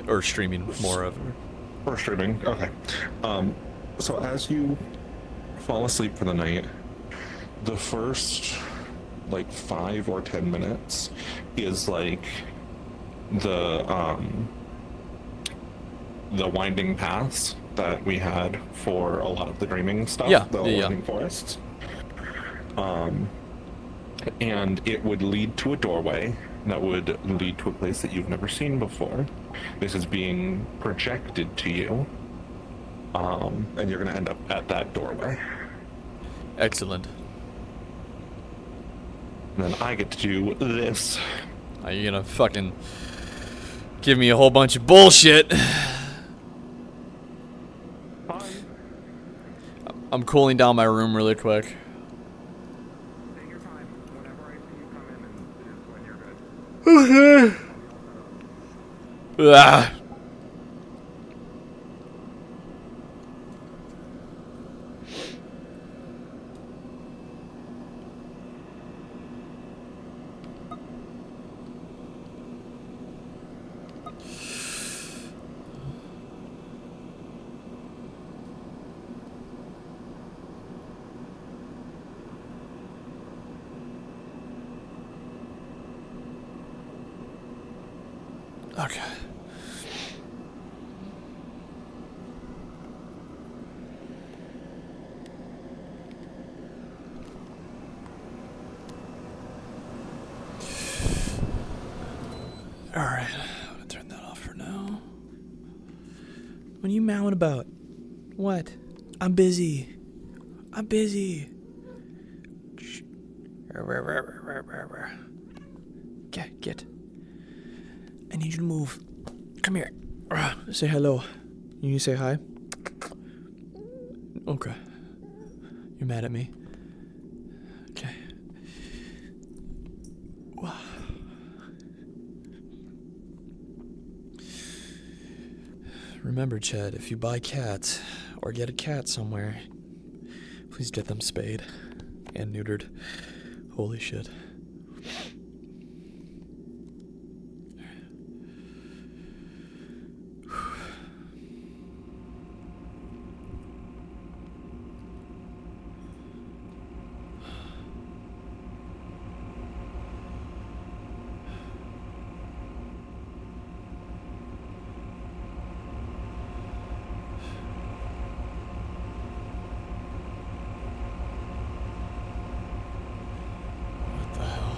or streaming more of. Or streaming. Okay. So as you fall asleep for the night, the first like 5 or 10 minutes is like the the winding paths that we had for a lot of the dreaming stuff, Yeah, the yeah. winding forests. And it would lead to a doorway that would lead to a place that you've never seen before. This is being projected to you, and you're going to end up at that doorway. Excellent. And then I get to do this. Are you gonna fucking give me a whole bunch of bullshit? Fine. I'm cooling down my room really quick. Take your time. Whenever I see you come in is when you're good. Ah. Okay. Alright, I'm gonna turn that off for now. What are you mowing about? What? I'm busy. I'm busy. Shh. Get. I need you to move. Come here. Say hello. You need to say hi? Okay. You're mad at me? Okay. Remember, Chad, if you buy cats or get a cat somewhere, please get them spayed and neutered. Holy shit. What the hell?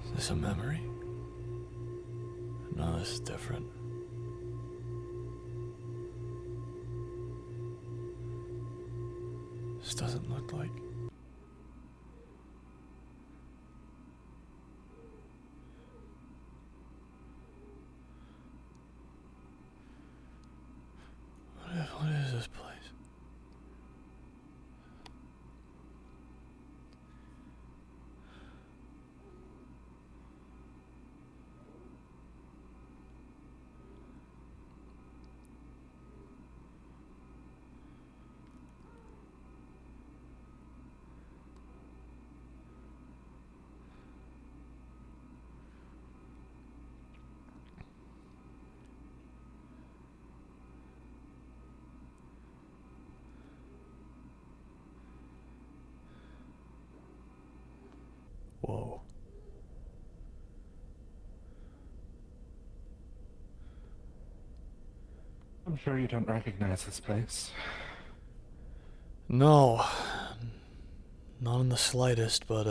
Is this a memory? No, this is different. This doesn't look like... What is this place? Whoa. I'm sure you don't recognize this place. No. Not in the slightest, but,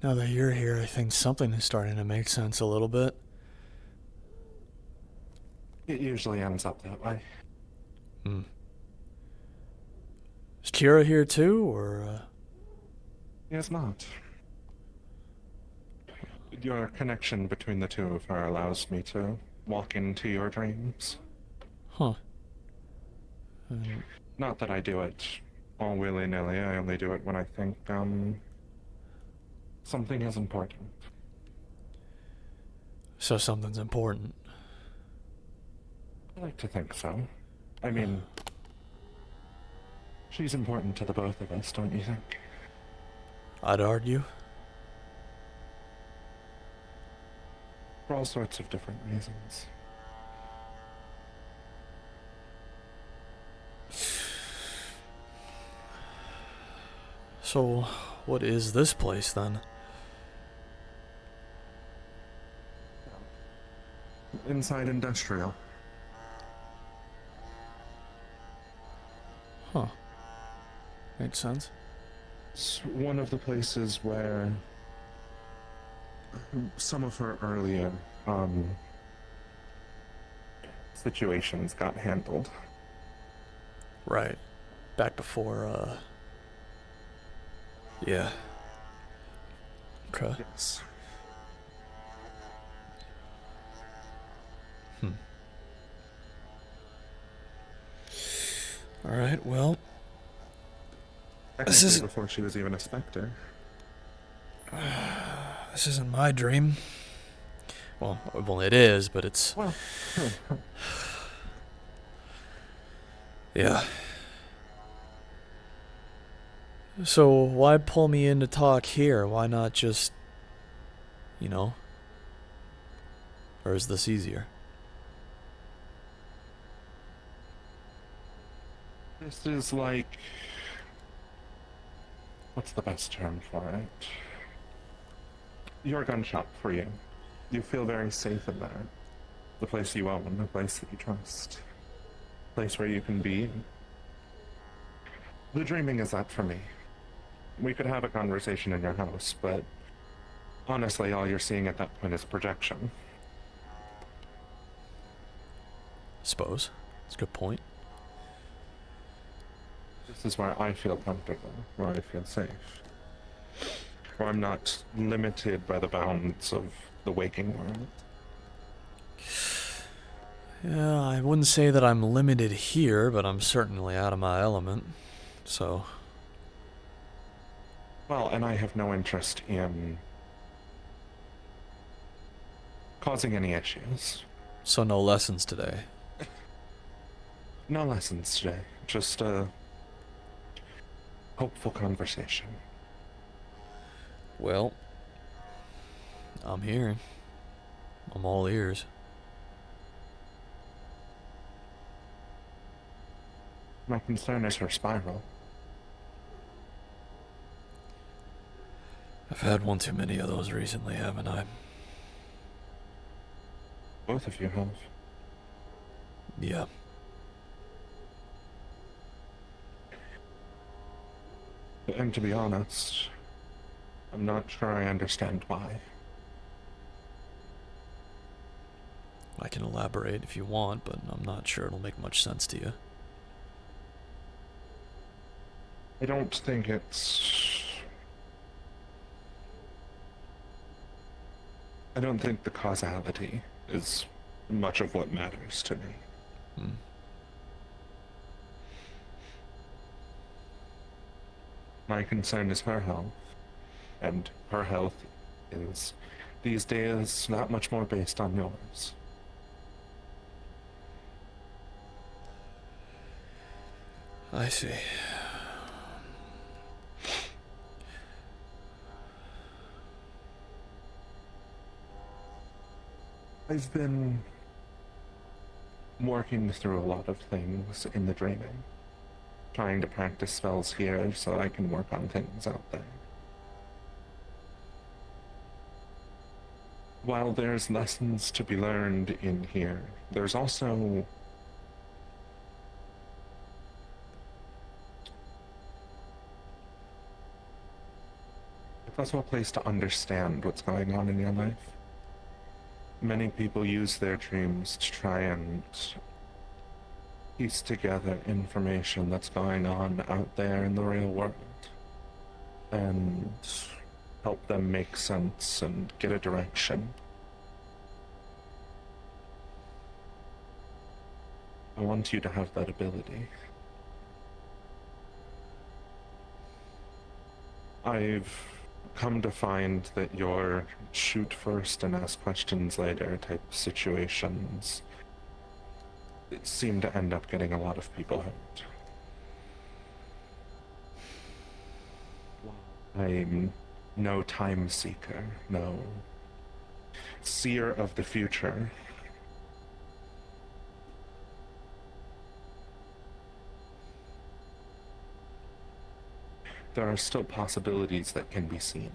now that you're here, I think something is starting to make sense a little bit. It usually ends up that way. Is Kira here too, or, It's not. Your connection between the two of her allows me to walk into your dreams. Huh. Um, Not that I do it all willy-nilly, I only do it when I think, something is important. so something's important. I like to think so. I mean, she's important to the both of us, don't you think? I'd argue. For all sorts of different reasons. So, what is this place then? Inside Industrial. Huh. Makes sense. It's one of the places where some of her earlier, situations got handled. Right. Back before, yeah. Okay. Yes. Alright, well, Technically isn't- before she was even a specter. this isn't my dream. Well, it is, but it's... Well, Yeah. So, why pull me in to talk here? Why not just... You know? Or is this easier? this is like... What's the best term for it? Your gun shop for you. You feel very safe in there. The place you own, the place that you trust. Place where you can be. The dreaming is that for me. We could have a conversation in your house, but honestly, all you're seeing at that point is projection. Suppose. That's a good point. This is where I feel comfortable, where I feel safe. Where I'm not limited by the bounds of the waking world. Yeah, I wouldn't say that I'm limited here, but I'm certainly out of my element. So, Well, and I have no interest in causing any issues. so no lessons today. No lessons today, just a hopeful conversation. Well, I'm here. I'm all ears. My concern is her spiral. I've had one too many of those recently, haven't I? Both of you have. Yeah. And to be honest, I'm not sure I understand why. I can elaborate if you want, but I'm not sure it'll make much sense to you. I don't think it's... I don't think the causality is much of what matters to me. Hmm. My concern is her health. And her health is, these days, not much more based on yours. I see. I've been working through a lot of things in the dreaming. Trying to practice spells here so I can work on things out there. While there's lessons to be learned in here, there's also a place to understand what's going on in your life. Many people use their dreams to try and piece together information that's going on out there in the real world. And help them make sense and get a direction. I want you to have that ability. I've come to find that your shoot first and ask questions later type situations seem to end up getting a lot of people hurt. I'm no time seeker, no seer of the future. There are still possibilities that can be seen.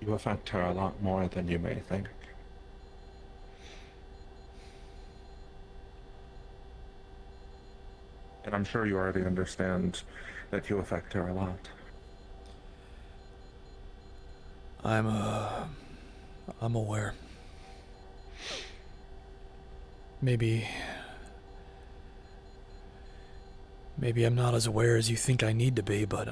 You affect her a lot more than you may think. And I'm sure you already understand that you affect her a lot. I'm aware. Maybe I'm not as aware as you think I need to be, but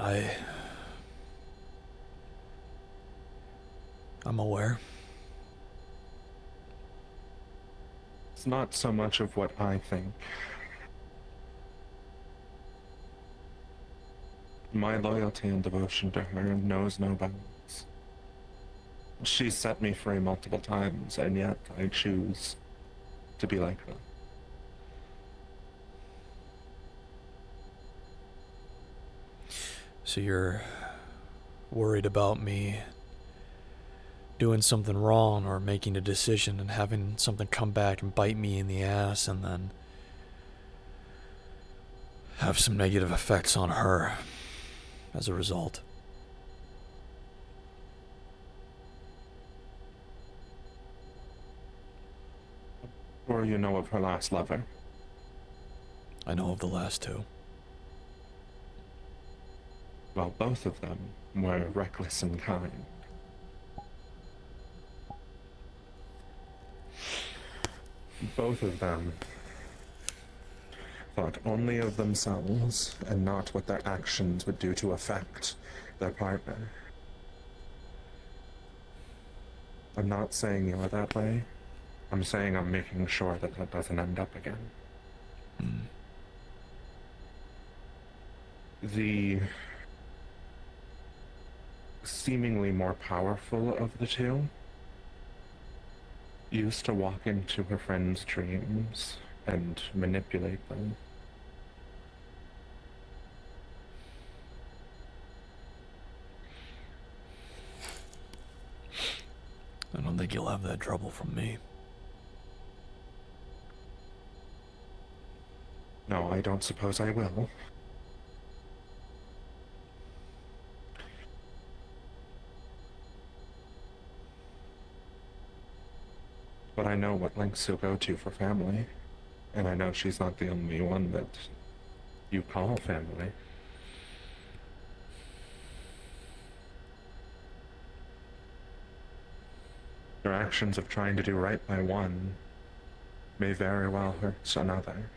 I'm aware. It's not so much of what I think. My loyalty and devotion to her knows no bounds. She's set me free multiple times, and yet I choose to be like that. So you're worried about me doing something wrong or making a decision and having something come back and bite me in the ass and then have some negative effects on her as a result. Or you know of her last lover. I know of the last two. Well, both of them were reckless and kind. Both of them thought only of themselves and not what their actions would do to affect their partner. I'm not saying you are that way. I'm saying I'm making sure that that doesn't end up again. The seemingly more powerful of the two used to walk into her friends' dreams and manipulate them. I don't think you'll have that trouble from me. No, I don't suppose I will. But I know what lengths he'll go to for family. And I know she's not the only one that you call family. Your actions of trying to do right by one may very well hurt another.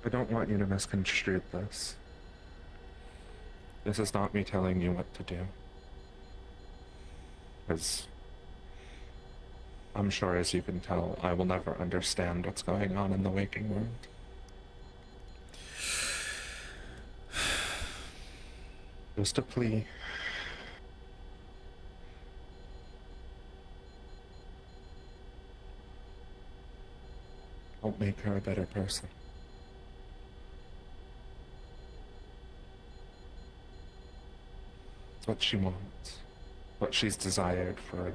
I don't want you to misconstrue this. This is not me telling you what to do. Because I'm sure, as you can tell, I will never understand what's going on in the waking world. Just a plea. Help make her a better person. It's what she wants. What she's desired for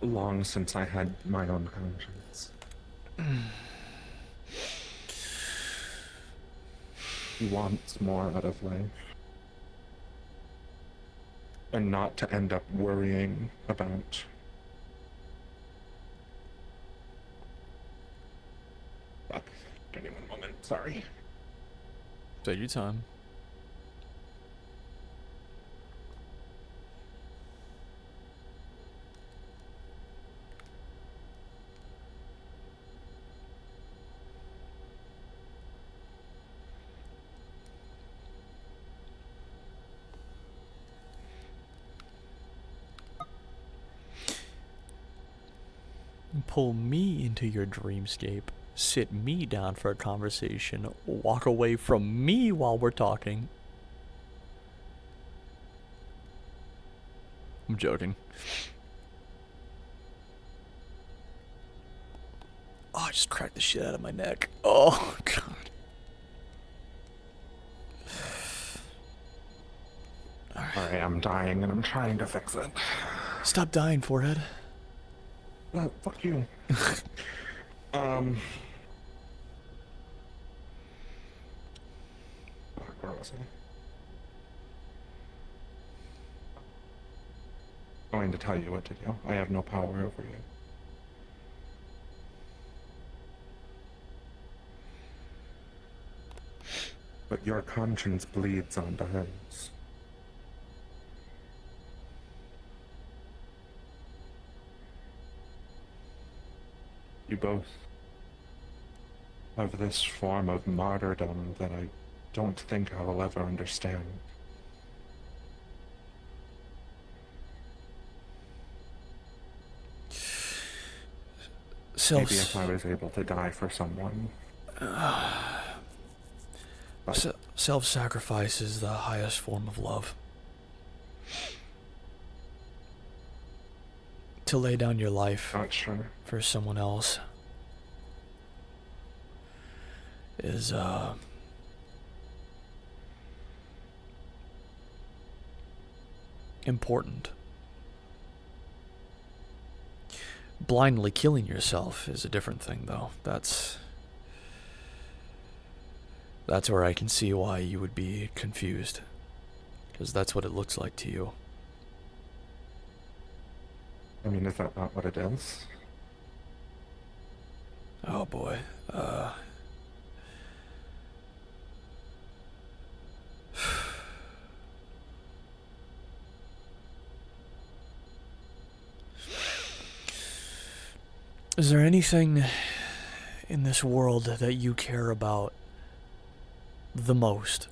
long since I had my own conscience. he wants more out of life. And not to end up worrying about. Fuck. Give me 1 moment, sorry. Take your time. Pull me into your dreamscape. Sit me down for a conversation. Walk away from me while we're talking. I'm joking. Oh, I just cracked the shit out of my neck. Oh, God. Alright, I'm dying and I'm trying to fix it. Stop dying, forehead. Fuck you. Where was I? I'm going to tell you what to do. I have no power over you. But your conscience bleeds onto hers. You both have this form of martyrdom that I don't think I will ever understand. Maybe if I was able to die for someone. Self-sacrifice is the highest form of love. To lay down your life Not sure. for someone else is important. Blindly killing yourself is a different thing, though. That's where I can see why you would be confused, because that's what it looks like to you. I mean, is that not what it is? Oh boy. Is there anything in this world that you care about the most?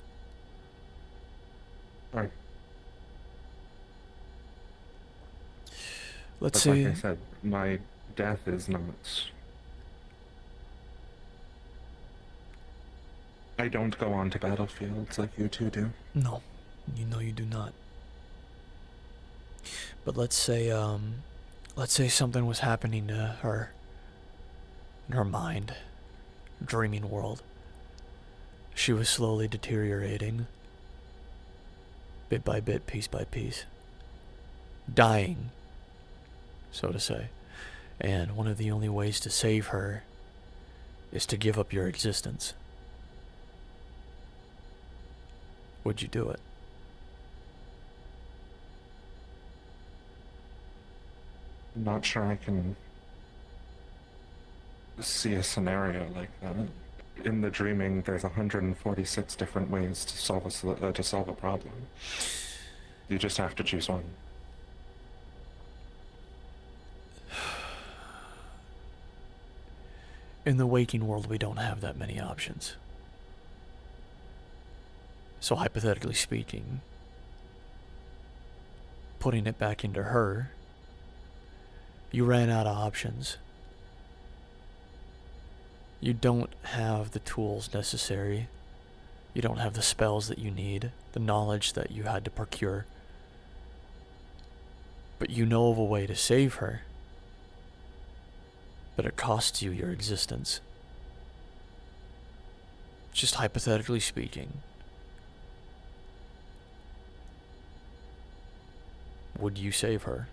Right. Let's But say, like I said, my death is not. I don't go on to battlefields like you two do. no, you know you do not. But let's say something was happening to her in her mind, dreaming world. She was slowly deteriorating, bit by bit, piece by piece, dying, so to say. And one of the only ways to save her is to give up your existence. Would you do it? I'm not sure I can see a scenario like that. In the dreaming, there's 146 different ways to solve a problem. You just have to choose one. In the waking world, we don't have that many options. So hypothetically speaking, putting it back into her, you ran out of options. You don't have the tools necessary. You don't have the spells that you need, the knowledge that you had to procure. But you know of a way to save her. But it costs you your existence. Just hypothetically speaking. Would you save her?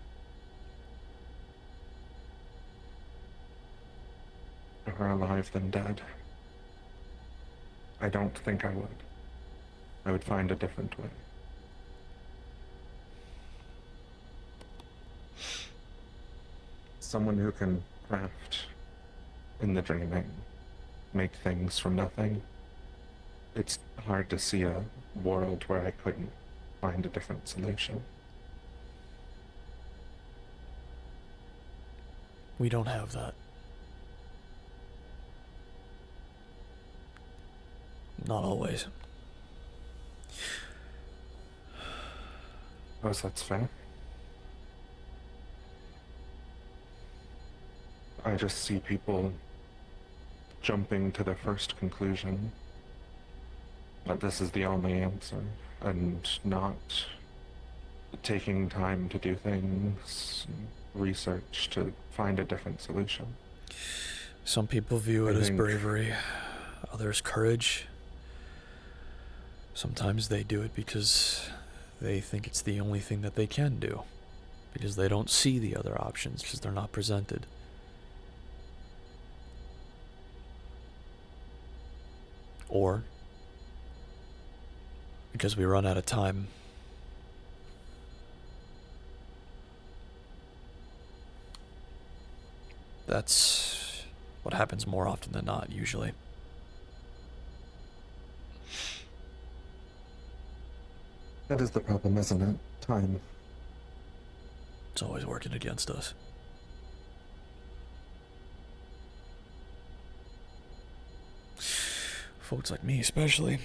Better alive than dead. I don't think I would. I would find a different way. Someone who can craft in the dreaming, make things from nothing. It's hard to see a world where I couldn't find a different solution. We don't have that. Not always. Oh, that's fair. I just see people jumping to their first conclusion that this is the only answer, and not taking time to do things, research to find a different solution. Some people view it I as think- bravery, others courage. Sometimes they do it because they think it's the only thing that they can do, because they don't see the other options, because they're not presented. Or because we run out of time. That's what happens more often than not, usually. That is the problem, isn't it? Time. It's always working against us. Folks like me, especially.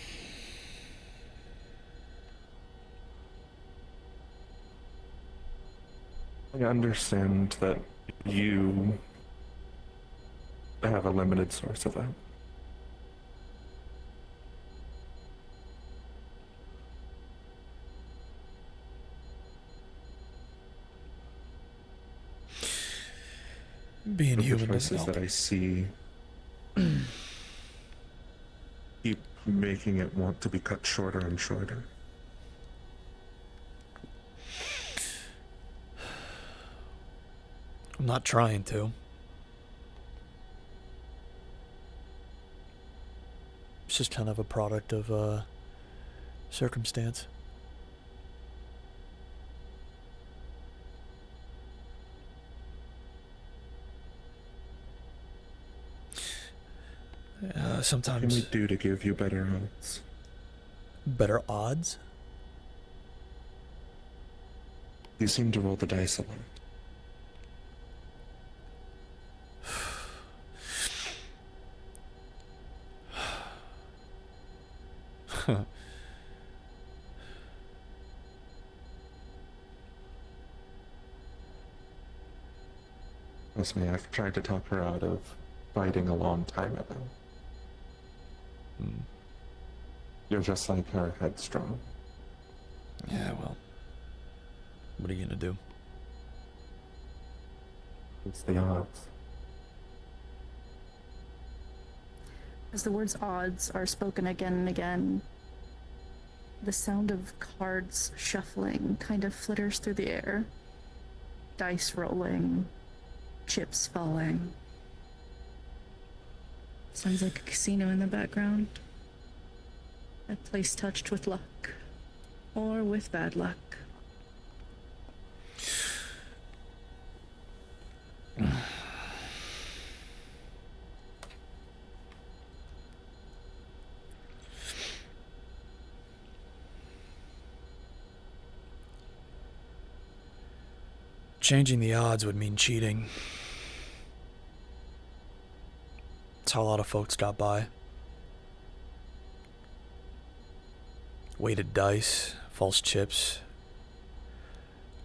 I understand that you have a limited source of it. Being But human the doesn't choices help. that I see keep making it want to be cut shorter and shorter. I'm not trying to. It's just kind of a product of circumstance. What can we Sometimes do to give you better odds? better odds. You seem to roll the dice a lot. Trust me, I've tried to talk her out of fighting a long time ago. Hmm. You're just like her, headstrong. Yeah, well, what are you gonna do? It's the odds. As the words odds are spoken again and again, the sound of cards shuffling kind of flitters through the air. Dice rolling, chips falling. Sounds like a casino in the background. A place touched with luck, or with bad luck. Changing the odds would mean cheating. That's how a lot of folks got by. Weighted dice, false chips,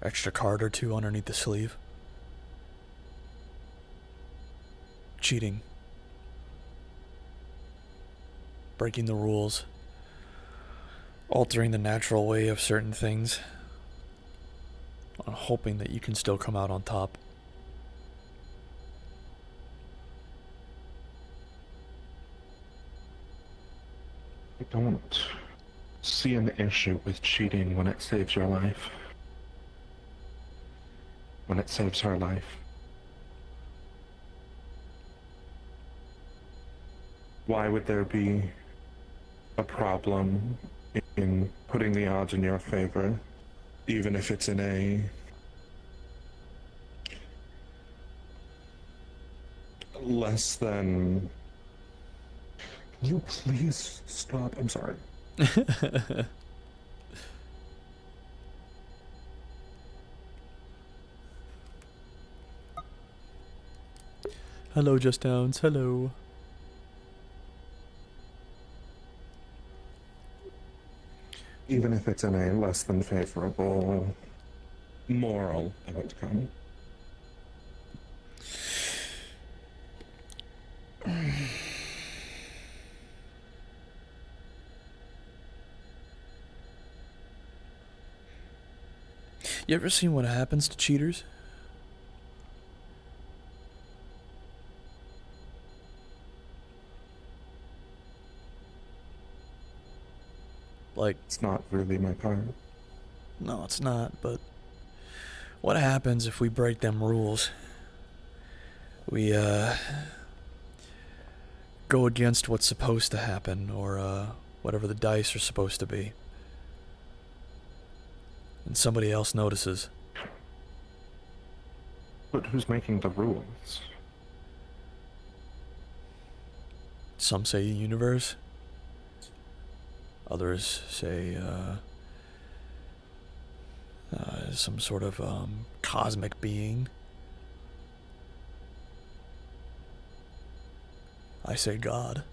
extra card or two underneath the sleeve. Cheating. Breaking the rules. Altering the natural way of certain things. Hoping that you can still come out on top. I don't see an issue with cheating when it saves your life. When it saves her life. Why would there be a problem in putting the odds in your favor, even if it's in a less than. Can you please stop? I'm sorry. Hello, Just Downs. Hello. Even if it's in a less than favorable moral outcome. You ever seen what happens to cheaters? Like, It's not really my part. no, it's not, but what happens if we break them rules? We, go against what's supposed to happen, or, whatever the dice are supposed to be. And somebody else notices. But who's making the rules? Some say the universe. Others say, some sort of, cosmic being. I say God.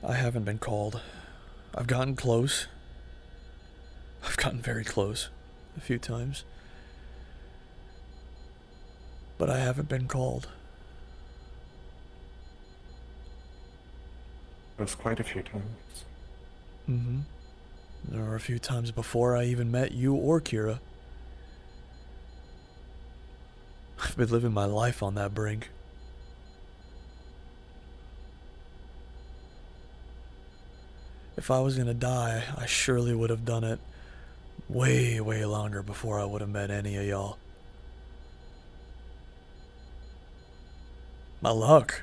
I haven't been called. I've gotten close. I've gotten very close a few times. But I haven't been called. There's quite a few times. Mm-hmm. There were a few times before I even met you or Kira. I've been living my life on that brink. If I was gonna die, I surely would have done it way, way longer before I would have met any of y'all. My luck,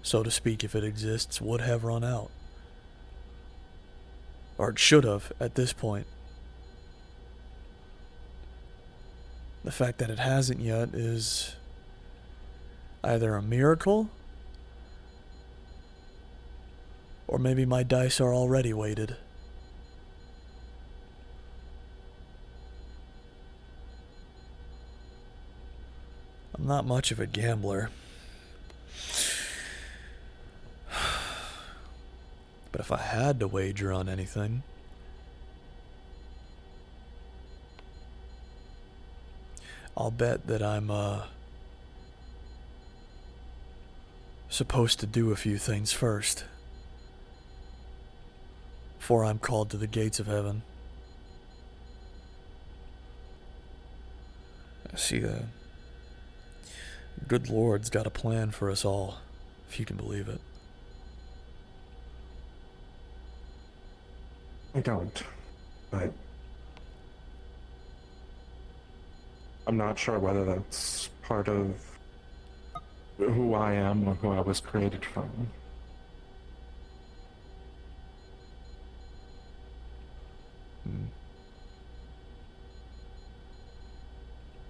so to speak, if it exists, would have run out. Or it should have, at this point. The fact that it hasn't yet is either a miracle, or maybe my dice are already weighted. I'm not much of a gambler. But if I had to wager on anything, I'll bet that I'm, supposed to do a few things first. Before I'm called to the gates of heaven. I see the good Lord's got a plan for us all, if you can believe it. I don't, but I'm not sure whether that's part of who I am or who I was created from. Hmm.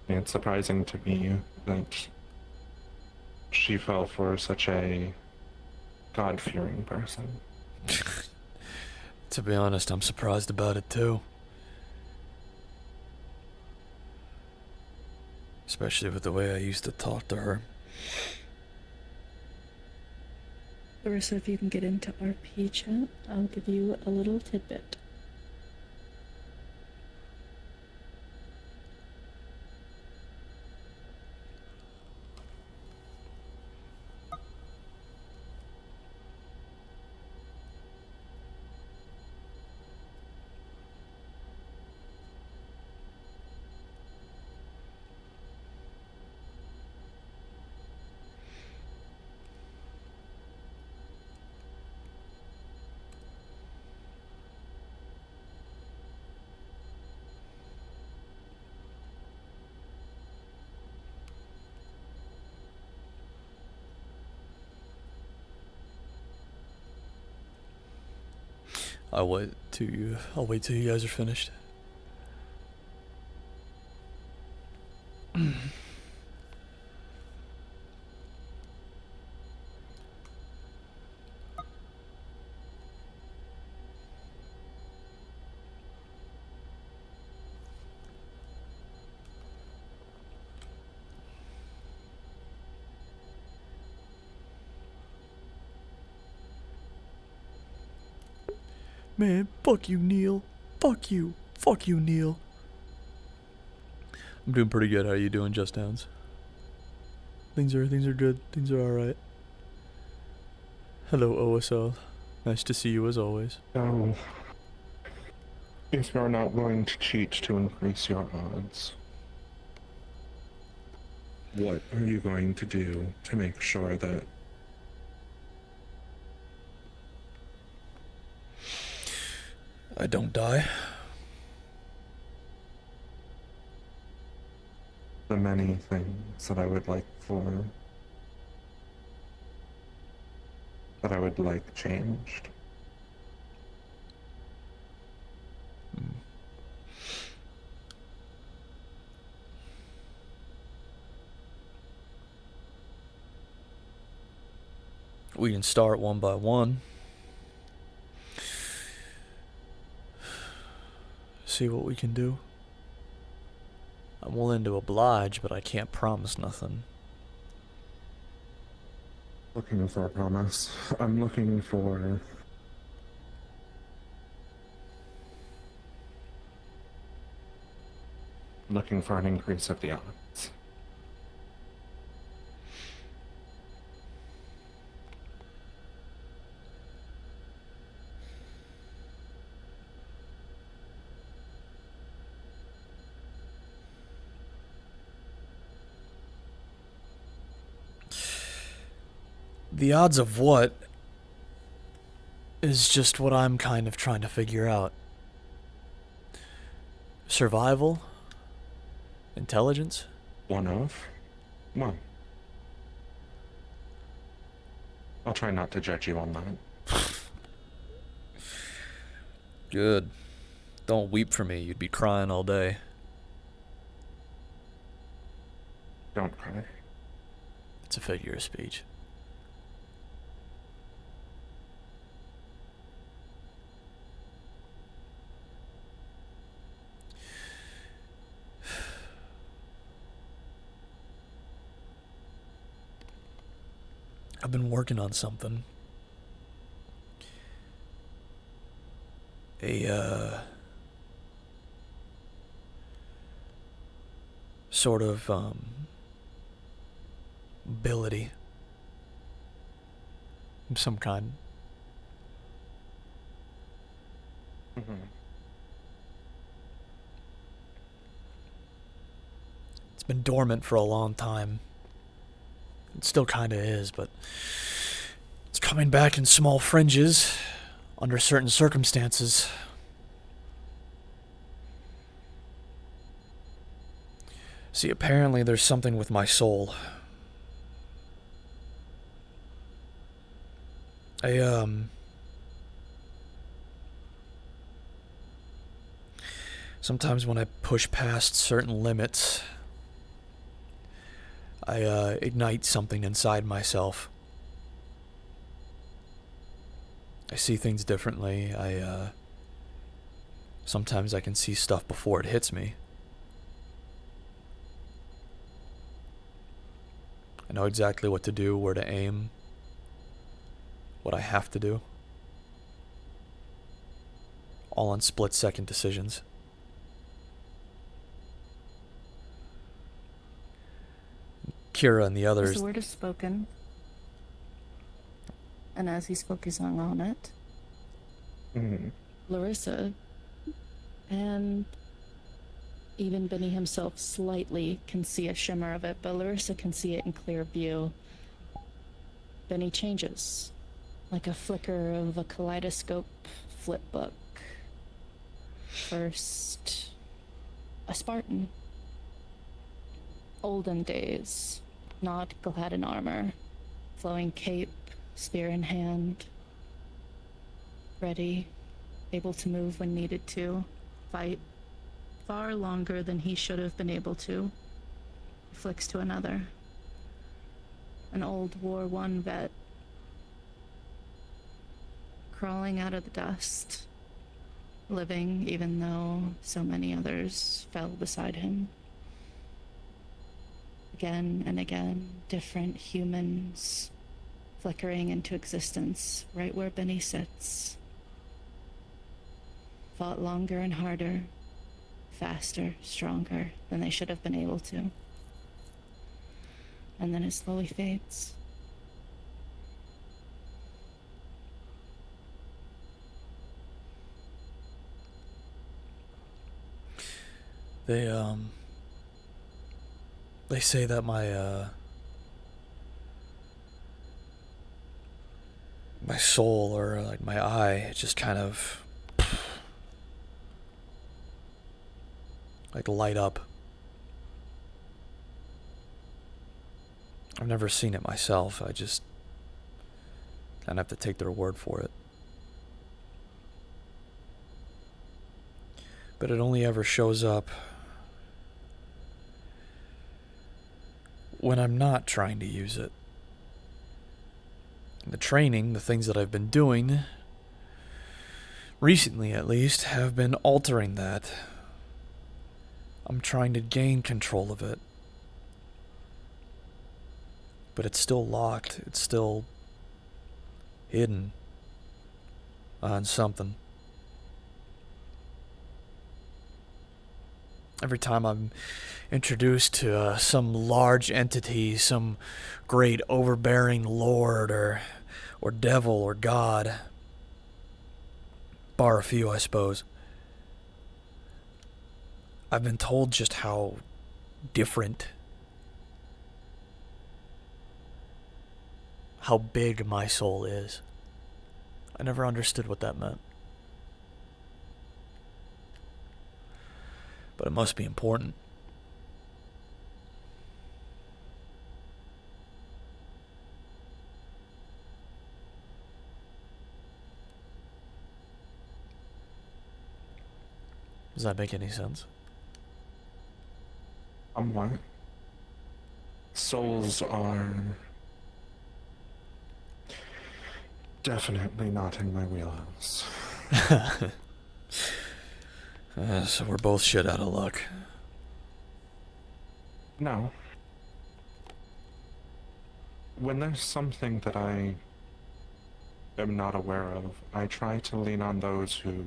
It's surprising to me that she fell for such a God-fearing person. To be honest, I'm surprised about it too. Especially with the way I used to talk to her. Larissa, if you can get into RP chat, I'll give you a little tidbit. I'll wait till you guys are finished. Man, fuck you, Neil. Fuck you. Fuck you, Neil. I'm doing pretty good. How are you doing, Just Downs? Things are good. Things are alright. Hello, OSL. Nice to see you as always. So, if you're not going to cheat to increase your odds, what are you going to do to make sure that I don't die. the many things that I would like changed? We can start one by one. See what we can do. I'm willing to oblige, but I can't promise nothing. Looking for a promise. I'm looking for an increase of the odds. The odds of what is just what I'm kind of trying to figure out. Survival? Intelligence? One. I'll try not to judge you on that. Good. Don't weep for me. You'd be crying all day. Don't cry. It's a figure of speech. I've been working on something. Sort of, ability of some kind. Mm-hmm. It's been dormant for a long time. It still kinda is, but it's coming back in small fringes under certain circumstances. See, apparently there's something with my soul. Sometimes when I push past certain limits, I ignite something inside myself. I see things differently. Sometimes I can see stuff before it hits me. I know exactly what to do, where to aim, what I have to do. All on split-second decisions. Kira and the others. As the word is spoken, and as he spoke his song on it, Mm-hmm. Larissa, and even Benny himself slightly can see a shimmer of it, but Larissa can see it in clear view. Benny changes, like a flicker of a kaleidoscope flip book. First, a Spartan. Olden days, not clad in armor, flowing cape, spear in hand, ready, able to move when needed to, fight far longer than he should have been able to. He flicks to another. An old War I vet, crawling out of the dust, living even though so many others fell beside him. Again and again, different humans flickering into existence right where Benny sits. Fought longer and harder, faster, stronger than they should have been able to. And then it slowly fades. They say that my soul, or like my eye, just kind of like light up. I've never seen it myself. I just kind of have to take their word for it. But it only ever shows up when I'm not trying to use it. The training, the things that I've been doing, recently at least, have been altering that. I'm trying to gain control of it. But it's still locked. It's still hidden on something. Every time I'm introduced to some large entity, some great overbearing lord or devil or god, bar a few, I suppose, I've been told just how different, how big my soul is. I never understood what that meant. But it must be important. Does that make any sense? Somewhat. Souls are definitely not in my wheelhouse. So we're both shit out of luck. No. When there's something that I am not aware of, I try to lean on those who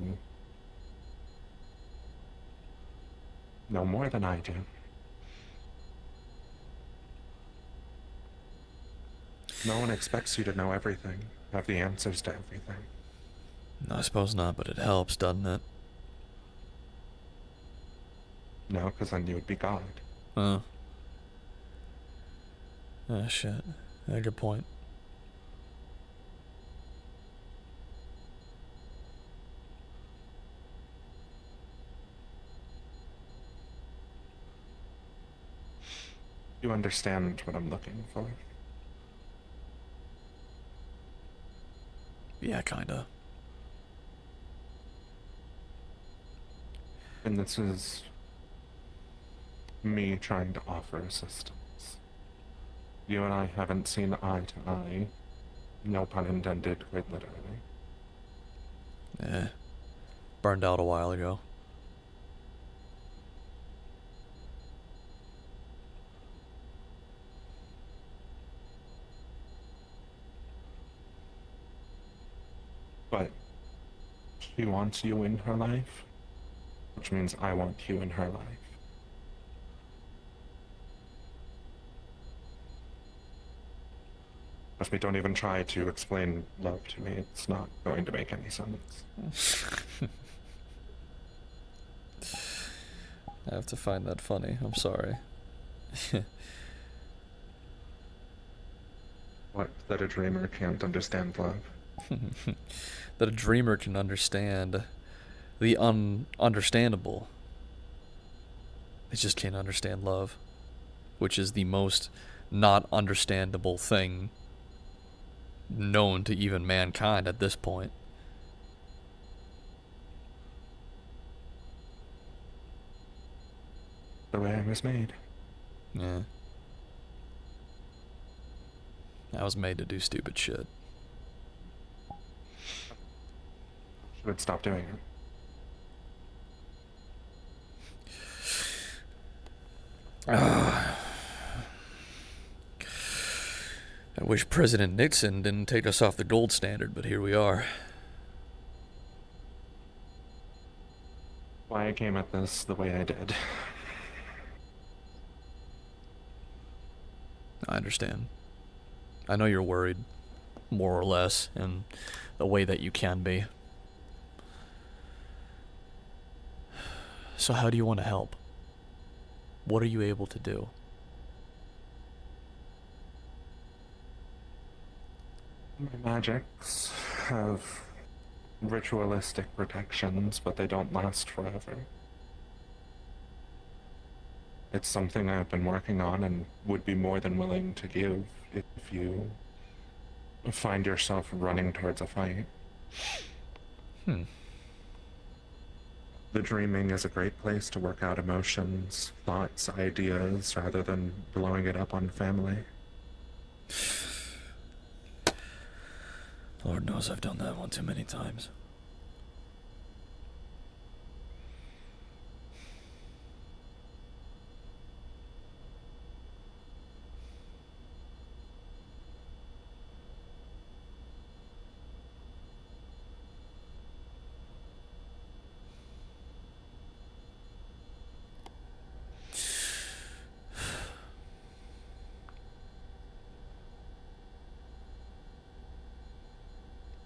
know more than I do. No one expects you to know everything, have the answers to everything. No, I suppose not, but it helps, doesn't it? No, because then you would be God. Oh. Ah, shit. Yeah, good point. You understand what I'm looking for. Yeah, kinda. And this is me trying to offer assistance. You and I haven't seen eye to eye. No pun intended, quite literally. Burned out a while ago. But she wants you in her life, which means I want you in her life. Trust me, don't even try to explain love to me. It's not going to make any sense. I have to find that funny. I'm sorry. What? That a dreamer can't understand love? That a dreamer can understand the ununderstandable. They just can't understand love, which is the most not understandable thing known to even mankind at this point. the way I was made. Yeah. I was made to do stupid shit. She would stop doing it. I wish President Nixon didn't take us off the gold standard, but here we are. Why I came at this the way I did. I understand. I know you're worried, more or less, in the way that you can be. So how do you want to help? What are you able to do? My magics have ritualistic protections, but they don't last forever. It's something I've been working on and would be more than willing to give if you find yourself running towards a fight. The dreaming is a great place to work out emotions, thoughts, ideas, rather than blowing it up on family. Lord knows I've done that one too many times.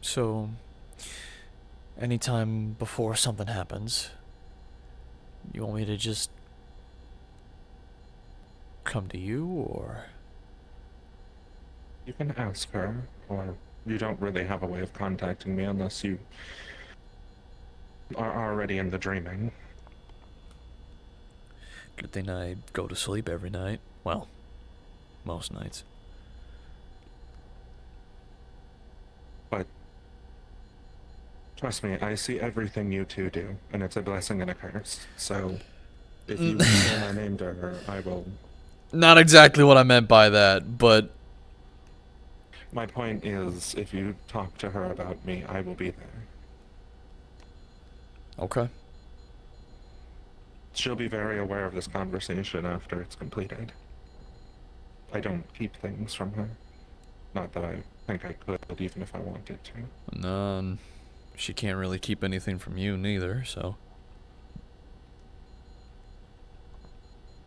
So, anytime before something happens, you want me to just come to you, or? You can ask her, or you don't really have a way of contacting me unless you are already in the dreaming. Good thing I go to sleep every night. Well, most nights. But trust me, I see everything you two do, and it's a blessing and a curse. So, if you say my name to her, I will. Not exactly what I meant by that, but My point is, if you talk to her about me, I will be there. okay. She'll be very aware of this conversation after it's completed. I don't keep things from her. Not that I think I could, even if I wanted to. No, she can't really keep anything from you neither, so.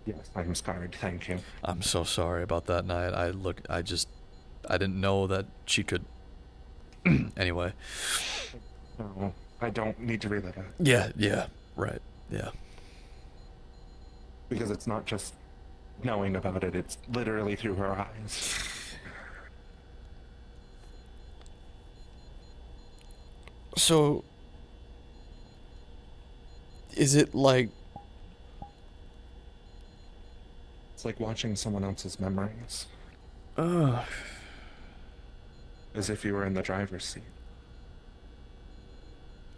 Yes, I'm scarred, thank you. I'm so sorry about that night. I didn't know that she could. Anyway. No, I don't need to relive it. Yeah, right, yeah. Because it's not just knowing about it, it's literally through her eyes. So, is it like, It's like watching someone else's memories. ugh, As if you were in the driver's seat.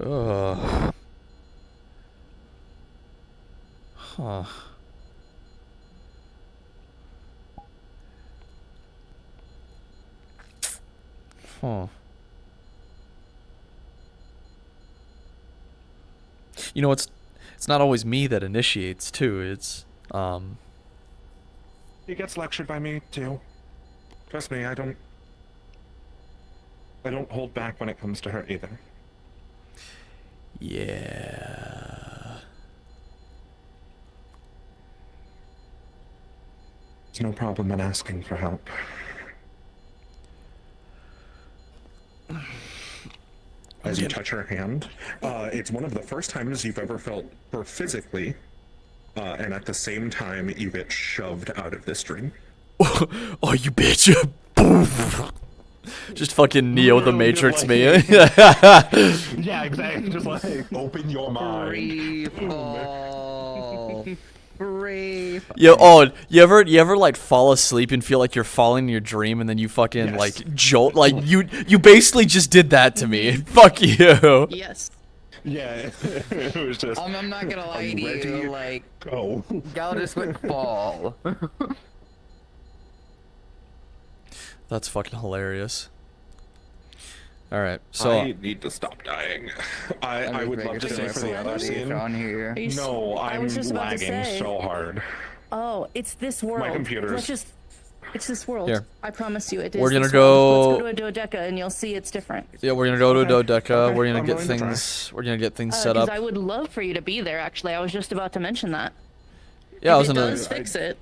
ugh, huh. Huh. You know, it's not always me that initiates too. It's He gets lectured by me, too. Trust me, I don't hold back when it comes to her either. yeah. There's no problem in asking for help. As you touch her hand, it's one of the first times you've ever felt her physically, and at the same time you get shoved out of this dream. Oh, you bitch. Just fucking Neo the Matrix me. Yeah, exactly. Just like, open your mind. Free fall. Free fall. You ever like fall asleep and feel like you're falling in your dream and then you fucking Yes. like jolt, like you basically just did that to me. Fuck you. Yes. Yeah, it was just. I'm not gonna Are lie you to ready? you, like, Go. Galdus went fall. That's fucking hilarious. All right, so I need to stop dying. I would love to see for the other scene. on here. Are you No, I I'm was just about to lagging say. so hard. Oh, it's this world. computer's- Let's just. It's this world. Here. I promise you, it is. We're gonna this world. go- Let's go to a dodeca, and you'll see it's different. yeah, we're gonna go to Okay, Dodeca. okay, We're gonna I'm get willing to try. things. We're gonna get things set Because up. I would love for you to be there. Actually, I was just about to mention that. Yeah, I was If it gonna. does fix it.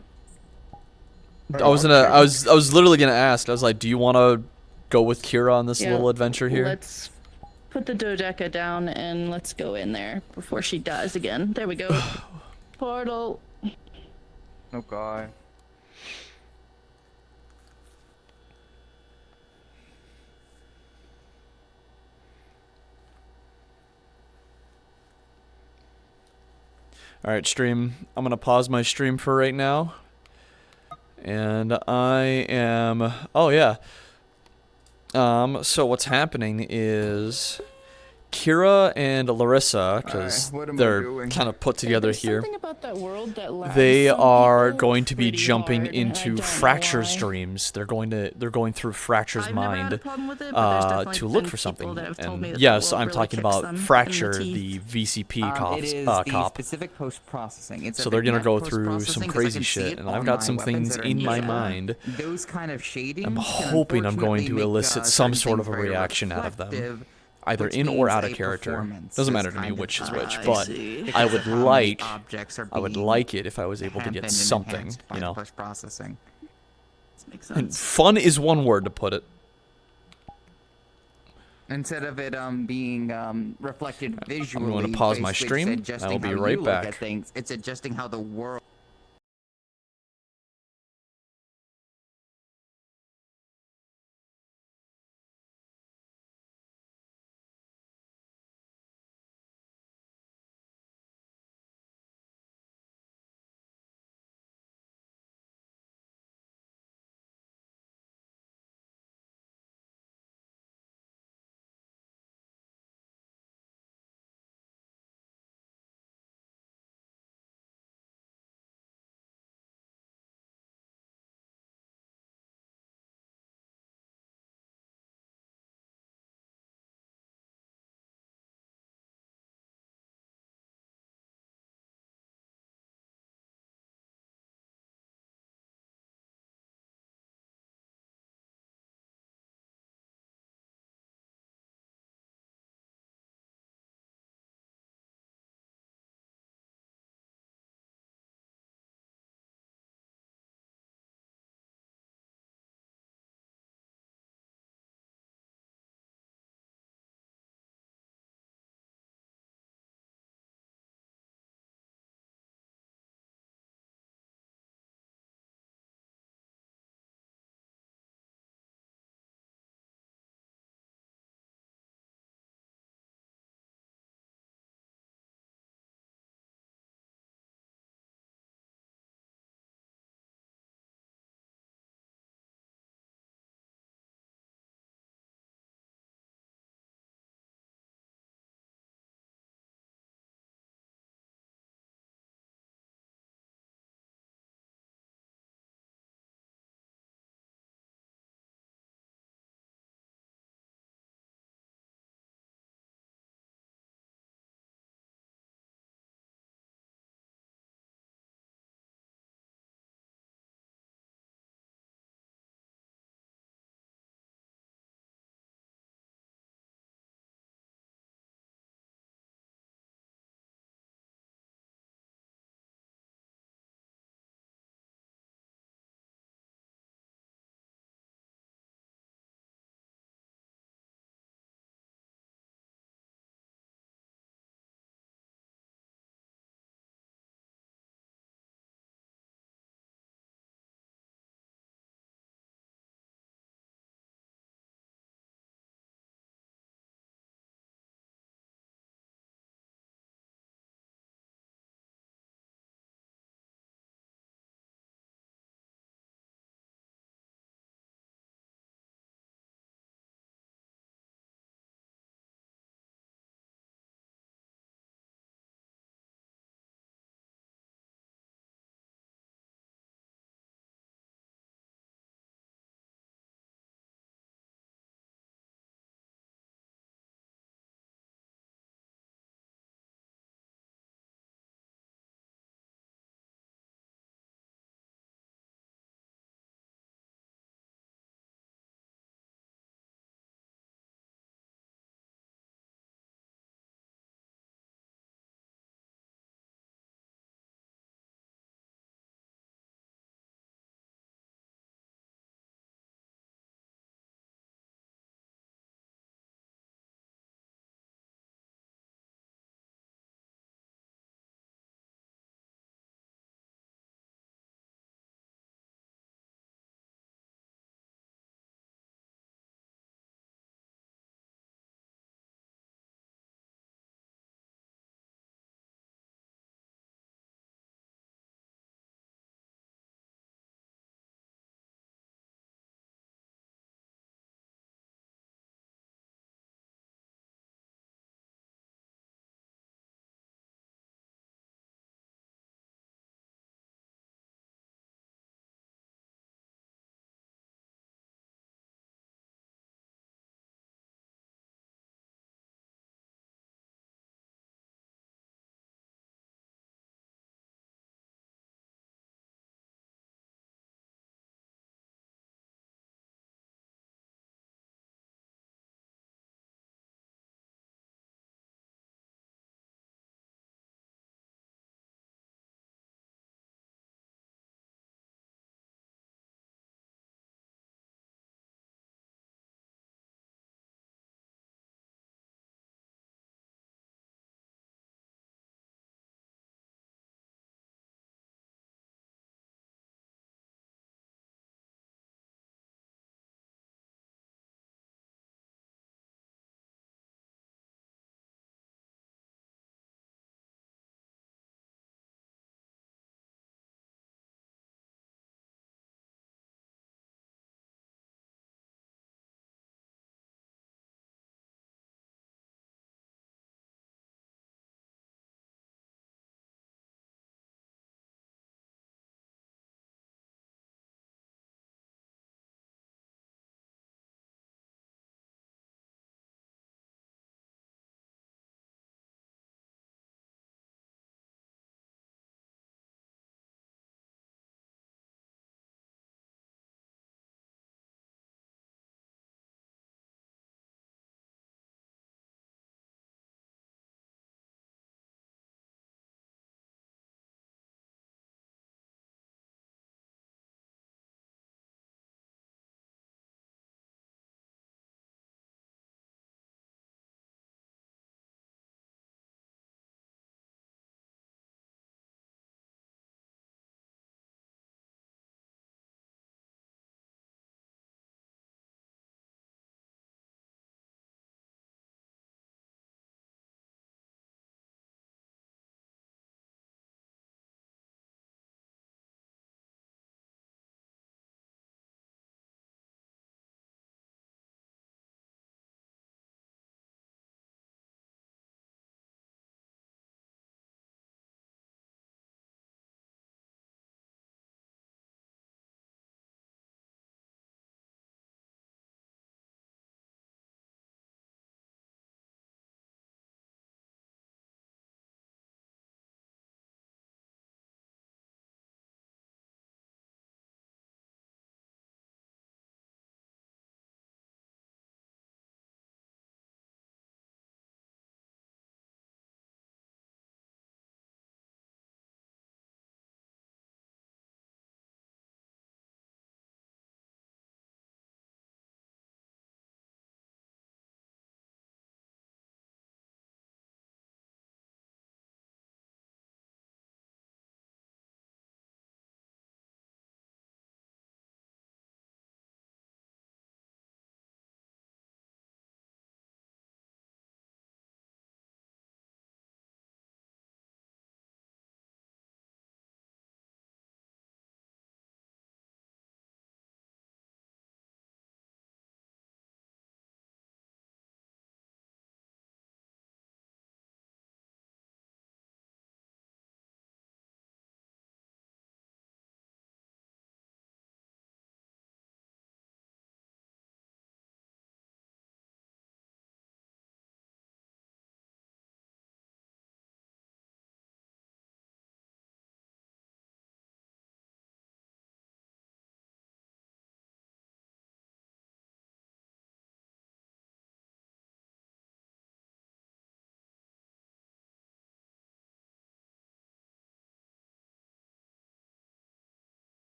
I was literally gonna ask. I was like, do you want to go with Kira on this Yeah, little adventure here? Let's put the dodeca down and let's go in there before she dies again. There we go. Portal. Oh god. All right, stream. I'm gonna pause my stream for right now, and I am. Oh yeah. So what's happening is Kira and Larissa, because Alright, what am I they're doing? kind of put together There's here. something about that world that lags They some are people going to be pretty jumping hard, and I into don't know Fracture's why. dreams. They're going through Fracture's I've never had a mind problem with it, but there's definitely to look been for people something. that have told And me that yes, world I'm really talking kicks about them in the Fracture, teeth. the VCP It is the cop. specific post-processing. It's a So they're gonna vignette go through some post-processing 'cause I crazy can see shit, it and I've on got my some weapons things that are in my Yeah. mind. Those kind of shadings. I'm can hoping I'm going to unfortunately elicit make, some certain sort of things a very reaction out of them. reflective, Either which in or means out of a character. performance Doesn't is matter to me kind of which is high. which, I but see. I Because would of how many like objects are I would being like it if I was able to hampered get and something, enhanced by you know. post-processing. This makes And sense. fun is one word to put it. Instead of it being reflected visually. going to pause my basically it's stream. adjusting I will be how right you look at back. things. It's adjusting how the world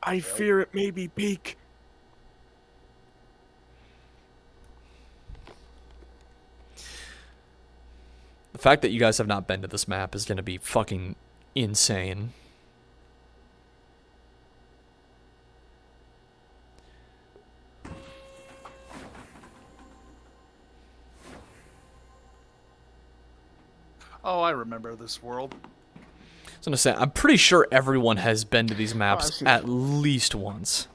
I fear it may be peak. The fact that you guys have not been to this map is going to be fucking insane. Oh, I remember this world. I was going to say, I'm pretty sure everyone has been to these maps seen at least once.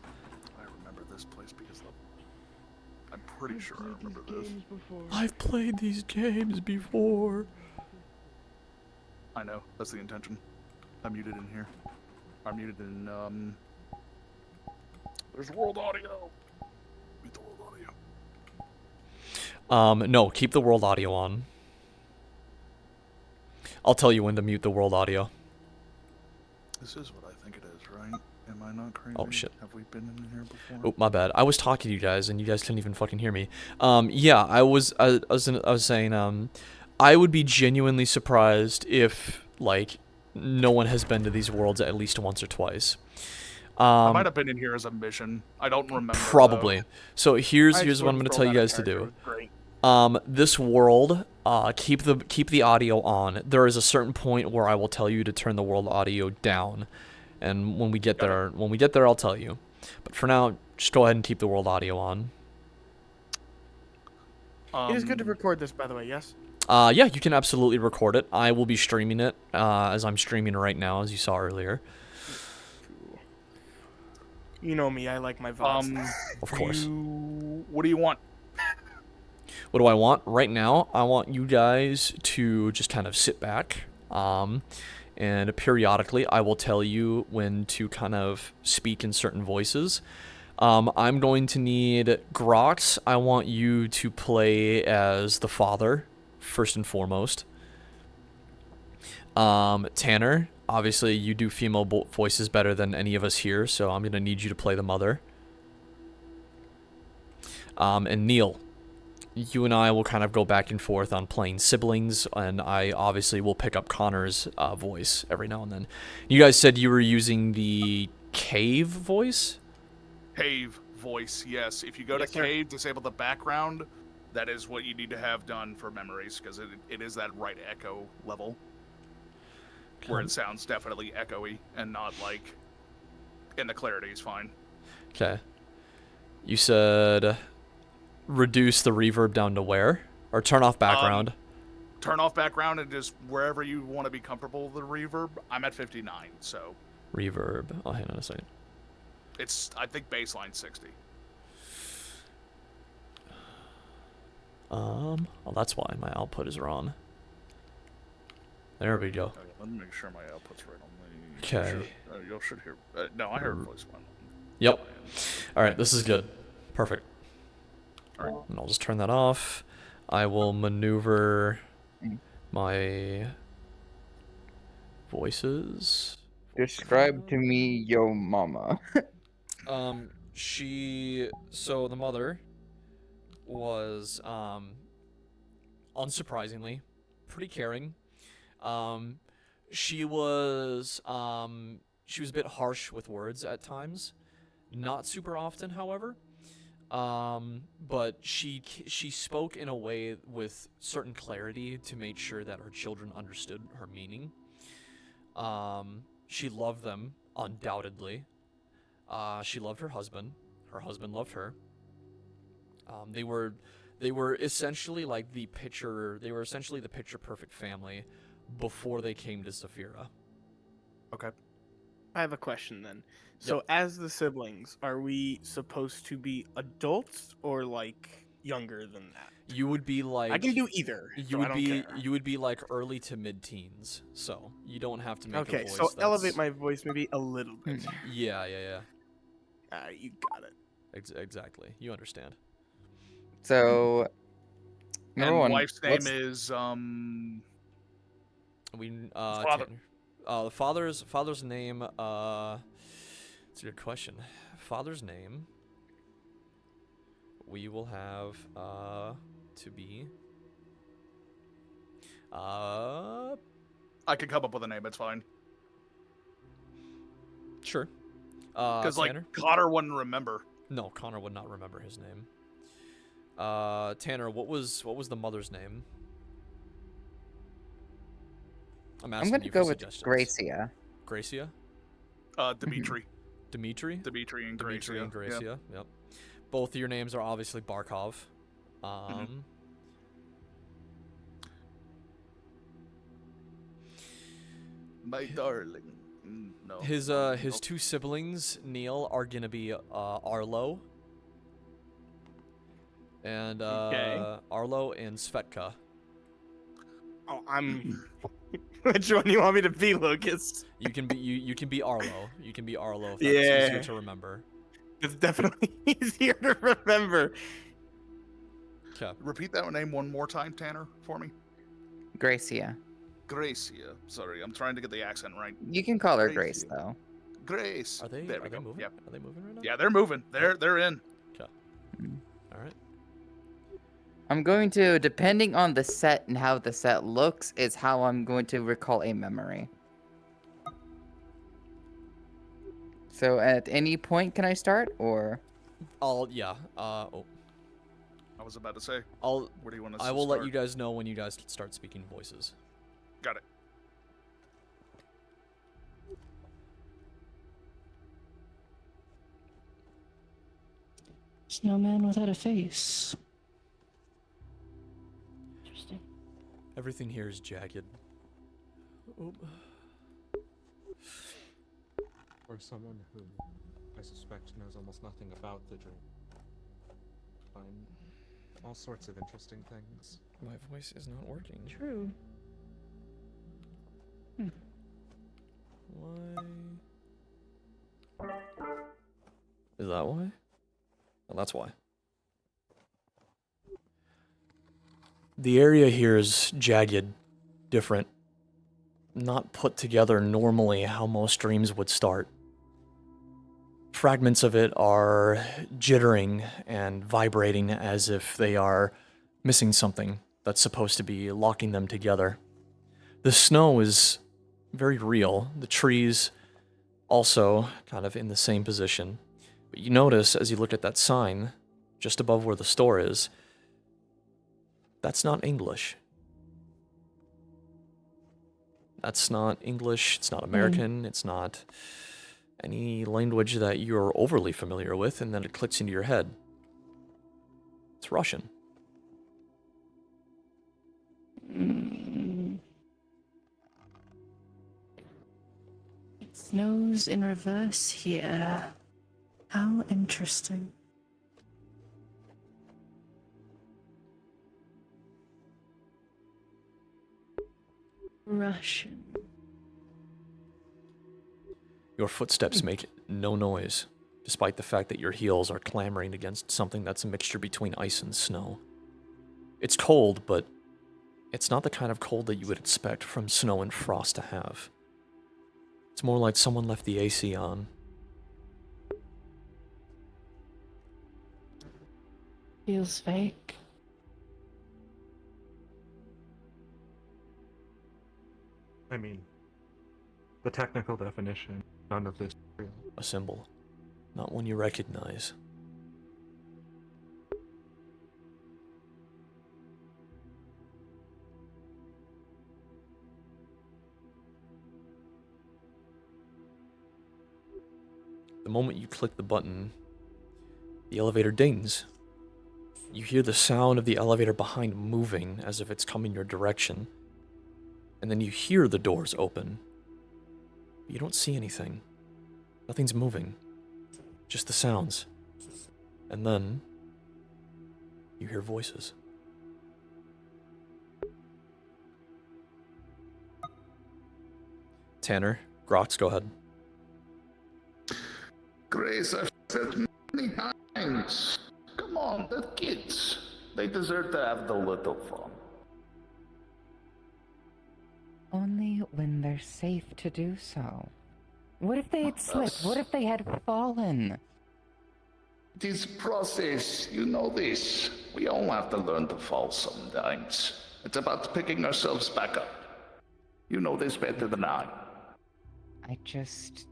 I remember this place because I'm pretty sure I remember this. I've played these games before. I know. That's the intention. I'm muted in here. I'm muted in, There's world audio. Mute the world audio. No, keep the world audio on. I'll tell you when to mute the world audio. This is what I think it is, right? Am I not crazy? Oh, shit. Have we been in here before? Oh, my bad. I was talking to you guys, and you guys couldn't even fucking hear me. Yeah, I was saying, I would be genuinely surprised if, like, no one has been to these worlds at least once or twice. I might have been in here as a mission. I don't remember. Probably. Though. So here's I what I'm gonna rolled tell you out a guys to character, do. it was great. This world, keep the audio on. There is a certain point where I will tell you to turn the world audio down, and when we get there, I'll tell you. But for now, just go ahead and keep the world audio on. It is good to record this, by the way, yes? Yeah, you can absolutely record it. I will be streaming it, as I'm streaming right now, as you saw earlier. You know me, I like my VODs. Of course. What do you want? What do I want right now? I want you guys to just kind of sit back, and periodically I will tell you when to kind of speak in certain voices. I'm going to need Grox. I want you to play as the father, first and foremost. Tanner, obviously you do female voices better than any of us here, so I'm going to need you to play the mother. And Neil, you and I will kind of go back and forth on playing siblings, and I obviously will pick up Connor's voice every now and then. You guys said you were using the cave voice? Cave voice, yes. If you go to cave, disable the background, that is what you need to have done for memories, because it is that right echo level. Where it sounds definitely echoey and not like, and the clarity is fine. Okay. You said reduce the reverb down to where? Or turn off background? Turn off background and just wherever you want to be comfortable with the reverb. I'm at 59, so. Reverb. Oh, hang on a second. It's, I think, baseline 60. Oh, that's why my output is wrong. There we go. Okay, let me make sure my output's right on the... Okay. You should hear... no, I heard voice one. Yep. Alright, this is good. Perfect. Alright. And I'll just turn that off. I will maneuver my voices. Describe to me yo mama. So the mother was, unsurprisingly, pretty caring. She was a bit harsh with words at times. Not super often, however. But she spoke in a way with certain clarity to make sure that her children understood her meaning. She loved them, undoubtedly. She loved her husband. Her husband loved her. They were essentially like the picture perfect family before they came to Saphira. Okay. I have a question then. So as the siblings, are we supposed to be adults or like younger than that? You would be like I can do either. You would be like early to mid-teens, so you don't have to make a Okay, voice. so elevate my voice maybe a little bit. Yeah. You got it. Exactly. You understand. So, number And one, wife's name what's- is, Tanner. The father's name, it's a good question. Father's name, we will have, to be, I could come up with a name, it's fine. sure. Because like Tanner? Connor wouldn't remember. No, Connor would not remember his name. Tanner, what was the mother's name? I'm I'm asking going to you go for with suggestions. Gracia. Gracia? Dimitri. Dimitri? Dimitri and Dimitri Gracia. and Gracia. Yep. Both of your names are obviously Barkov. My darling. No. His two siblings, Neil, are gonna be Arlo. And Okay. Arlo and Svetka. Oh, I'm. Which one do you want me to be, Lucas? You can be you can be Arlo. You can be Arlo if that's Yeah. easier to remember. It's definitely easier to remember. Okay. Repeat that name one more time, Tanner, for me. Gracia. Gracia. Sorry, I'm trying to get the accent right. You can call her Grace, Gracia. though. Grace. Are they There we go. moving? Yep. Are they moving right now? Yeah, they're moving. They're in. All right. I'm going to, depending on the set and how the set looks, is how I'm going to recall a memory. So at any point, can I start, or? Yeah. Oh. I was about to say. I'll. Where do you want us I to will start? let you guys know when you guys start speaking voices. Got it. Snowman without a face. Interesting. Everything here is jagged. Oop. Or someone who I suspect knows almost nothing about the dream. Find all sorts of interesting things. My voice is not working. True. Why? Is that why? Well, that's why. The area here is jagged, different, not put together normally how most dreams would start. Fragments of it are jittering and vibrating as if they are missing something that's supposed to be locking them together. The snow is very real. The trees also kind of in the same position. But you notice as you look at that sign just above where the store is, that's not English. That's not English, it's not American, it's not any language that you're overly familiar with, and then it clicks into your head. It's Russian. It snows in reverse here. How interesting. Russian. Your footsteps make no noise, despite the fact that your heels are clamoring against something that's a mixture between ice and snow. It's cold, but it's not the kind of cold that you would expect from snow and frost to have. It's more like someone left the AC on. Feels fake. I mean, the technical definition, none of this is real. A symbol, not one you recognize. The moment you click the button, the elevator dings. You hear the sound of the elevator behind moving as if it's coming your direction. And then you hear the doors open. But you don't see anything. Nothing's moving. Just the sounds. And then you hear voices. Tanner, Grox, go ahead. Grace, I've said many times. Come on, they're kids. They deserve to have the little fun. Only when they're safe to do so. What if they had slipped? What if they had fallen? This process, you know this. We all have to learn to fall sometimes. It's about picking ourselves back up. You know this better than I. I just...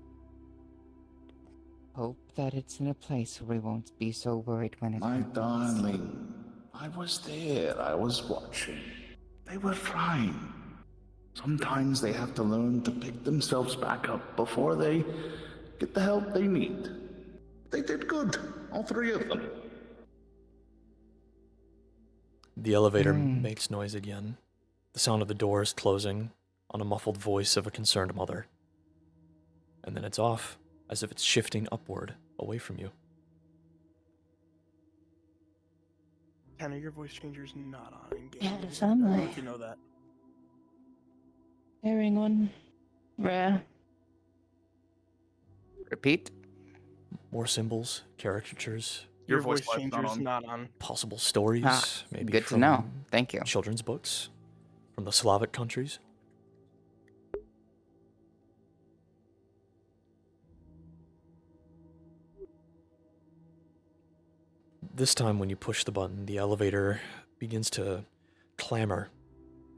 hope that it's in a place where we won't be so worried when it My happens. darling, I was there. I was watching. They were fine. Sometimes they have to learn to pick themselves back up before they get the help they need. They did good, all three of them. The elevator makes noise again. The sound of the doors closing on a muffled voice of a concerned mother. And then it's off, as if it's shifting upward, away from you. Tanner, your voice changer's not on in game. Yeah, it I don't know family. if you know that. Hearing one. Rare. Repeat. More symbols, caricatures, Your voice voice line's not changer's on. not on. possible stories, maybe Good to from know. Thank you. children's books, from the Slavic countries. This time when you push the button, the elevator begins to clamor.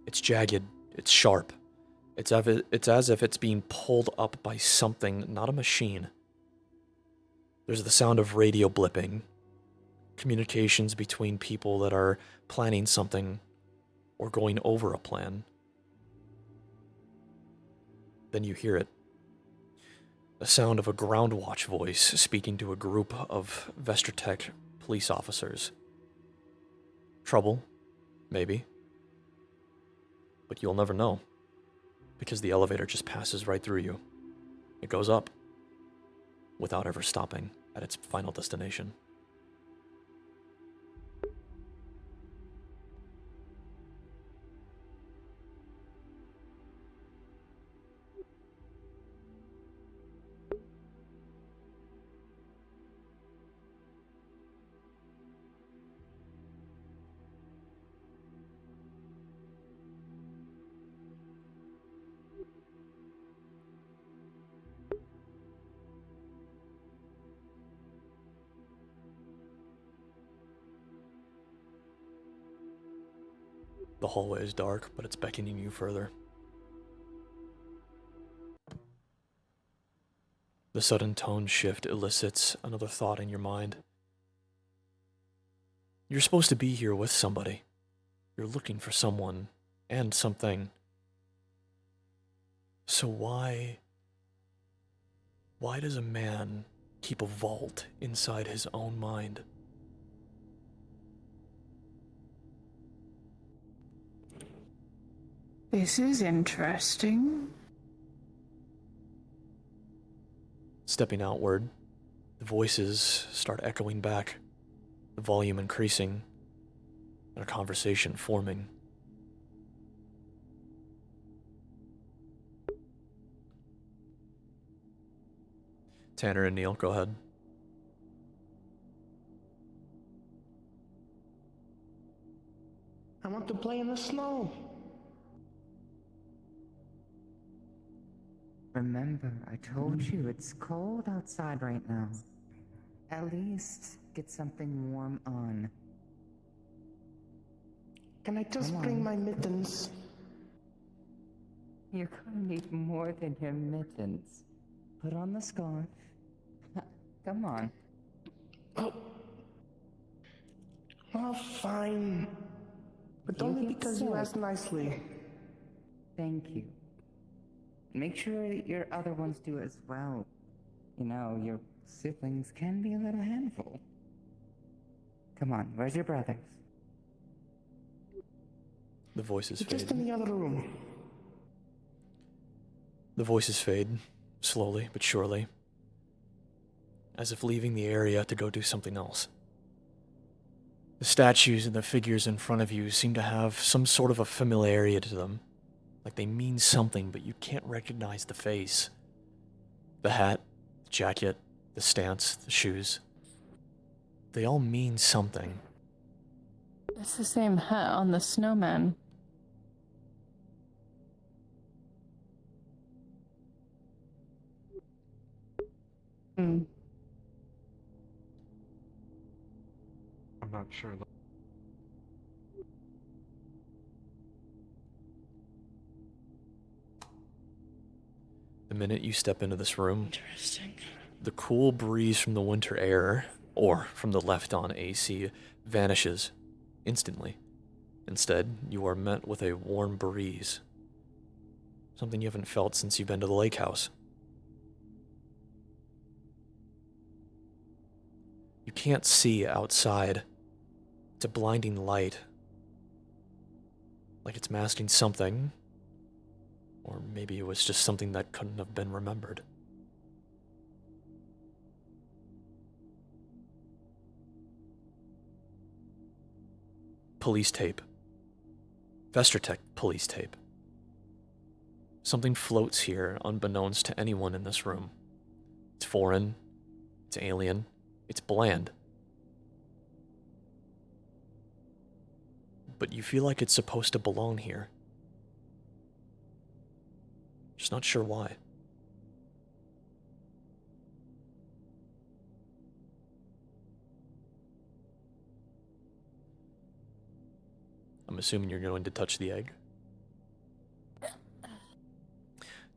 It's jagged, it's sharp. It's as if it's being pulled up by something, not a machine. There's the sound of radio blipping, communications between people that are planning something or going over a plan. Then you hear it. The sound of a ground watch voice speaking to a group of Vestertech police officers. Trouble? Maybe. But you'll never know, because the elevator just passes right through you. It goes up, without ever stopping at its final destination. The hallway is dark, but it's beckoning you further. The sudden tone shift elicits another thought in your mind. You're supposed to be here with somebody. You're looking for someone and something. So why does a man keep a vault inside his own mind? This is interesting. Stepping outward, the voices start echoing back, the volume increasing, and a conversation forming. Tanner and Neil, go ahead. I want to play in the snow. Remember, I told you it's cold outside right now. At least get something warm on. Can I just bring my mittens? You're gonna need more than your mittens. Put on the scarf. Come on. Oh, fine. But You only get because you sick. asked nicely. Thank you. Make sure that your other ones do as well. You know, your siblings can be a little handful. Come on, where's your brothers? The voices Just fade. in the other room. The voices fade, slowly but surely, as if leaving the area to go do something else. The statues and the figures in front of you seem to have some sort of a familiarity to them, like they mean something, but you can't recognize the face. The hat, the jacket, the stance, the shoes. They all mean something. It's the same hat on the snowman. Hmm. I'm not sure. The minute you step into this room, Interesting. The cool breeze from the winter air, or from the left-on AC, vanishes instantly. Instead, you are met with a warm breeze. Something you haven't felt since you've been to the lake house. You can't see outside. It's a blinding light. Like it's masking something. Or maybe it was just something that couldn't have been remembered. Police tape. Vestertech police tape. Something floats here unbeknownst to anyone in this room. It's foreign. It's alien. It's bland. But you feel like it's supposed to belong here. Just not sure why. I'm assuming you're going to touch the egg.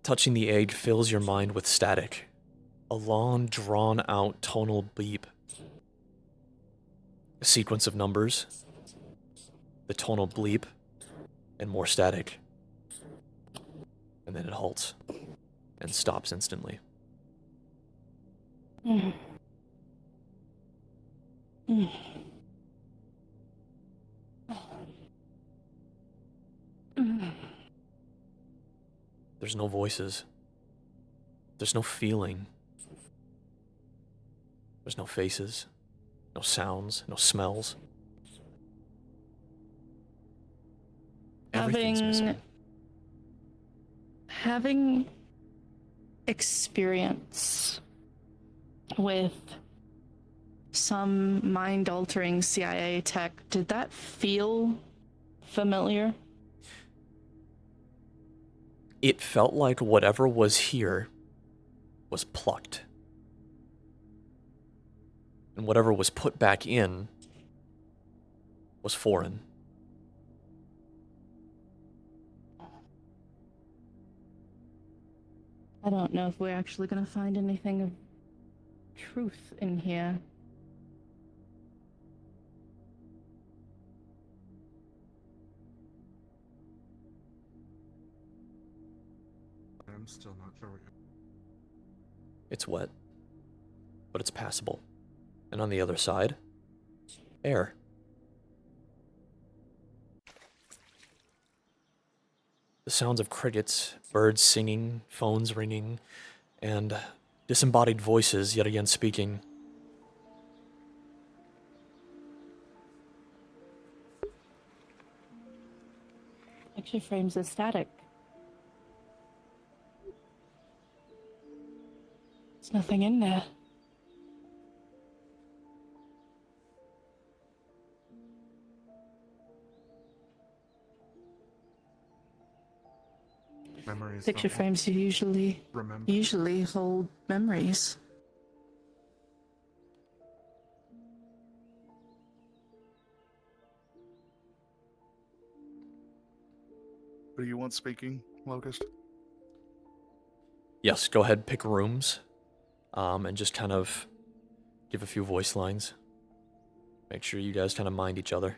Touching the egg fills your mind with static. A long, drawn-out tonal beep. A sequence of numbers. The tonal bleep. And more static. And then it halts. And stops instantly. There's no voices. There's no feeling. There's no faces. No sounds. No smells. Everything's missing. Having experience with some mind-altering CIA tech, did that feel familiar? It felt like whatever was here was plucked. And whatever was put back in was foreign. I don't know if we're actually going to find anything of truth in here. I'm still not sure. It's wet, but it's passable. And on the other side, air. The sounds of crickets, birds singing, phones ringing, and disembodied voices yet again speaking. Picture frames are static. There's nothing in there. Memories Picture don't frames usually remember. hold memories. Do you want speaking, Locust? Yes, go ahead, pick rooms, and just kind of give a few voice lines. Make sure you guys kind of mind each other.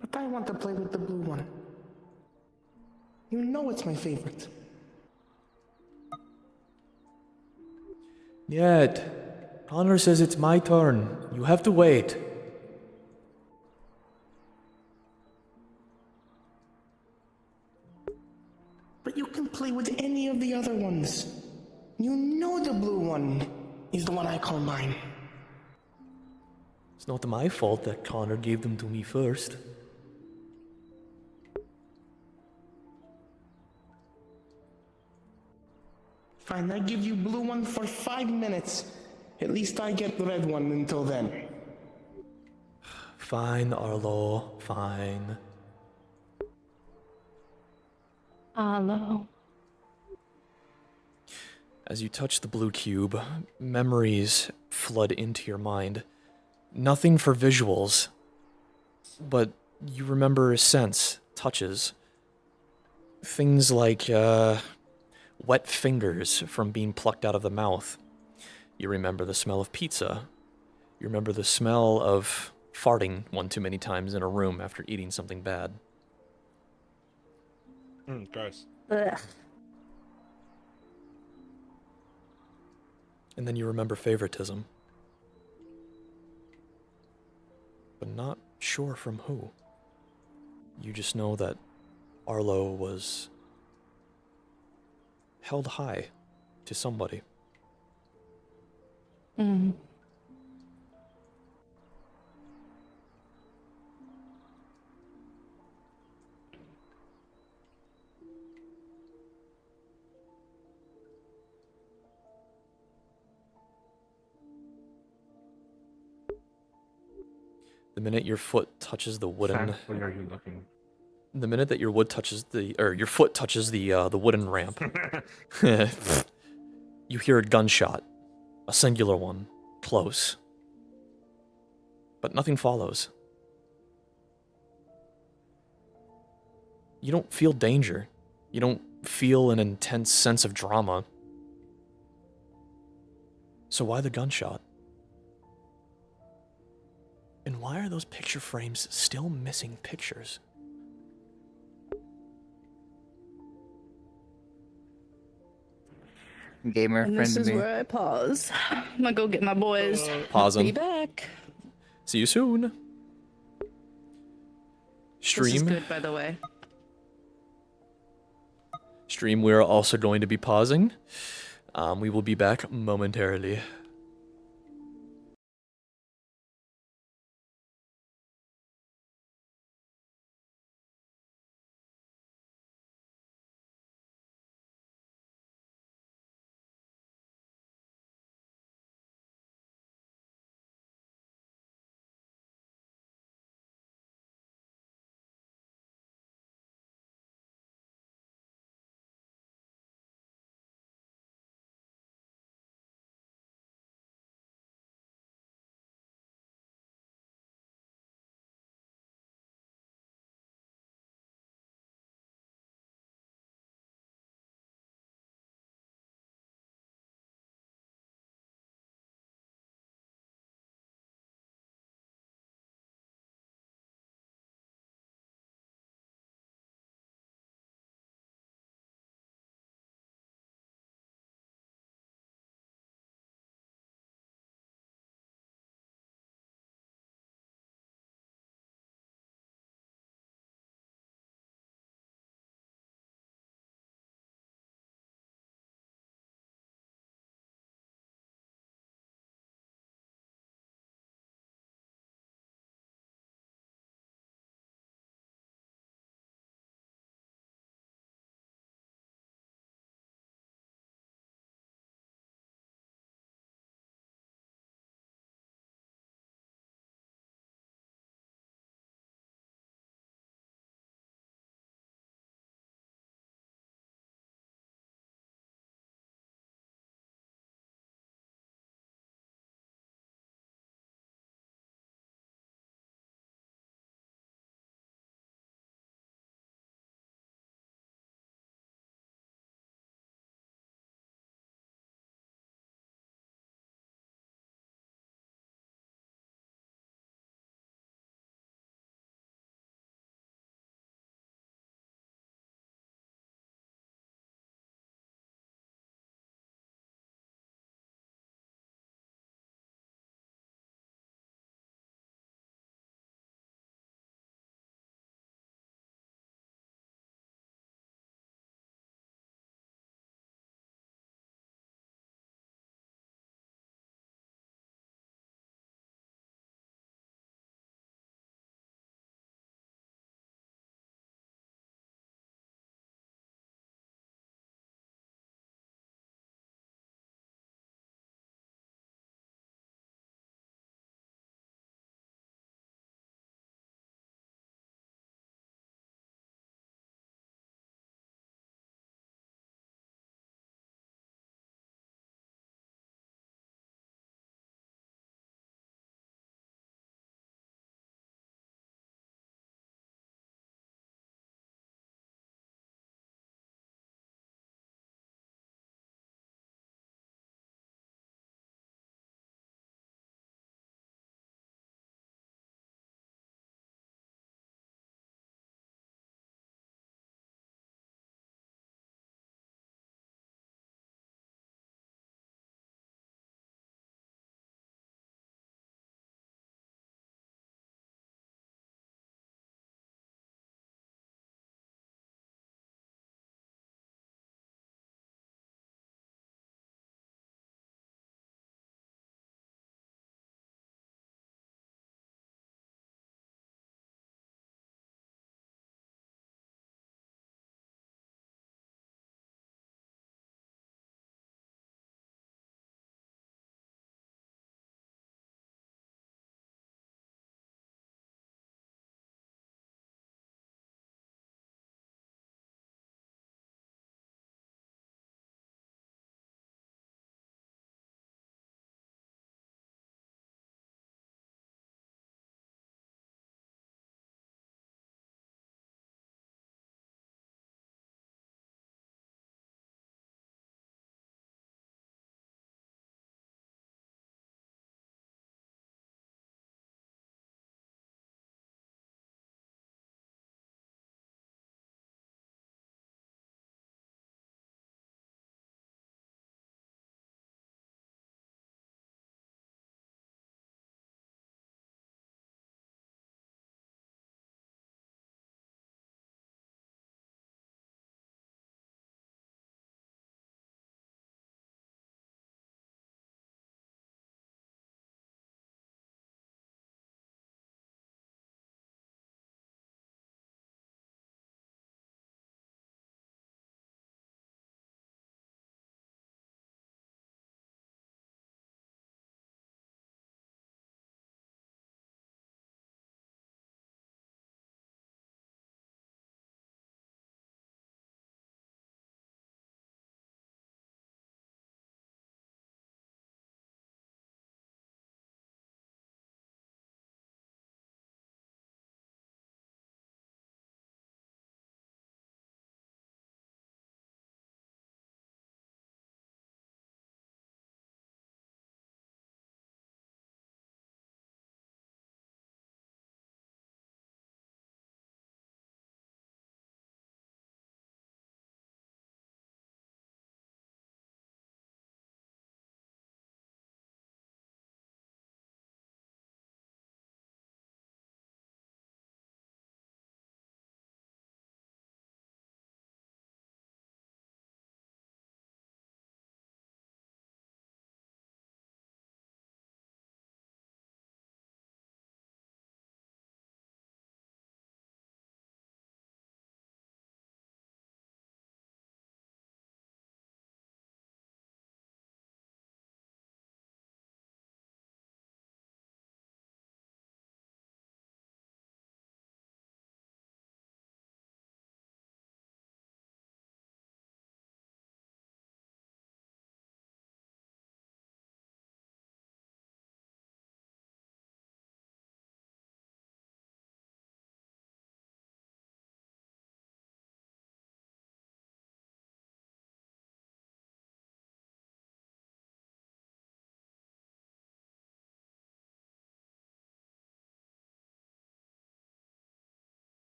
But I want to play with the blue one. You know it's my favorite. Yet, Connor says it's my turn. You have to wait. But you can play with any of the other ones. You know the blue one is the one I call mine. It's not my fault that Connor gave them to me first. Fine, I give you blue one for 5 minutes. At least I get the red one until then. Fine, Arlo, fine. Arlo. As you touch the blue cube, memories flood into your mind. Nothing for visuals, but you remember scents, touches. things like wet fingers from being plucked out of the mouth. You remember the smell of pizza. You remember the smell of farting one too many times in a room after eating something bad. Gross. Ugh. And then you remember favoritism. But not sure from who. You just know that Arlo was held high to somebody. Mm. The minute your foot touches the wooden... Where are you looking? The minute that your foot touches the wooden ramp, you hear a gunshot, a singular one, close. But nothing follows. You don't feel danger. You don't feel an intense sense of drama. So why the gunshot? And why are those picture frames still missing pictures? Gamer And friend this to is me. where I pause. I'm gonna go get my boys. Pausing. Be back. See you soon. This is Stream. good, by the way. Stream, we're also going to be pausing. We will be back momentarily.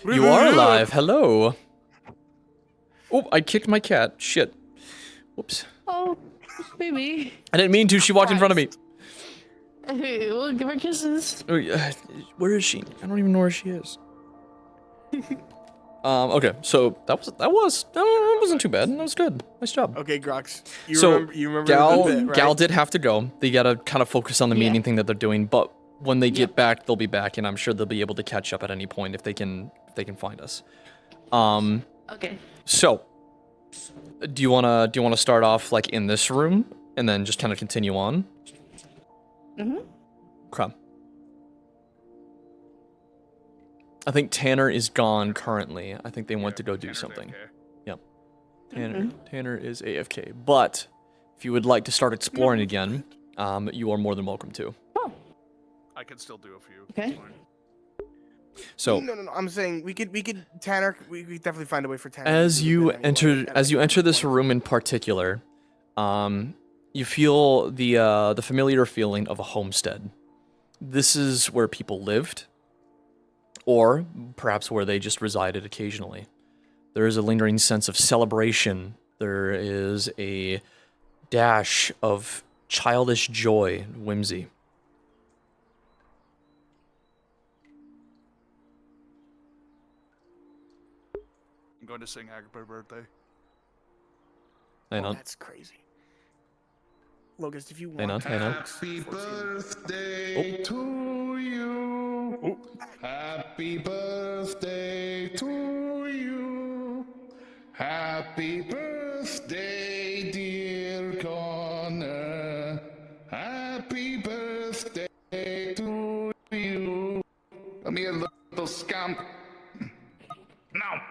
You are alive. Hello. Oh, I kicked my cat. Shit. Whoops. Oh, baby. I didn't mean to. She walked in front of me. We'll give her kisses. Oh, where is she? I don't even know where she is. Okay, so that wasn't too bad. That was good. Nice job. Okay, Grox. You remember Gal, the bit, right? Gal did have to go. They gotta kind of focus on the meeting thing that they're doing. But when they get back, they'll be back, and I'm sure they'll be able to catch up at any point if they can find us. Okay. So, do you wanna start off like in this room and then just kind of continue on? Mhm. Okay. I think Tanner is gone currently. I think they went to go do something. Yep. Tanner is AFK. But if you would like to start exploring again, you are more than welcome to. I can still do a few. Okay. So No. I'm saying we could Tanner. We could definitely find a way for Tanner. as you enter this room in particular, you feel the familiar feeling of a homestead. This is where people lived, or perhaps where they just resided occasionally. There is a lingering sense of celebration. There is a dash of childish joy and whimsy. I'm going to sing Happy Birthday. Hang on. That's crazy. Locust, if you Hang want. on. Happy birthday to you. Happy birthday to you. Happy birthday, dear Connor. Happy birthday to you. Come here, little scamp. Now,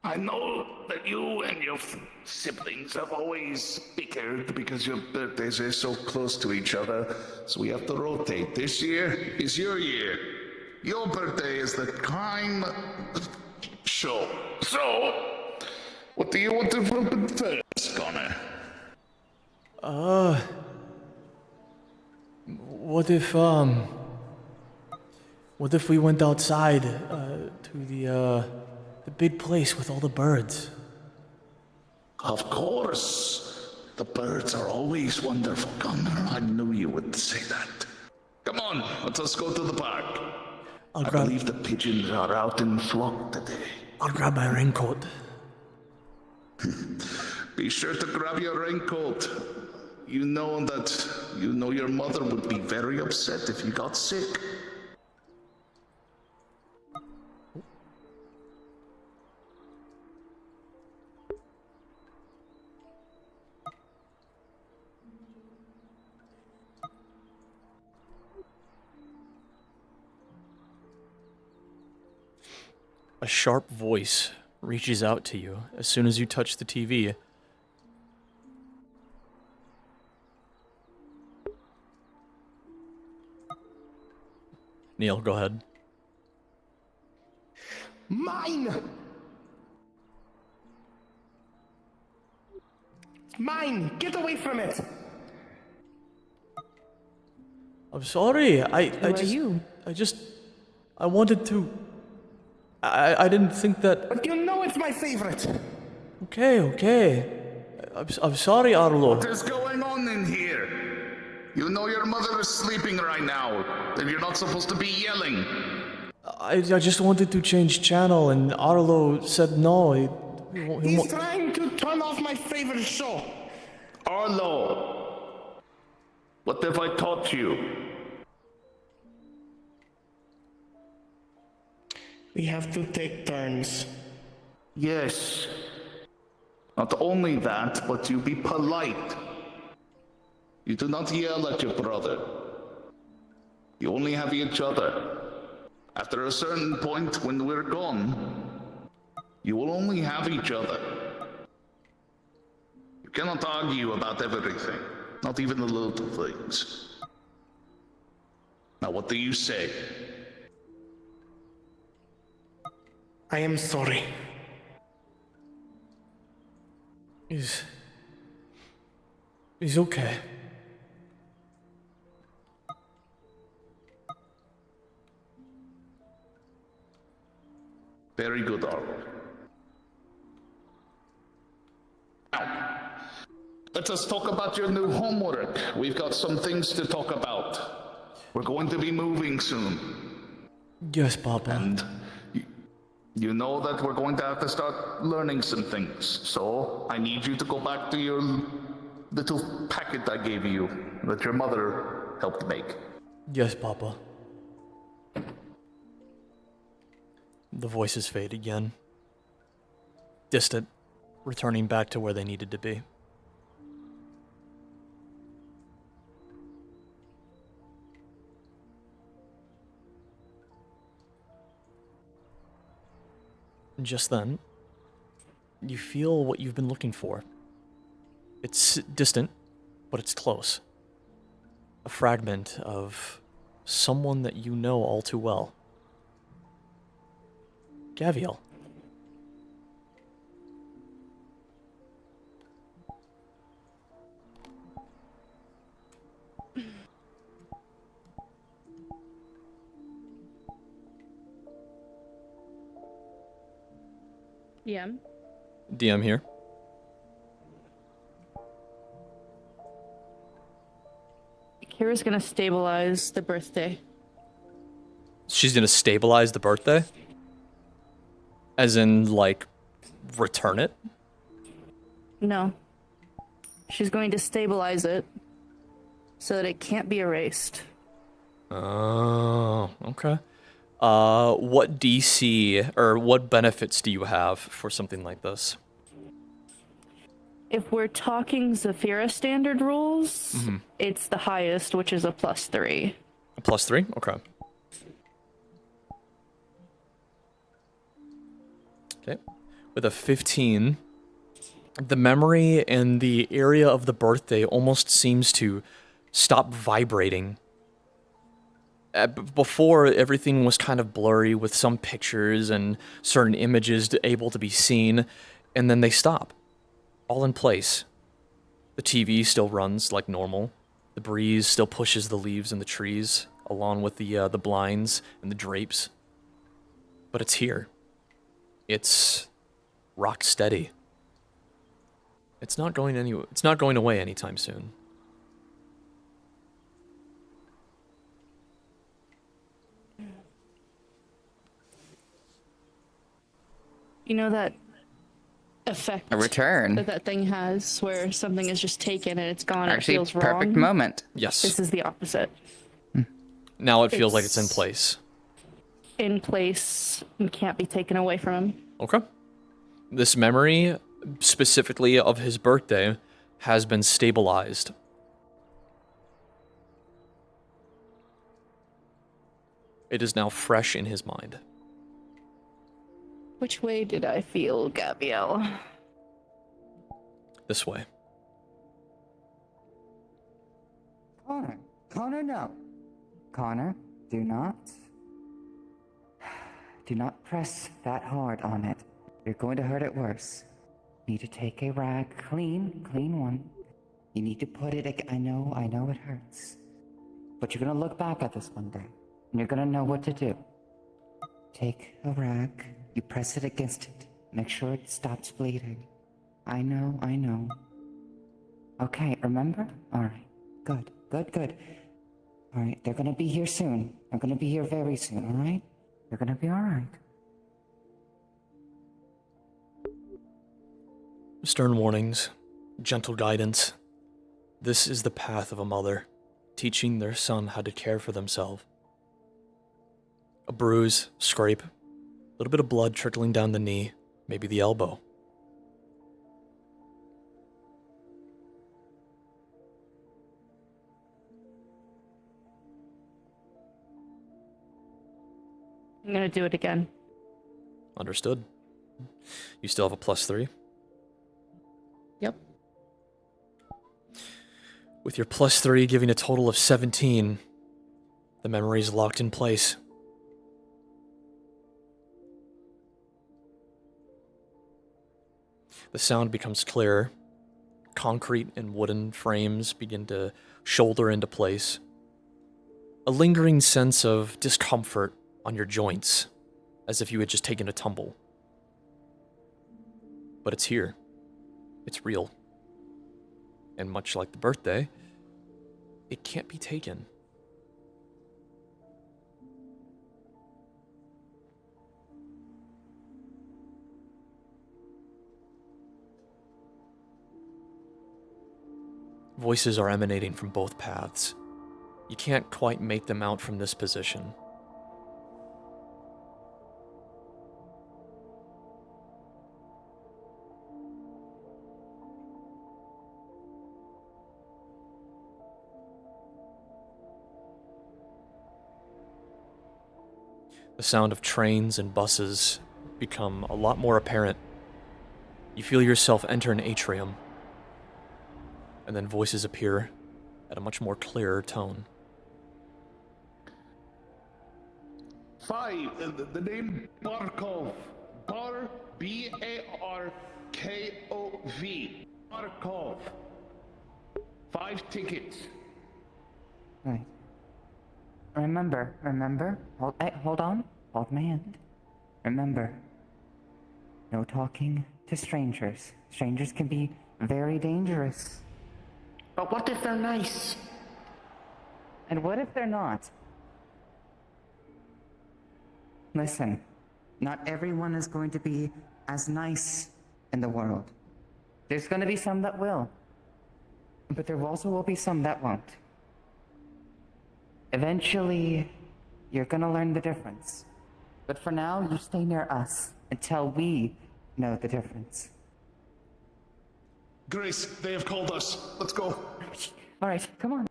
I know that you and your siblings have always bickered because your birthdays are so close to each other, so we have to rotate. This year is your year. Your birthday is the time show. So, what do you want to open first, Connor? What if we went outside to the big place with all the birds? Of course. The birds are always wonderful, Connor. I knew you would say that. Come on, let us go to the park. I believe the pigeons are out in flock today. I'll grab my raincoat. Be sure to grab your raincoat. You know your mother would be very upset if you got sick. A sharp voice reaches out to you as soon as you touch the TV. Neil, go ahead. Mine! Mine! Get away from it! I'm sorry. I wanted to. I didn't think that. But you know it's my favorite! Okay. I'm sorry, Arlo. What is going on in here? You know your mother is sleeping right now, and you're not supposed to be yelling. I just wanted to change channel, and Arlo said no. He's trying to turn off my favorite show. Arlo, what have I taught you? We have to take turns. Yes. Not only that, but you be polite. You do not yell at your brother. You only have each other. After a certain point when we're gone, you will only have each other. You cannot argue about everything, not even the little things. Now what do you say? I am sorry. He's okay. Very good, Arlo. Now, let us talk about your new homework. We've got some things to talk about. We're going to be moving soon. Yes, Papa. And you know that we're going to have to start learning some things. So I need you to go back to your little packet I gave you that your mother helped make. Yes, Papa. The voices fade again. Distant, returning back to where they needed to be. Just then, you feel what you've been looking for. It's distant, but it's close. A fragment of someone that you know all too well. Gaviel. Yeah. DM here. Kira's gonna stabilize the birthday. She's gonna stabilize the birthday? As in, like, return it? No. She's going to stabilize it so that it can't be erased. Oh, okay. What DC, or what benefits do you have for something like this? If we're talking Zafira standard rules, Mm-hmm. it's the highest, which is a +3. A +3? Okay. Okay. With a 15, the memory and the area of the birthday almost seems to stop vibrating. Before, everything was kind of blurry with some pictures and certain images able to be seen, and then they stop. All in place. The TV still runs like normal. The breeze still pushes the leaves in the trees, along with the blinds and the drapes. But it's here. It's rock steady. It's not going It's not going away anytime soon. You know that effect A return. that thing has where something is just taken and it's gone and it Actually, feels perfect wrong? moment. Yes. This is the opposite. Now it feels like it's in It's- place. In place and can't be taken away from him. Okay. This memory, specifically of his birthday, has been stabilized. It is now fresh in his mind. Which way did I feel, Gabrielle? This way. Connor. Connor, no. Connor, do not. Do not press that hard on it. You're going to hurt it worse. You need to take a rag, clean one. You need to put it, I know it hurts. But you're gonna look back at this one day, and you're gonna know what to do. Take a rag, you press it against it, make sure it stops bleeding. I know. Okay, remember? Alright, good. Alright, they're gonna be here soon. They're gonna be here very soon, alright? You're gonna be alright. Stern warnings, gentle guidance. This is the path of a mother, teaching their son how to care for themselves. A bruise, scrape, a little bit of blood trickling down the knee, maybe the elbow. I'm gonna do it again. Understood. You still have a +3? Yep. With your +3 giving a total of 17, the memory is locked in place. The sound becomes clearer. Concrete and wooden frames begin to shoulder into place. A lingering sense of discomfort on your joints as if you had just taken a tumble. But it's here. It's real. And much like the birthday, it can't be taken. Voices are emanating from both paths. You can't quite make them out from this position. The sound of trains and buses become a lot more apparent. You feel yourself enter an atrium, and then voices appear at a much more clearer tone. 5, the name Barkov. B-A-R-K-O-V. Barkov. 5 tickets. Right. Remember. Hold on. Hold my hand. Remember. No talking to strangers. Strangers can be very dangerous. But what if they're nice? And what if they're not? Listen, not everyone is going to be as nice in the world. There's going to be some that will. But there also will be some that won't. Eventually, you're going to learn the difference. But for now, you stay near us until we know the difference. Grace, they have called us. Let's go. All right, come on.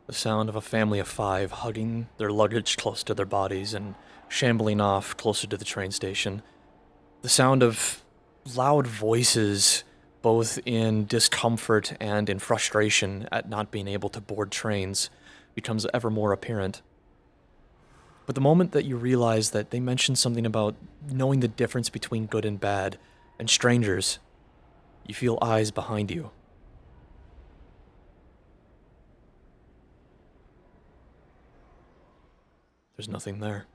The sound of a family of 5 hugging their luggage close to their bodies and shambling off closer to the train station. The sound of loud voices, both in discomfort and in frustration at not being able to board trains, becomes ever more apparent. But the moment that you realize that they mentioned something about knowing the difference between good and bad, and strangers, you feel eyes behind you. There's nothing there.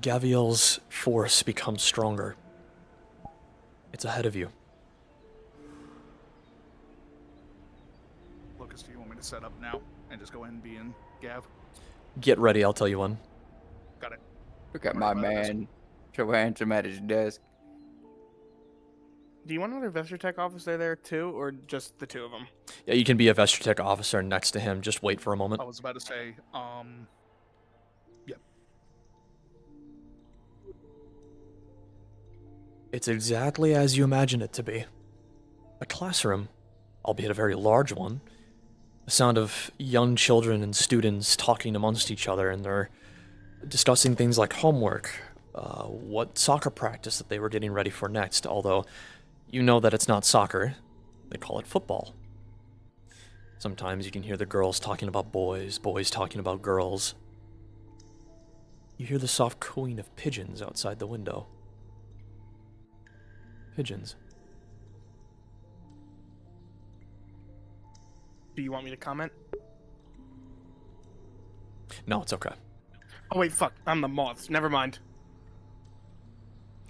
Gaviel's force becomes stronger. It's ahead of you. Lucas, do you want me to set up now and just go ahead and be in Gav? Get ready, I'll tell you when. Got it. Look at my man. Show handsome at his desk. Do you want another Vestertech officer there too, or just the 2 of them? Yeah, you can be a Vestertech officer next to him. Just wait for a moment. I was about to say, It's exactly as you imagine it to be. A classroom, albeit a very large one. The sound of young children and students talking amongst each other, and they're discussing things like homework, what soccer practice that they were getting ready for next, although you know that it's not soccer. They call it football. Sometimes you can hear the girls talking about boys, boys talking about girls. You hear the soft cooing of pigeons outside the window. Pigeons. Do you want me to comment? No, it's okay. Oh wait, fuck. I'm the moths. Never mind.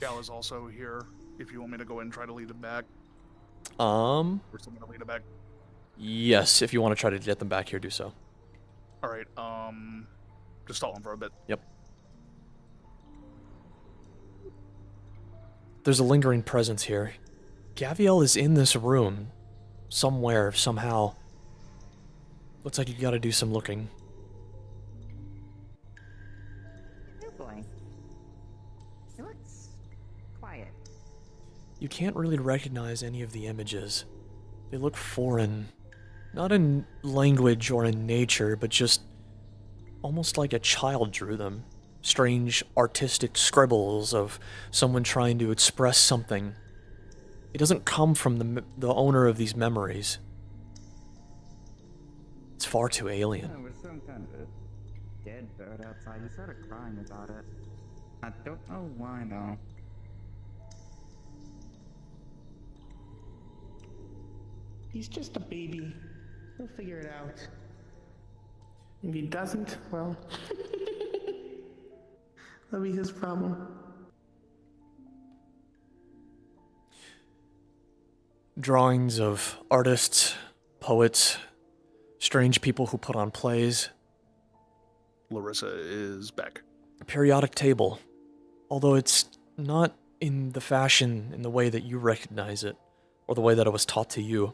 Gal is also here. If you want me to go ahead and try to lead it back. Or someone to lead it back. Yes, if you want to try to get them back here, do so. Alright, just stall him for a bit. Yep. There's a lingering presence here. Gaviel is in this room. Somewhere, somehow. Looks like you gotta do some looking. Oh boy. It looks quiet. You can't really recognize any of the images. They look foreign. Not in language or in nature, but just almost like a child drew them. Strange artistic scribbles of someone trying to express something. It doesn't come from the owner of these memories. It's far too alien. There was some kind of dead bird outside. He started crying about it. I don't know why though. He's just a baby. He'll figure it out. If he doesn't, well, that'll be his problem. Drawings of artists, poets, strange people who put on plays. Larissa is back. A periodic table, although it's not in the fashion, in the way that you recognize it, or the way that it was taught to you.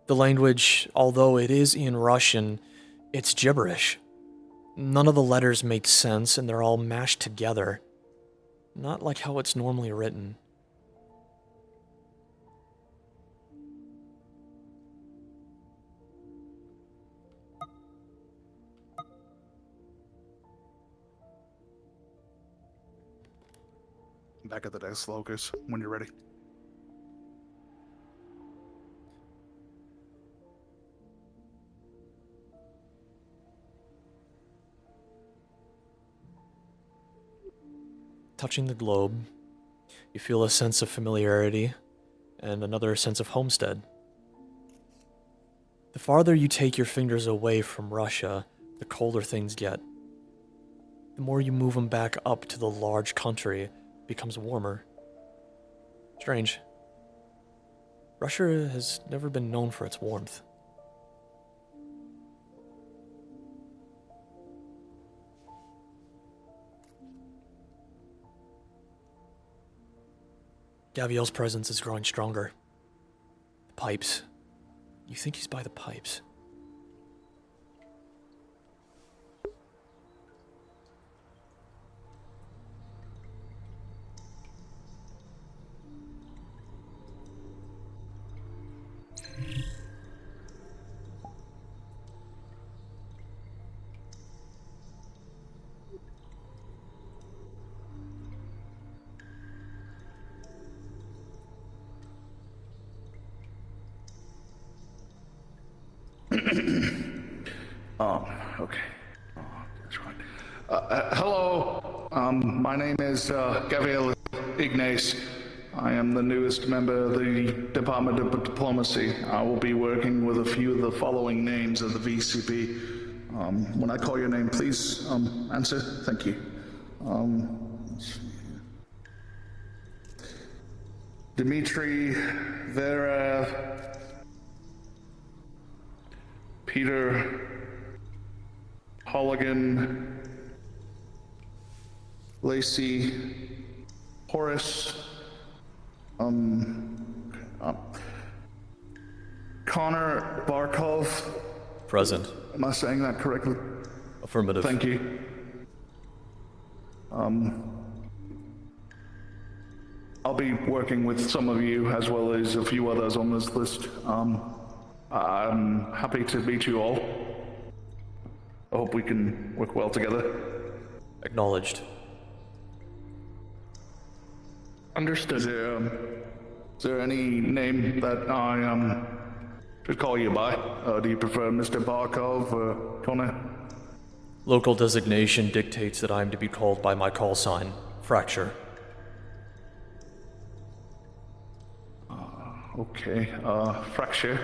The language, although it is in Russian, it's gibberish. None of the letters make sense, and they're all mashed together. Not like how it's normally written. Back at the desk, Locus, when you're ready. Touching the globe, you feel a sense of familiarity and another sense of homestead. The farther you take your fingers away from Russia, the colder things get. The more you move them back up to the large country, it becomes warmer. Strange. Russia has never been known for its warmth. Gaviel's presence is growing stronger. The pipes. You think he's by the pipes. Oh, okay. Oh, that's right. Hello. My name is Gabriel Ignace. I am the newest member of the Department of Diplomacy. I will be working with a few of the following names of the VCP. When I call your name, please answer. Thank you. Let's see here. Dmitry Verev, Peter Holligan, Lacey, Horace, Connor Barkov. Present. Am I saying that correctly? Affirmative. Thank you. I'll be working with some of you as well as a few others on this list. I'm happy to meet you all. I hope we can work well together. Acknowledged. Understood. Is there any name that I should call you by? Do you prefer Mr. Barkov or Connor? Local designation dictates that I am to be called by my call sign, Fracture. Okay, Fracture.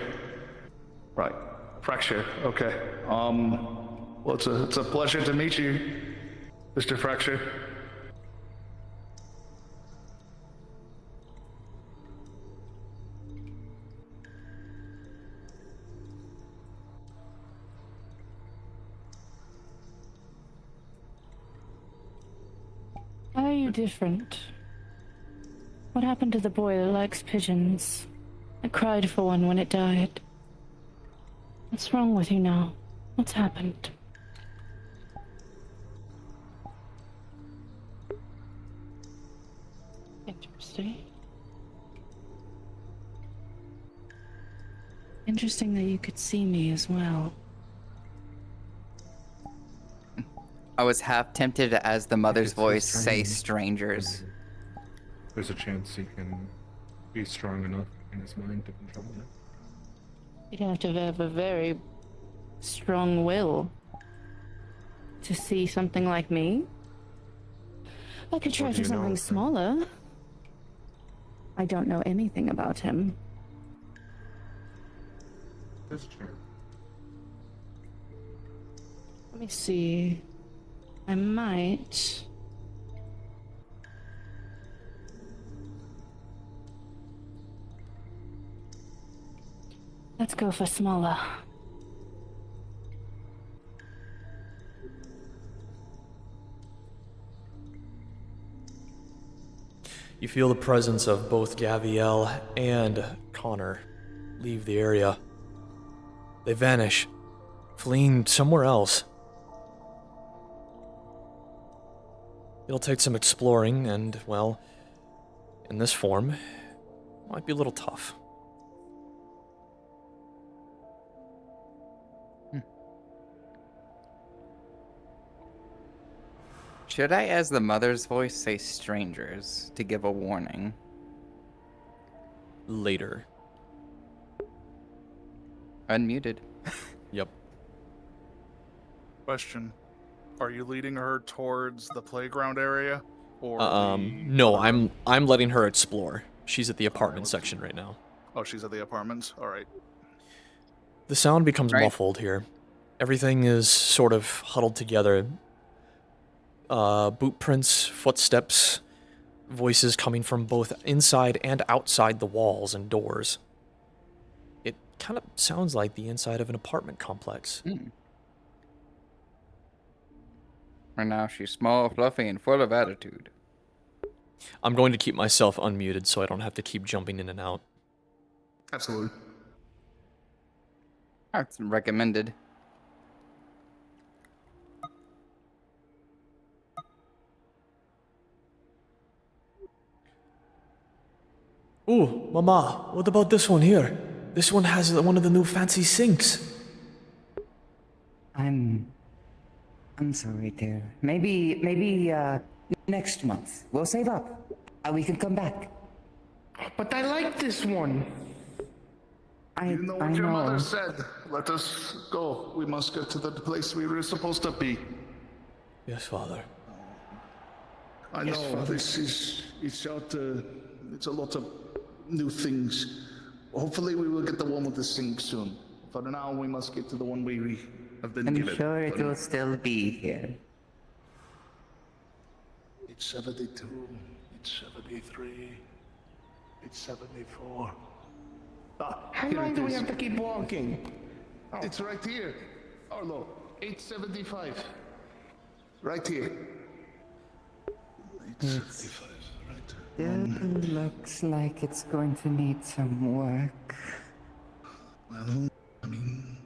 Right, Fracture, okay. Well, it's a pleasure to meet you, Mr. Fracture. How are you different? What happened to the boy that likes pigeons? I cried for one when it died. What's wrong with you now? What's happened? Interesting. Interesting that you could see me as well. I was half tempted to, as the mother's It's so voice, say strange. strangers. There's a chance he can be strong enough in his mind to control it. You'd have to have a very strong will to see something like me. I could try What do for you know something of him? smaller. I don't know anything about him. this chair? Let me see. I might. Let's go for smaller. You feel the presence of both Gavielle and Connor leave the area. They vanish, fleeing somewhere else. It'll take some exploring, and, well, in this form, might be a little tough. Should I, as the mother's voice, say strangers to give a warning? Later. Unmuted. Yep. Question: are you leading her towards the playground area, or? No, I'm letting her explore. She's at the apartment section right now. Oh, she's at the apartments. All right. The sound becomes Right. muffled here. Everything is sort of huddled together. Boot prints, footsteps, voices coming from both inside and outside the walls and doors. It kind of sounds like the inside of an apartment complex. And now she's small, fluffy, and full of attitude. I'm going to keep myself unmuted so I don't have to keep jumping in and out. Absolutely. That's recommended. Ooh, Mama, what about this one here? This one has one of the new fancy sinks. I'm sorry, dear. Maybe next month. We'll save up. We can come back. But I like this one. I You know what your mother said. Let us go. We must get to the place we were supposed to be. Yes, Father. I Yes, know Father. this is it's out. It's a lot of new things. Hopefully, we will get the one with the sink soon. For now, we must get to the one we have been I'm given. sure it will still be here. It's 72. It's 73. It's 74. How here long it do we is. have to keep walking? It's right here. Arlo, 875. Right here. 875. Right. Still looks like it's going to need some work. Well, I mean,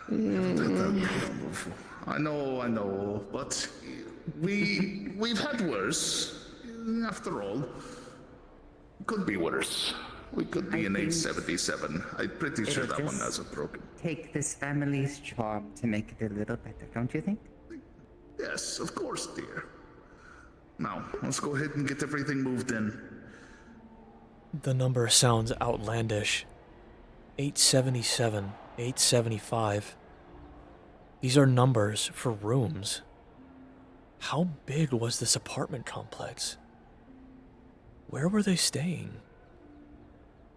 haven't had that problem before. I know, but we've had worse. After all, could be worse. We could be in 877. I'm pretty sure It'll that one just hasn't broken. Take this family's charm to make it a little better, don't you think? Yes, of course, dear. Now, let's go ahead and get everything moved in. The number sounds outlandish. 877, 875. These are numbers for rooms. How big was this apartment complex? Where were they staying?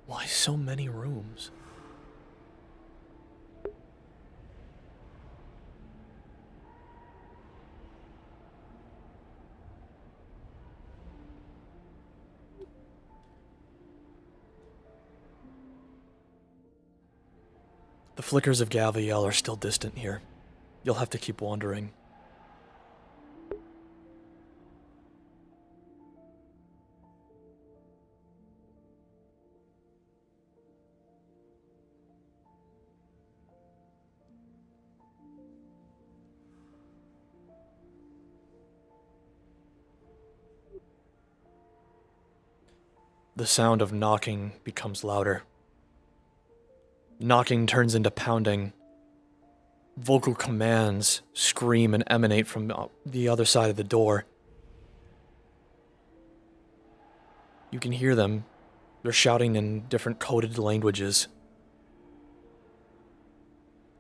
Why so many rooms? The flickers of Gavielle are still distant here. You'll have to keep wandering. The sound of knocking becomes louder. Knocking turns into pounding. Vocal commands scream and emanate from the other side of the door. You can hear them. They're shouting in different coded languages.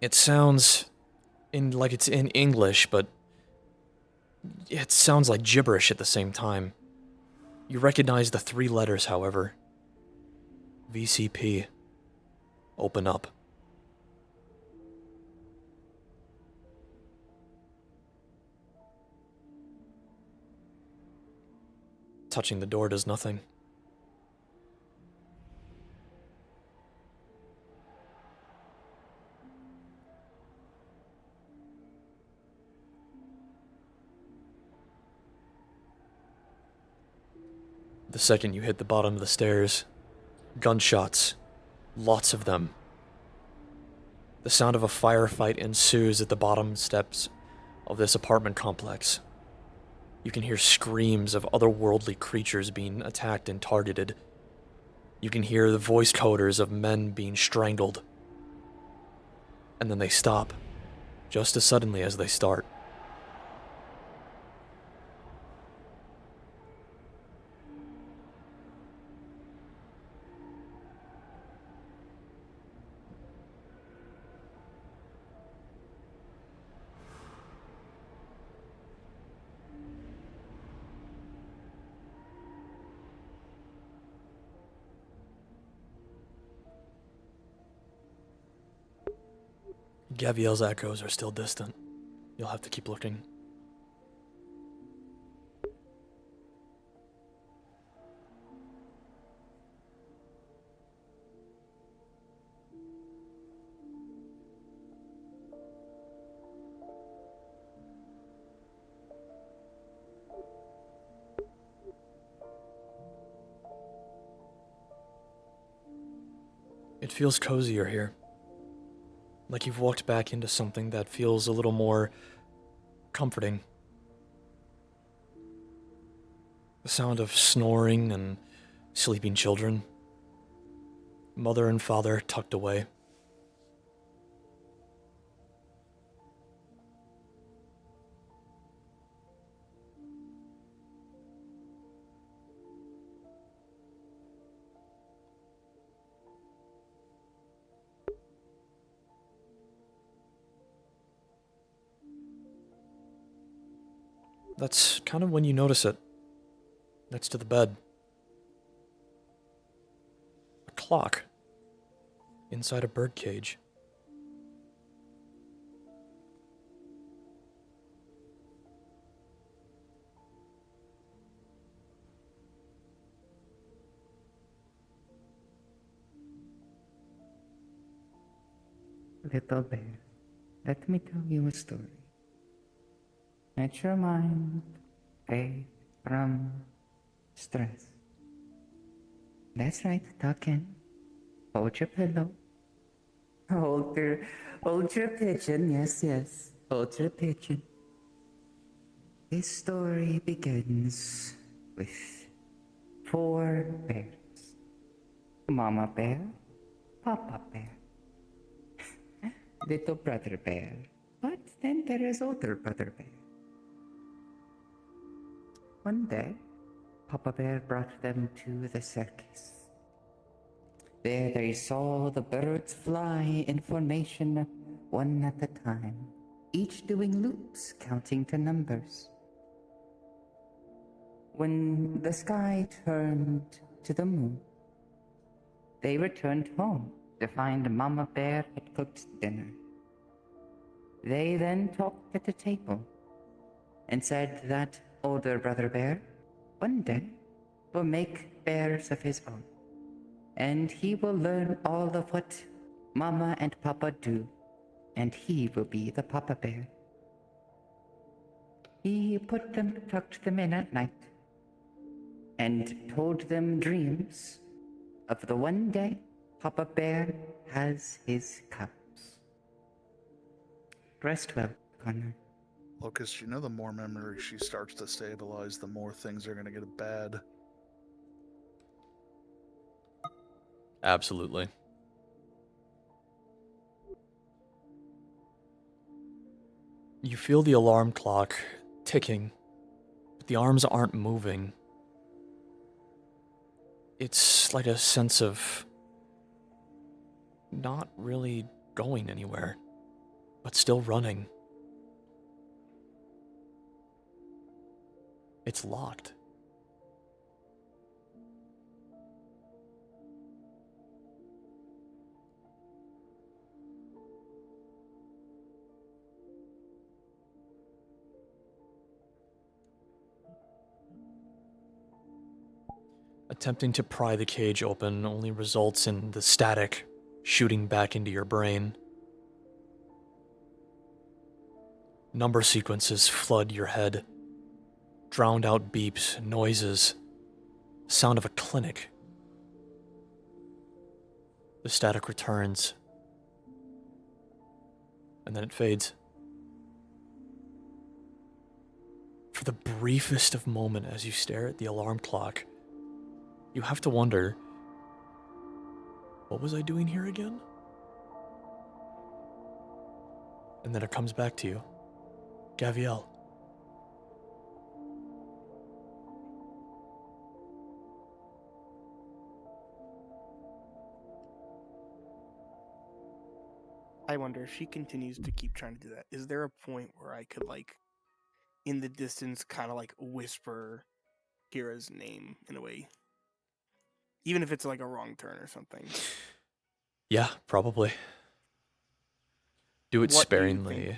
It sounds like it's in English, but it sounds like gibberish at the same time. You recognize the three letters, however. VCP. open up. Touching the door does nothing. The second you hit the bottom of the stairs, gunshots, lots of them. The sound of a firefight ensues at the bottom steps of this apartment complex. You can hear screams of otherworldly creatures being attacked and targeted. You can hear the voice coders of men being strangled. And then they stop, just as suddenly as they start. Gaviel's echoes are still distant. You'll have to keep looking. It feels cozier here. Like you've walked back into something that feels a little more comforting. The sound of snoring and sleeping children. Mother and father tucked away. That's kind of when you notice it. Next to the bed. A clock. Inside a birdcage. Little bear, let me tell you a story. Let your mind fade from stress. That's right, tuck in. Hold your pillow. Hold your pigeon, yes. Hold your pigeon. This story begins with 4 bears. Mama bear, Papa bear, little brother bear, but then there is older brother bear. One day, Papa Bear brought them to the circus. There they saw the birds fly in formation, one at a time, each doing loops, counting to numbers. When the sky turned to the moon, they returned home to find Mama Bear had cooked dinner. They then talked at the table and said that older brother bear one day will make bears of his own, and he will learn all of what Mama and Papa do, and he will be the Papa Bear. He tucked them in at night, and told them dreams of the one day Papa Bear has his cubs. Rest well, Connor. Locust, you know the more memory she starts to stabilize, the more things are going to get bad. Absolutely. You feel the alarm clock ticking, but the arms aren't moving. It's like a sense of not really going anywhere, but still running. It's locked. Attempting to pry the cage open only results in the static shooting back into your brain. Number sequences flood your head. Drowned out beeps, noises, sound of a clinic. The static returns, and then it fades. For the briefest of moment as you stare at the alarm clock, you have to wonder, what was I doing here again? And then it comes back to you. Gaviel. I wonder if she continues to keep trying to do that. Is there a point where I could, like, in the distance, kind of like whisper Kira's name in a way? Even if it's like a wrong turn or something. Yeah, probably. Do it What do you sparingly. think?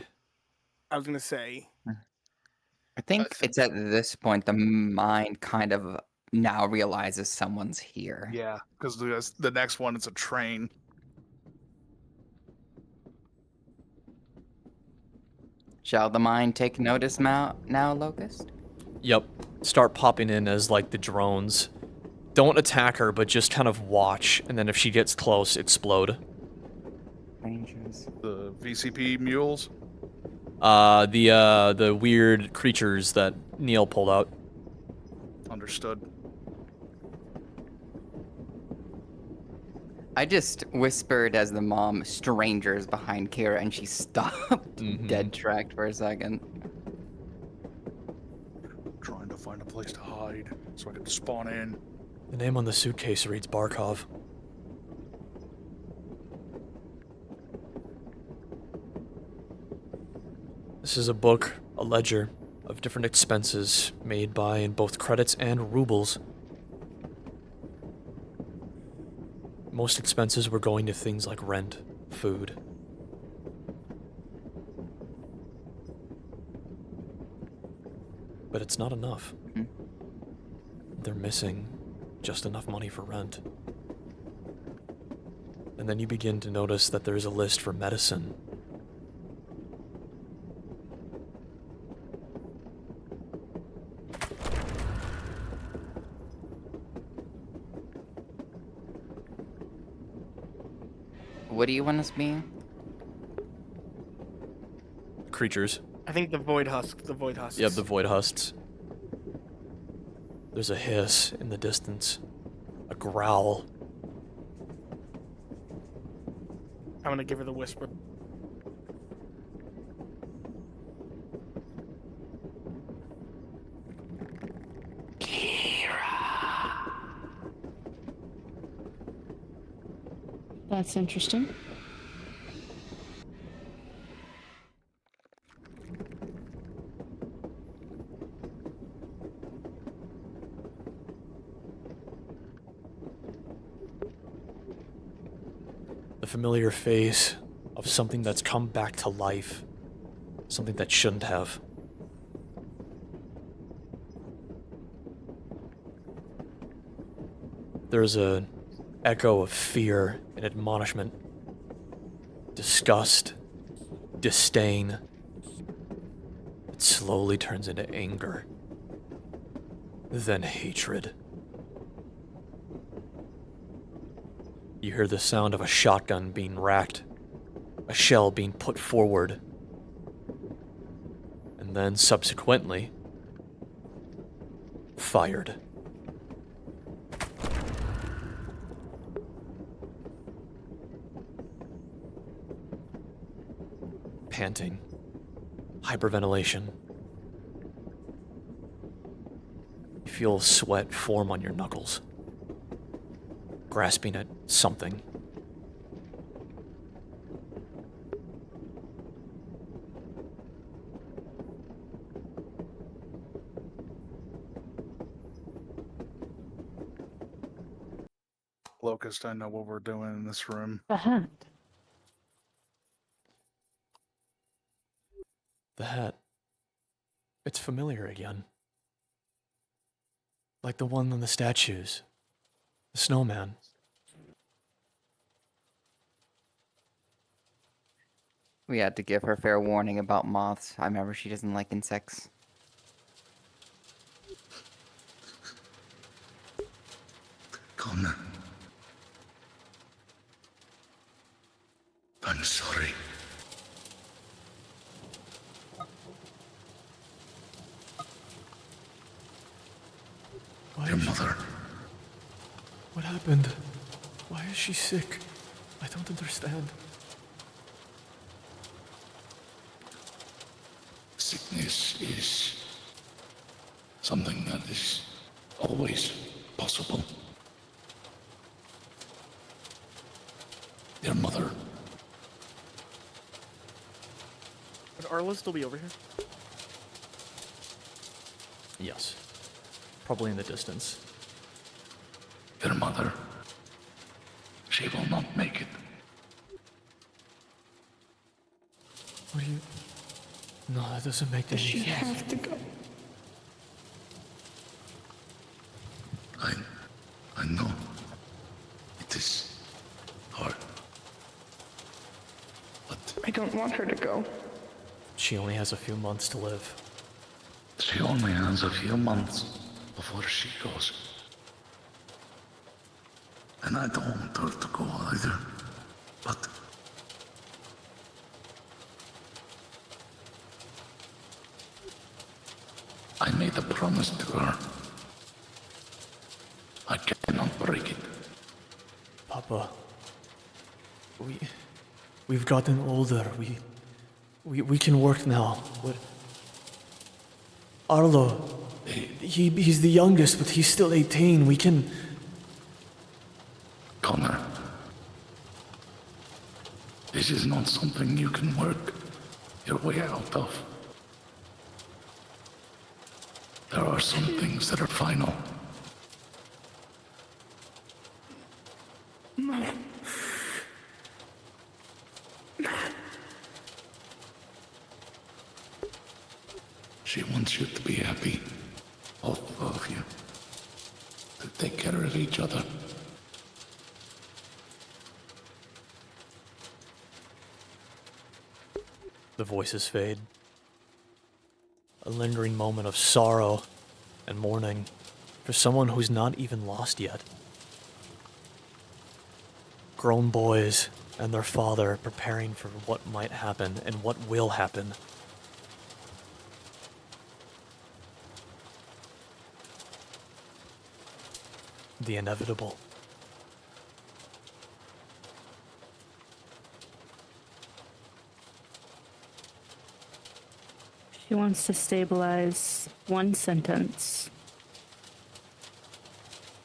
I was going to say, I think it's at this point the mind kind of now realizes someone's here. Yeah, because the next one is a train. Shall the mind take notice now, Locust? Yep. Start popping in as like the drones. Don't attack her, but just kind of watch, and then if she gets close, explode. Rangers. The VCP mules. The weird creatures that Neil pulled out. Understood. I just whispered as the mom, strangers behind Kira, and she stopped dead tracked for a second. Trying to find a place to hide so I can spawn in. The name on the suitcase reads Barkov. This is a book, a ledger, of different expenses made by in both credits and rubles. Most expenses were going to things like rent, food. But it's not enough. They're missing just enough money for rent. And then you begin to notice that there's a list for medicine. What do you want us being? Creatures. I think the Void Husks. Yep, the Void Husks. There's a hiss in the distance. A growl. I'm going to give her the whisper. That's interesting. The familiar face of something that's come back to life. Something that shouldn't have. There's an echo of fear and admonishment. Disgust. Disdain. It slowly turns into anger. Then hatred. You hear the sound of a shotgun being racked, a shell being put forward, and then subsequently, fired. Panting, hyperventilation. You feel sweat form on your knuckles. Grasping at something. Locust, I know what we're doing in this room. The hat. The hat. It's familiar again. Like the one on the statues. The snowman. We had to give her fair warning about moths. I remember she doesn't like insects. Connor. I'm sorry. Why Your is she- mother. What happened? Why is she sick? I don't understand. Sickness is something that is always possible. Your mother. Would Arlo still be over here? Yes. Probably in the distance. Your mother. She will not make it. What do you... No, that doesn't make any Does she sense. have to go? I know. It is hard. But I don't want her to go. She only has a few months to live. she only has a few months before she goes. And I don't want her to go either. But I made a promise to her. I cannot break it. Papa, we've gotten older. We can work now. What? Arlo, he's the youngest, but he's still 18. We can... Connor, this is not something you can work your way out of. There are some things that are final. She wants you to be happy, both of you, to take care of each other. The voices fade. A lingering moment of sorrow and mourning for someone who's not even lost yet. Grown boys and their father preparing for what might happen and what will happen. The inevitable. She wants to stabilize one sentence.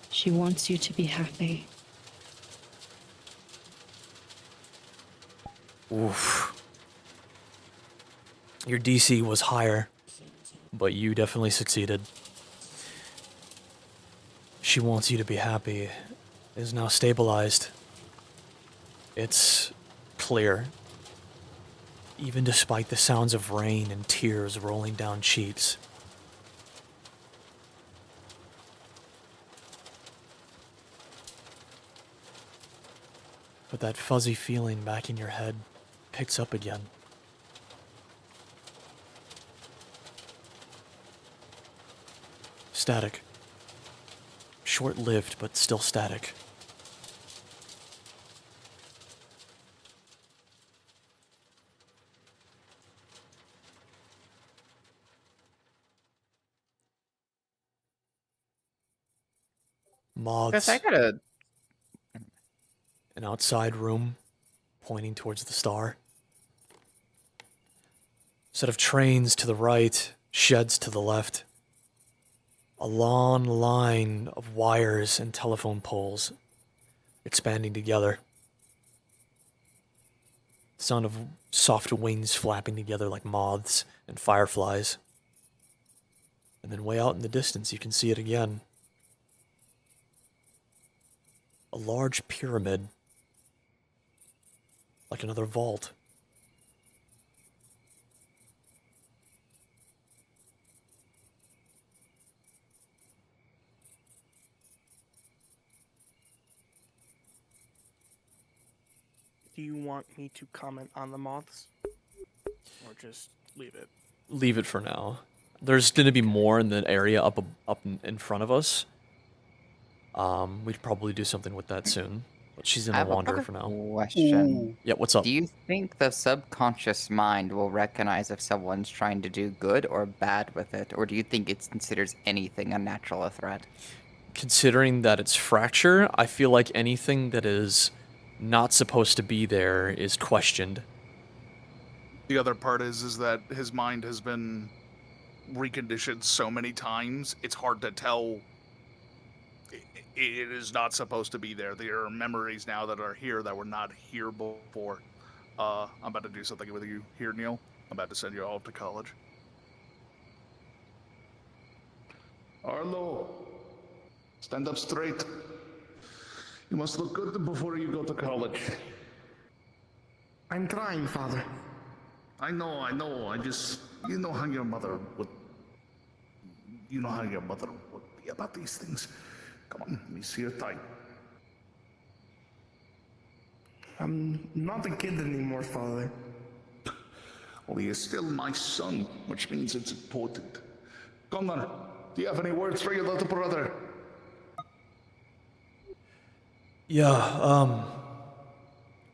She wants you to be happy. Oof. Your DC was higher, but you definitely succeeded. She wants you to be happy. It is now stabilized. It's clear. Even despite the sounds of rain and tears rolling down cheeks. But that fuzzy feeling back in your head picks up again. Static. Short-lived, but still static. Moths. Guess I gotta. An outside room pointing towards the star. Set of trains to the right, sheds to the left. A long line of wires and telephone poles expanding together. Sound of soft wings flapping together like moths and fireflies. And then way out in the distance, you can see it again. A large pyramid. Like another vault. Do you want me to comment on the moths? Or just leave it? Leave it for now. There's gonna be more in the area up in front of us. We'd probably do something with that soon. But she's I gonna have wander another for now. question. Yeah, what's up? Do you think the subconscious mind will recognize if someone's trying to do good or bad with it? Or do you think it considers anything unnatural a threat? Considering that it's fracture, I feel like anything that is not supposed to be there is questioned. The other part is that his mind has been reconditioned so many times, it's hard to tell it is not supposed to be there. There are memories now that are here that were not here before. I'm about to do something with you here, Neil. I'm about to send you all to college. Arlo, stand up straight. You must look good before you go to college. I'm trying, Father. I know. I just, you know how your mother would be about these things. Come on, let me see your tie. I'm not a kid anymore, Father. Well, he is still my son, which means it's important. Gunnar, do you have any words for your little brother? Yeah,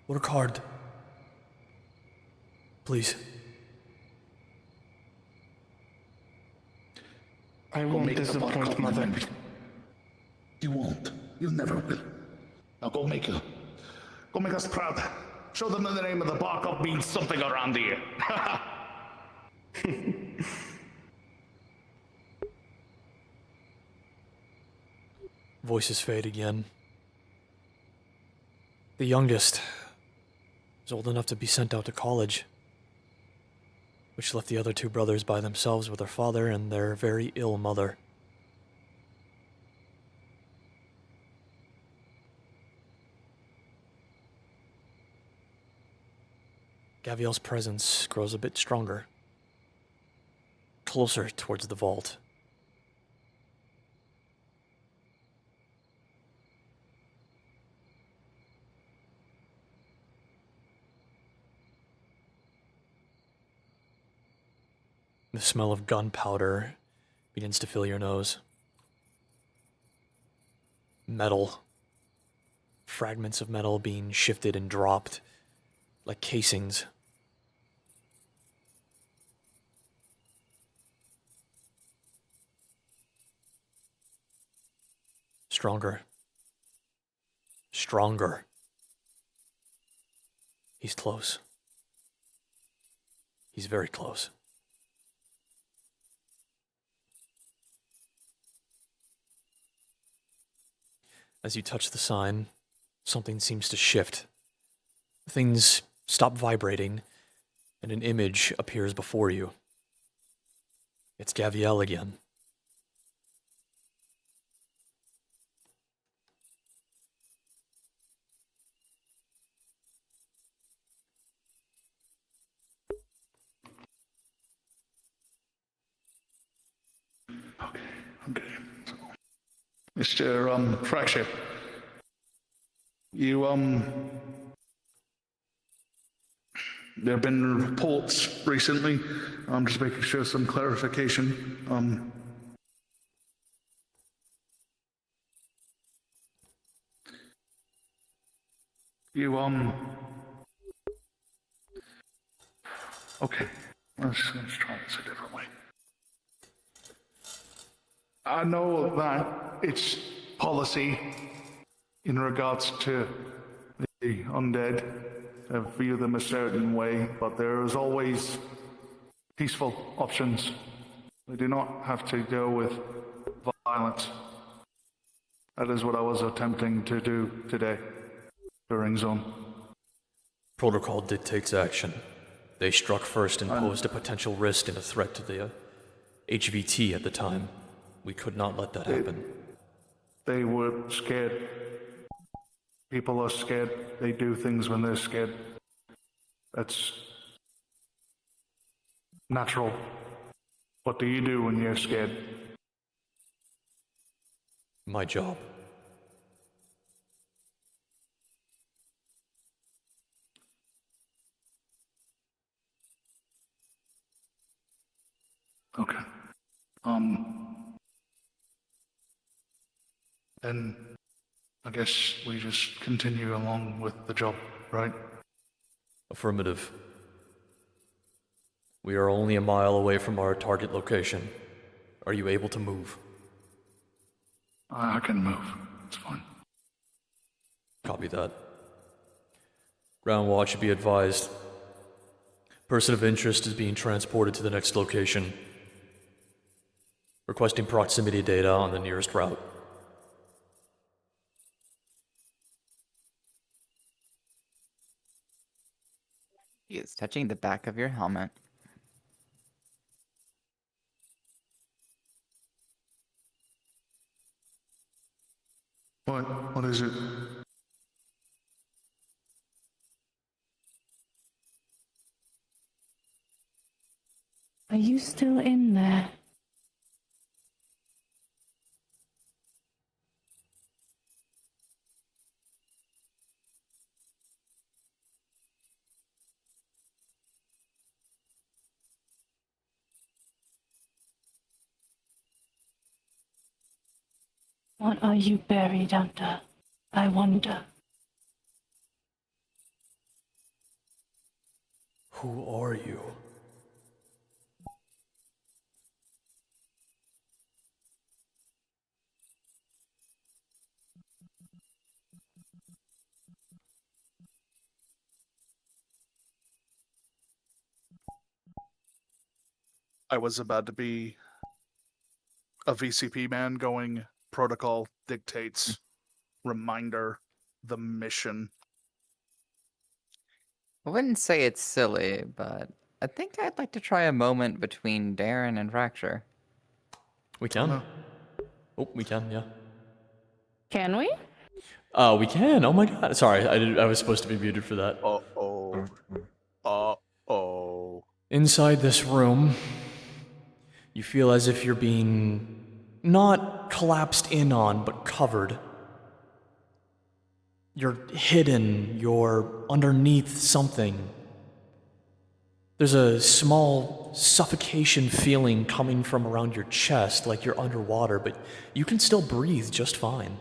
work hard. Please. I won't disappoint, Mother. You won't. You never will. Now go make us proud. Show them that the name of the Barkov means something around here. Voices fade again. The youngest is old enough to be sent out to college, which left the other two brothers by themselves with their father and their very ill mother. Gaviel's presence grows a bit stronger, closer towards the vault. The smell of gunpowder begins to fill your nose. Metal. Fragments of metal being shifted and dropped like casings. Stronger. Stronger. He's close. He's very close. As you touch the sign, something seems to shift. Things stop vibrating, and an image appears before you. It's Gaviel again. Okay. Mr. Fracture, you, there have been reports recently, just making sure some clarification, okay, let's try this a different way. I know that it's policy in regards to the undead to view them a certain way, but there is always peaceful options. We do not have to go with violence. That is what I was attempting to do today during Zone. Protocol dictates action. They struck first and posed a potential risk and a threat to the HVT at the time. We could not let that happen. They were scared. People are scared. They do things when they're scared. That's natural. What do you do when you're scared? My job. Okay. Then I guess we just continue along with the job, right? Affirmative. We are only a mile away from our target location. Are you able to move? I can move. It's fine. Copy that. Ground Watch should be advised. Person of interest is being transported to the next location. Requesting proximity data on the nearest route. He is touching the back of your helmet. What is it? Are you still in there? What are you buried under? I wonder. Who are you? I was about to be a VCP man going, protocol dictates, reminder, the mission. I wouldn't say it's silly, but I think I'd like to try a moment between Darren and Fracture. We can. Oh, we can, yeah. Can we? We can. Oh my god. Sorry, I was supposed to be muted for that. Uh-oh. Uh-oh. Inside this room, you feel as if you're being not collapsed in on, but covered. You're hidden, you're underneath something. There's a small suffocation feeling coming from around your chest, like you're underwater, but you can still breathe just fine.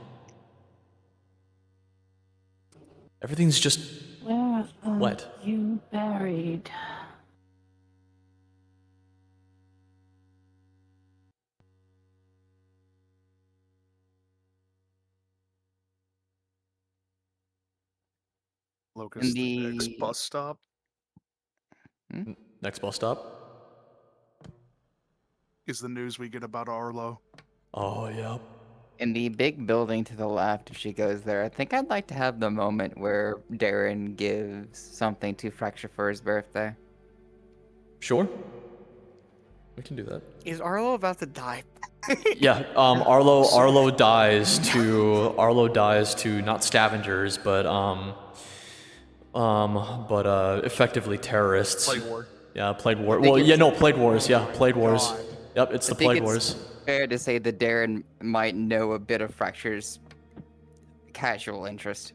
Everything's just Where are wet. you buried? Locust, the next the- bus stop. Next bus stop? Is the news we get about Arlo. Oh, yeah. In the big building to the left, if she goes there, I think I'd like to have the moment where Darren gives something to Fracture for his birthday. Sure. We can do that. Is Arlo about to die? Yeah, Arlo dies to not scavengers, but effectively terrorists. Plague War. Yeah, Plague War. think Well, it's- yeah, no, Plague Wars. Yeah, Plague Wars. God. Yep, it's the I think Plague it's Wars. fair to say that Darren might know a bit of Fracture's casual interest.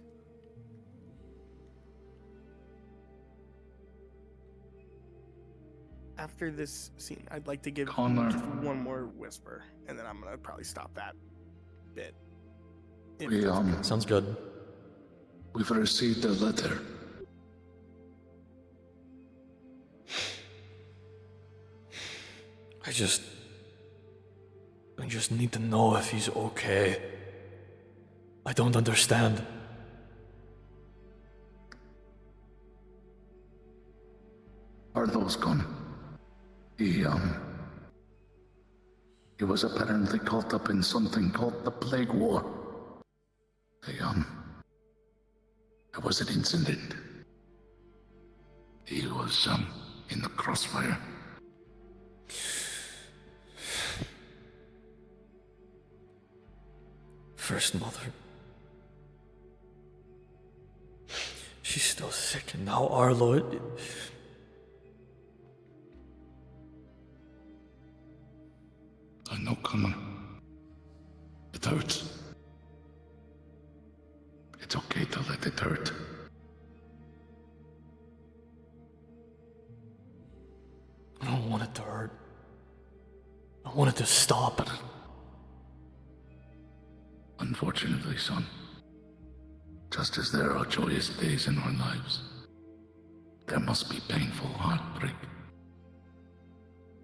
After this scene, I'd like to give Connor. just one more whisper, and then I'm gonna probably stop that bit. If We, that's okay. Sounds good. We've received a letter. I just need to know if he's okay. I don't understand. Arlo's gone. He was apparently caught up in something called the Plague War. There was an incident. He was, in the crossfire. First Mother. She's still sick, and now Arlo. I know, Connor. It hurts. It's okay to let it hurt. I don't want it to hurt. I wanted to stop. Unfortunately, son, just as there are joyous days in our lives, there must be painful heartbreak.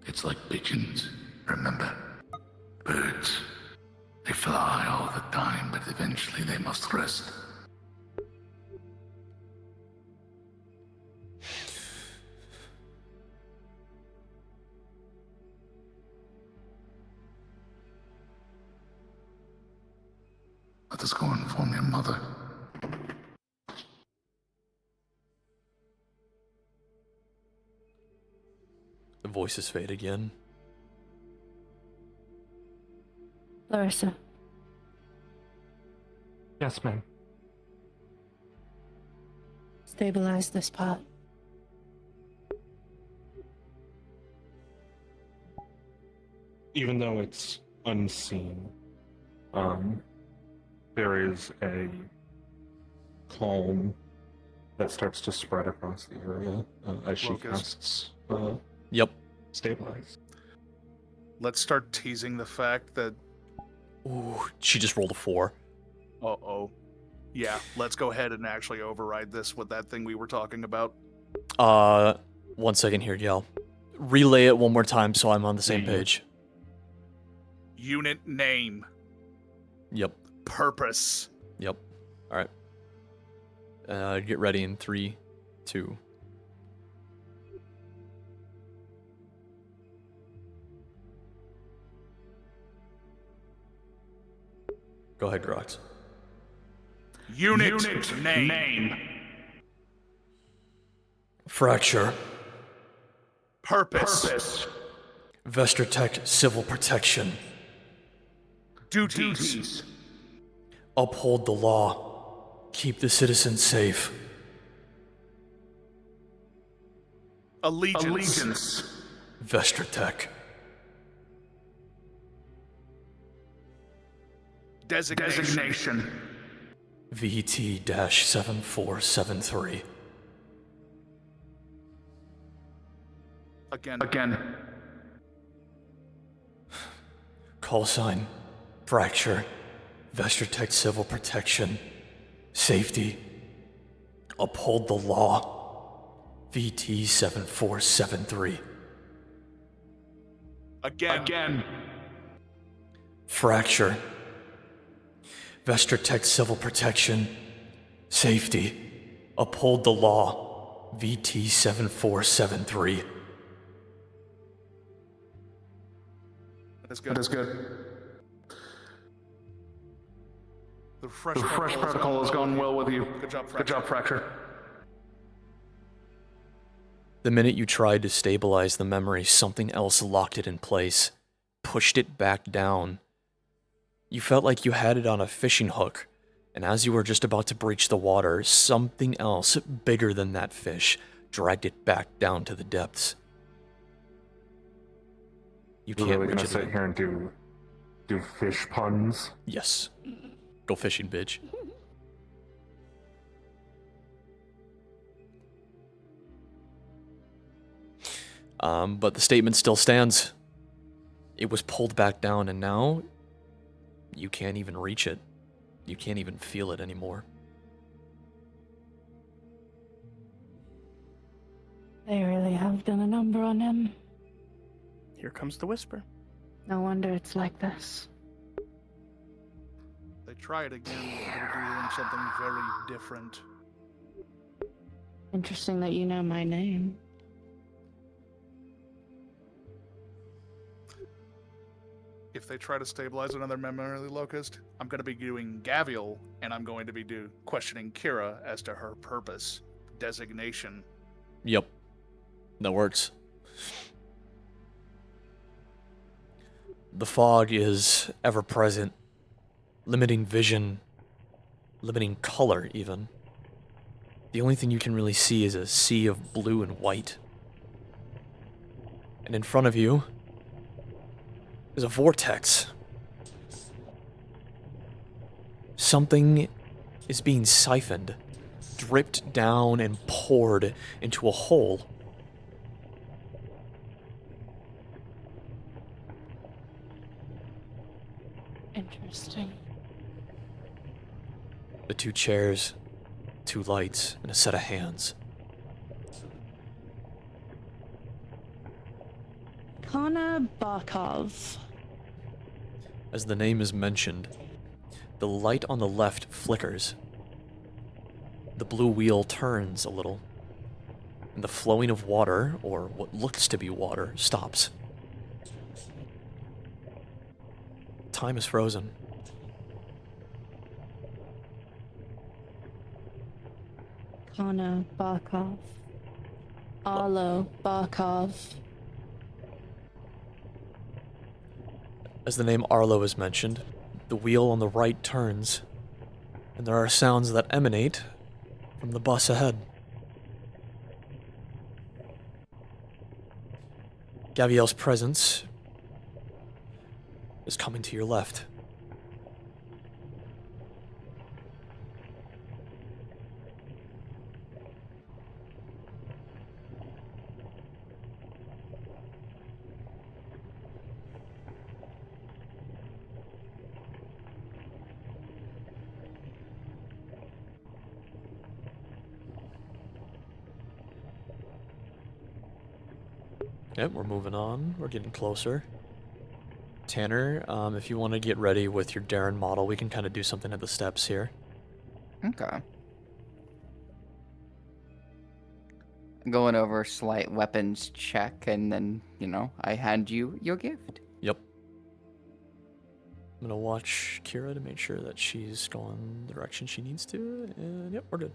It's like pigeons, remember? Birds. They fly all the time, but eventually they must rest. Let us go inform your mother. The voices fade again. Larissa, Yes, ma'am. stabilize this pot. Even though it's unseen, there is a calm that starts to spread across the area as she casts Yep. stabilize. Let's start teasing the fact that. Ooh, she just rolled a 4. Uh-oh. Yeah, let's go ahead and actually override this with that thing we were talking about. 1 second here, Yell. Relay it one more time so I'm on the same page. Unit name. Yep. Purpose. Yep. Alright. Get ready in 3, 2. Go ahead, Grox. Unit name. Fracture. Purpose. Vestertech Civil Protection. Duties. Uphold the law. Keep the citizens safe. Allegiance. Vestertech. Designation. VT-7473. Again. Call sign. Fracture. Vestertech Civil Protection. Safety. Uphold the law. VT-7473. Again. Fracture. Vestertech Civil Protection. Safety. Uphold the law. VT-7473. That is good. The fresh protocol has gone well with you. Good job, Fracture. The minute you tried to stabilize the memory, something else locked it in place, pushed it back down. You felt like you had it on a fishing hook, and as you were just about to breach the water, something else bigger than that fish dragged it back down to the depths. You You're can't really reach gonna it. sit here and do fish puns? Yes. Go fishing, bitch. But the statement still stands. It was pulled back down, and now you can't even reach it. You can't even feel it anymore. They really have done a number on him. Here comes the whisper. No wonder it's like this. They try it again, but they're doing something very different. Interesting that you know my name. If they try to stabilize another memory locust, I'm going to be doing Gavial, and I'm going to be questioning Kira as to her purpose, designation. Yep. That works. The fog is ever present, limiting vision, limiting color even. The only thing you can really see is a sea of blue and white. And in front of you is a vortex. Something is being siphoned, dripped down and poured into a hole. Interesting. The 2 chairs, 2 lights, and a set of hands. Kana Barkov. As the name is mentioned, the light on the left flickers. The blue wheel turns a little, and the flowing of water, or what looks to be water, stops. Time is frozen. Kana Barkov. Arlo Barkov. As the name Arlo is mentioned, the wheel on the right turns, and there are sounds that emanate from the bus ahead. Gaviel's presence is coming to your left. Yep, we're moving on. We're getting closer. Tanner, if you want to get ready with your Darren model, we can kind of do something at the steps here. Okay. Going over slight weapons check, and then, I hand you your gift. Yep. I'm gonna watch Kira to make sure that she's going the direction she needs to, and yep, we're good.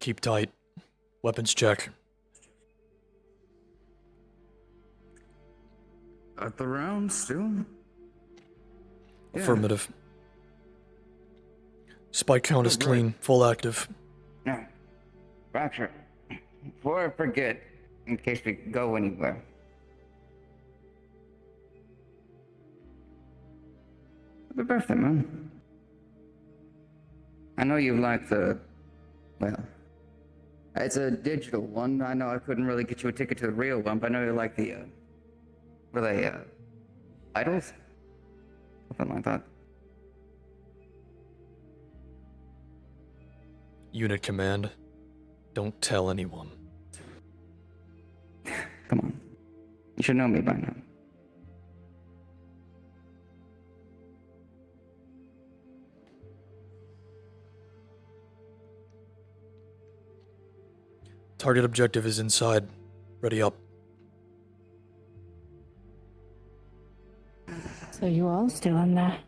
Keep tight. Weapons check. At the round still? Yeah. Affirmative. Spike count is Oh, great. clean. Full active. No. Roger. Before I forget, in case we go anywhere. Happy birthday, man. I know you like it's a digital one. I know I couldn't really get you a ticket to the real one, but I know you like the, idols? Something like that. Unit command. Don't tell anyone. Come on. You should know me by now. Target objective is inside. Ready up. So you all still in there?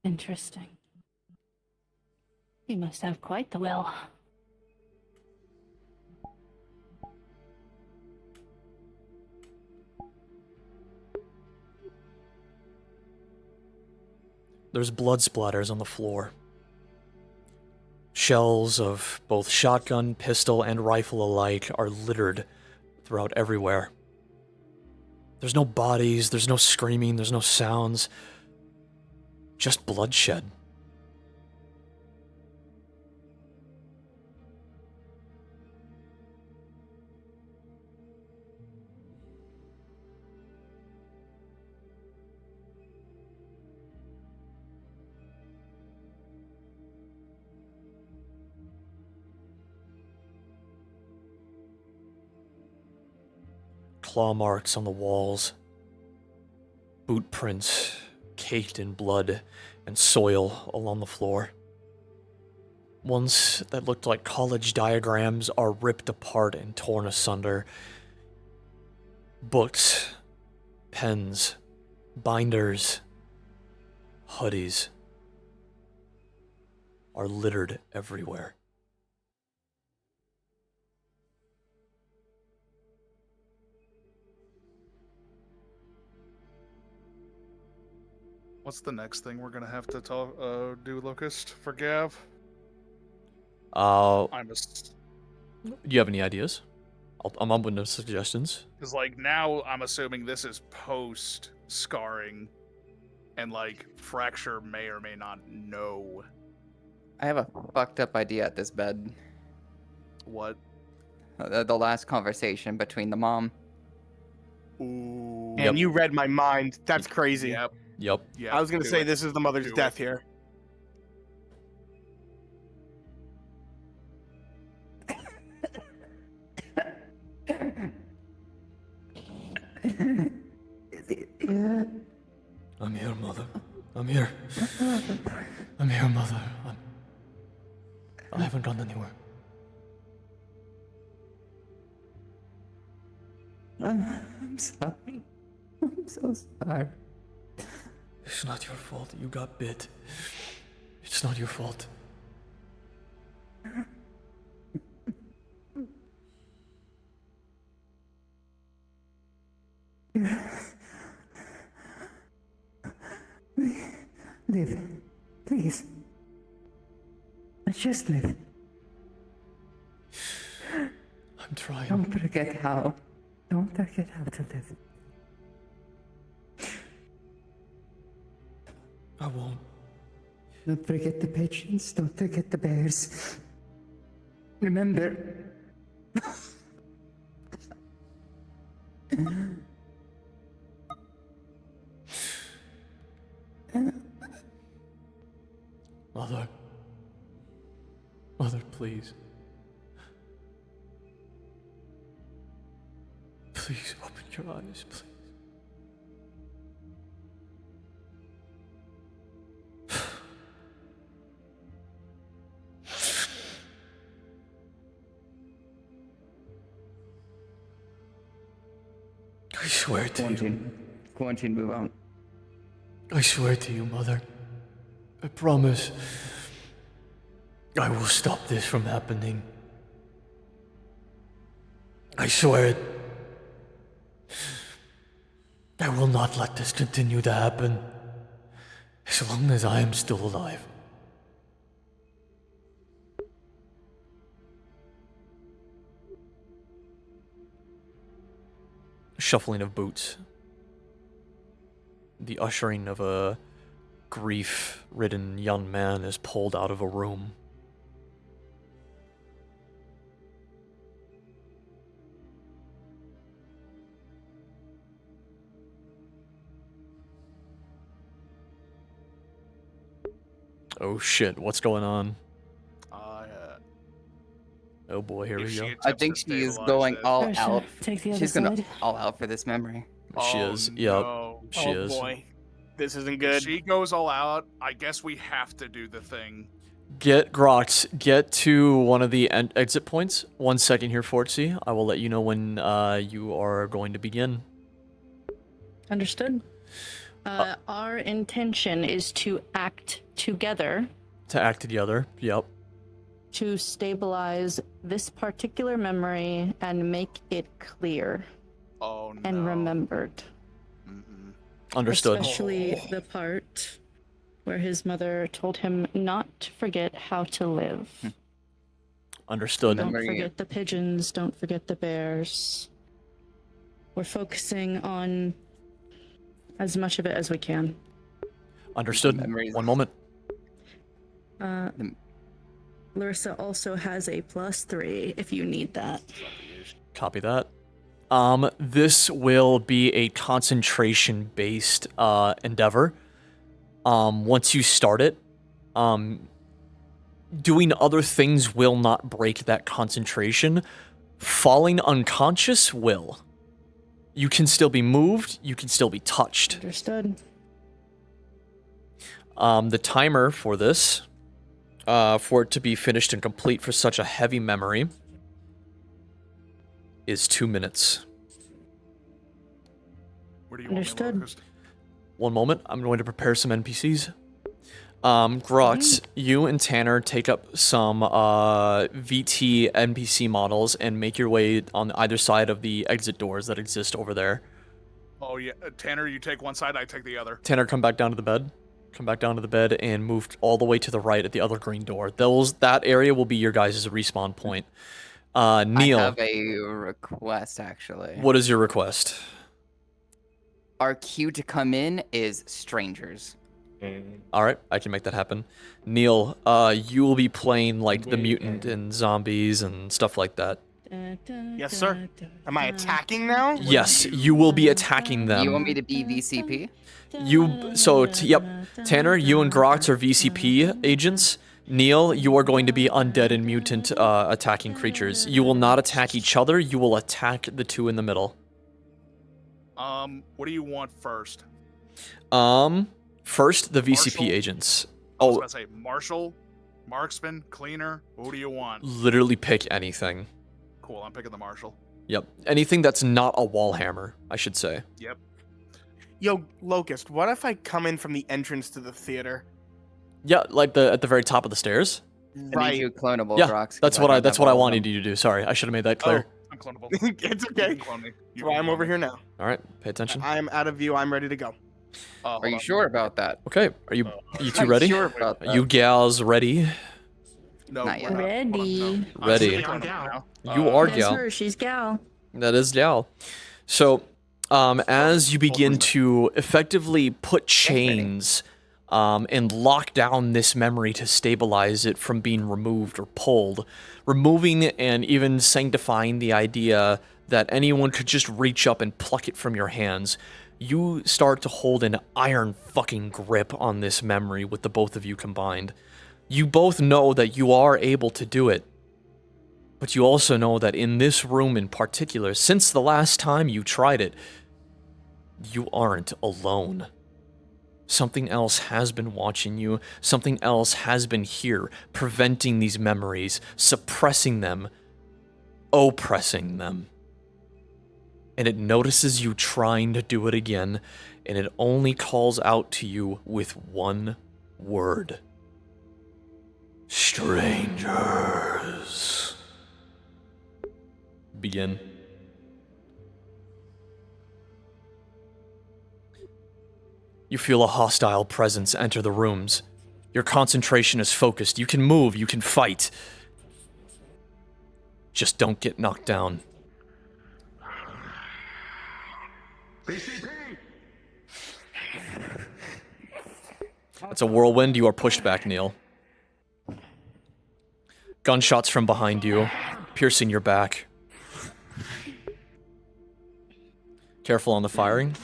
Interesting. You must have quite the will. There's blood splatters on the floor. Shells of both shotgun, pistol, and rifle alike are littered throughout everywhere. There's no bodies, there's no screaming, there's no sounds. Just bloodshed. Claw marks on the walls. Boot prints caked in blood and soil along the floor. Ones that looked like college diagrams are ripped apart and torn asunder. Books, pens, binders, hoodies are littered everywhere. What's the next thing we're gonna have to do, Locust, for Gav? Do I'm just you have any ideas? I'm open to suggestions. because like now I'm assuming this is post scarring, and like Fracture may or may not know I have a fucked up idea at this bed. what. The last conversation between the mom. Ooh. And you read my mind. That's crazy. Yep. Yep. Yep. I was gonna do say it. this is the mother's Do death it. here. I'm here, mother. I'm here. I'm here, mother. I haven't gone anywhere. I'm sorry. I'm so sorry. It's not your fault. You got bit. It's not your fault. Live. Please. Just live. I'm trying. Don't forget how. Don't forget how to live. I won't. Don't forget the pigeons. Don't forget the bears. Remember. Mother. Mother, please. Please open your eyes, please. I swear to you. Quarantine, move on. I swear to you, Mother. I promise. I will stop this from happening. I swear it. I will not let this continue to happen. As long as I am still alive. Shuffling of boots. The ushering of a grief-ridden young man is pulled out of a room. Oh shit, what's going on? Oh boy, here we go. I think she is going all Pressure. out. Take the other She's gonna side. all out for this memory. She Oh, is, yep. no. She Oh is. boy. This isn't If good. she goes all out, I guess we have to do the thing. Get Grox, get to one of the exit points. 1 second here, Fortsy. I will let you know when you are going to begin. Understood. Our intention is to act together To act together, yep. to stabilize this particular memory and make it clear Oh no. and remembered. Understood. Especially the part where his mother told him not to forget how to live. Understood. Don't forget the pigeons, don't forget the bears. We're focusing on as much of it as we can. Understood. Memories. One moment. Larissa also has a +3 if you need that. Copy that. This will be a concentration-based endeavor. Once you start it, doing other things will not break that concentration. Falling unconscious will. You can still be moved, you can still be touched. Understood. The timer for this, for it to be finished and complete for such a heavy memory, is 2 minutes. Where do you Understood. want me, Locust? 1 moment, I'm going to prepare some NPCs. Grux, you and Tanner take up some VT NPC models and make your way on either side of the exit doors that exist over there. Oh yeah, Tanner, you take one side, I take the other. Tanner, come back down to the bed. Come back down to the bed and move all the way to the right at the other green door. That area will be your guys' respawn point. Neil. I have a request, actually. What is your request? Our cue to come in is strangers. All right, I can make that happen. Neil, you will be playing like the mutant and zombies and stuff like that. Yes, sir. Am I attacking now? Yes, you will be attacking them. You want me to be VCP? Yep. Tanner, you and Grox are VCP agents. Neil, you are going to be undead and mutant attacking creatures. You will not attack each other. You will attack the two in the middle. What do you want first? First, the VCP Marshall? agents. I was about to say marshal, marksman, cleaner. Who do you want? Literally pick anything. Cool, I'm picking the marshal. Yep. Anything that's not a wall hammer, I should say. Yep. Yo, Locust, what if I come in from the entrance to the theater? Yeah, like at the very top of the stairs. I need you clonable, Yeah, Grox, 'cause that's I what don't that's have what I all of wanted them. you to do. Sorry, I should have made that clear. I'm clonable. It's okay. You can clone me. You So can I'm clone over me. here now. All right, pay attention. I'm out of view. I'm ready to go. Are you sure about that? Okay, are you two I'm ready? sure about that. You gals ready? No, Not yet. Ready. Ready. I'm now. You are That's gal. her. She's gal. That is gal. So, as you begin to effectively put chains and lock down this memory to stabilize it from being removed or pulled, removing and even sanctifying the idea that anyone could just reach up and pluck it from your hands, you start to hold an iron fucking grip on this memory with the both of you combined. You both know that you are able to do it. But you also know that in this room in particular, since the last time you tried it, you aren't alone. Something else has been watching you. Something else has been here, preventing these memories, suppressing them, oppressing them. And it notices you trying to do it again, and it only calls out to you with one word. Strangers. Begin. You feel a hostile presence enter the rooms. Your concentration is focused. You can move, you can fight. Just don't get knocked down. That's a whirlwind. You are pushed back, Neil. Gunshots from behind you, piercing your back. Careful on the firing.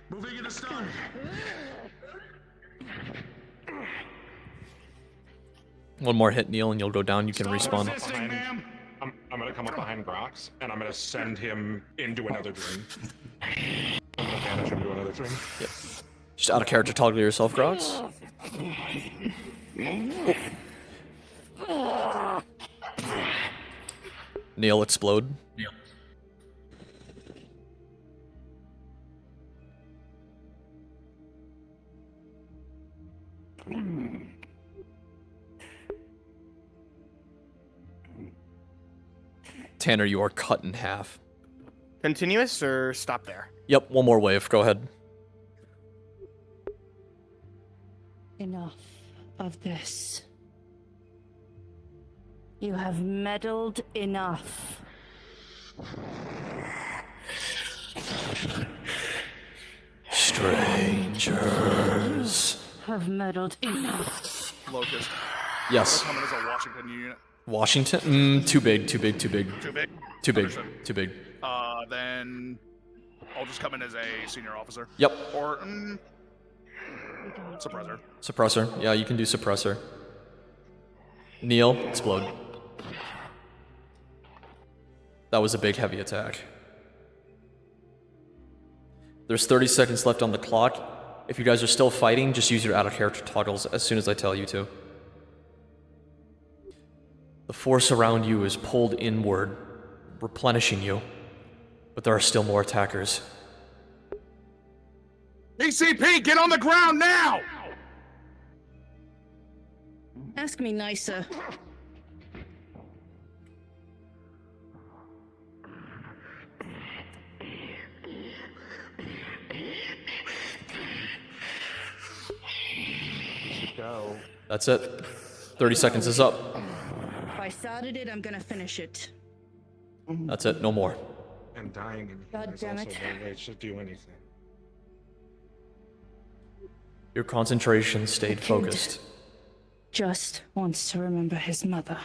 Moving in a stun. One more hit, Neil, and you'll go down. You can respawn. I'm gonna come up behind Grox, and I'm gonna send him into another dream. I'm gonna banish him to another dream. Yep. Just out of character, toggle yourself, Grox. Neil, explode. Neil. Tanner, you are cut in half. Continuous or stop there? Yep, one more wave. Go ahead. Enough of this. You have meddled enough. Strangers. Have meddled enough. Locust. Yes. Coming as a Washington unit. Washington? Too big, too big, too big. Too big? Too big, Understood. too big. Then I'll just come in as a senior officer. Yep. Or suppressor. Suppressor. Yeah, you can do suppressor. Neil, explode. That was a big, heavy attack. There's 30 seconds left on the clock. If you guys are still fighting, just use your out-of-character toggles as soon as I tell you to. The force around you is pulled inward, replenishing you. But there are still more attackers. ECP, get on the ground now! Ask me nicer. go. That's it. 30 seconds is up. If I started it, I'm gonna finish it. That's it, no more. And dying in God here is damn also it. no way to do anything. Your concentration stayed focused. Just wants to remember his mother.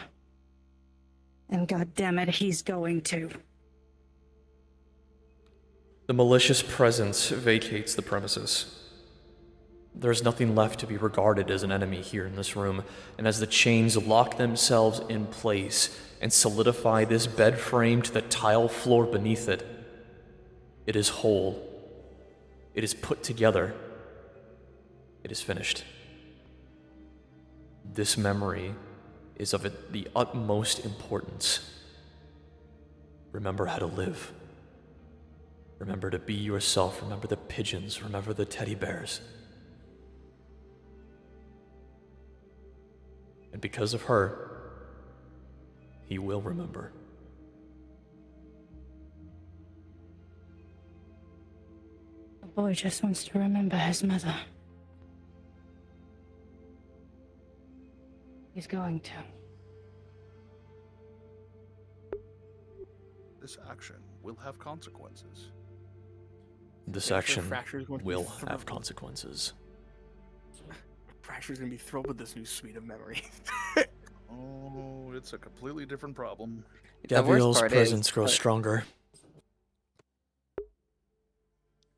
And god damn it, he's going to. The malicious presence vacates the premises. There's nothing left to be regarded as an enemy here in this room, and as the chains lock themselves in place and solidify this bed frame to the tile floor beneath it, it is whole. It is put together. It is finished. This memory is of the utmost importance. Remember how to live. Remember to be yourself. Remember the pigeons. Remember the teddy bears. And because of her, he will remember. The boy just wants to remember his mother. He's going to. This action will have consequences. This Yeah, so action Fracture's going to be will thrilled. have consequences. Fracture's gonna be thrilled with this new suite of memories. Oh, it's a completely different problem. The worst Gabriel's part presence is, grows stronger.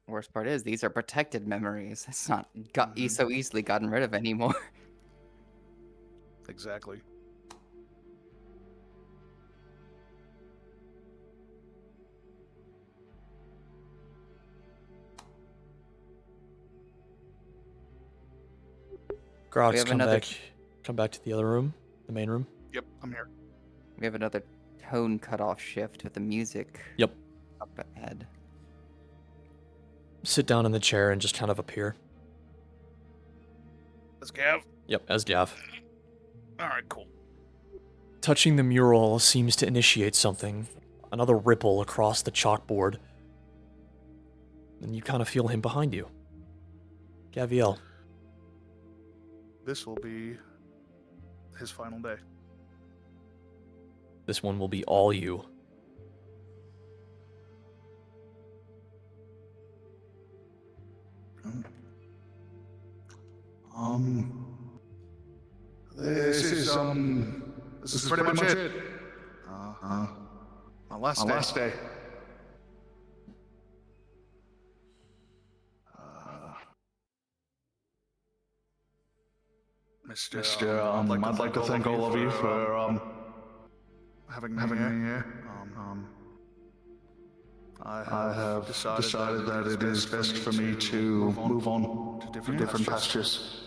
worst part is these are protected memories. It's not so easily gotten rid of anymore. Exactly. Grox, have come another- back to the other room, the main room. Yep, I'm here. We have another tone cutoff shift with the music Yep. up ahead. Sit down in the chair and just kind of appear. Let's Gav. Yep, as Gav. All right, cool. Touching the mural seems to initiate something. Another ripple across the chalkboard. And you kind of feel him behind you. Gaviel. This will be his final day. This one will be all you. This is pretty much it. My last day. Mister, I'd like to thank all of you for having me here. I have decided that it is best for me to move on to different pastures.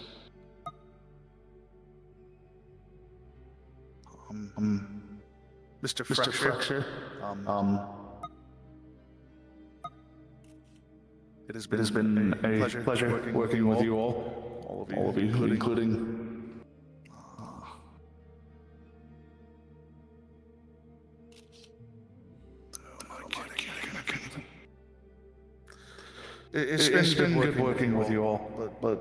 Mr. Fracture, it has been a pleasure working with you all of you, including It's been good working with you all, but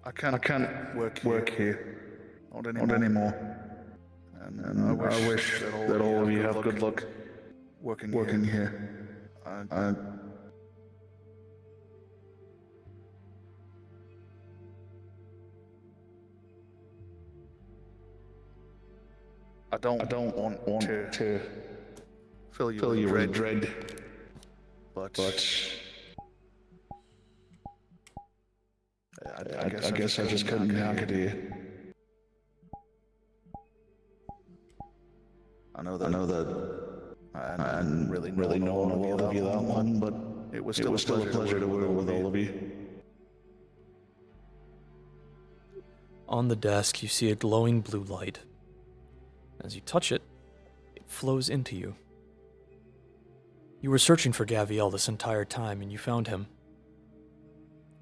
I can't work here. Not anymore. And I wish that all of you have good luck working here. I don't want to fill you with dread, but I guess I just couldn't hack it here. I know that I hadn't really known all of you that long, but it was still a pleasure to work with all of you. On the desk, you see a glowing blue light. As you touch it, it flows into you. You were searching for Gaviel this entire time, and you found him.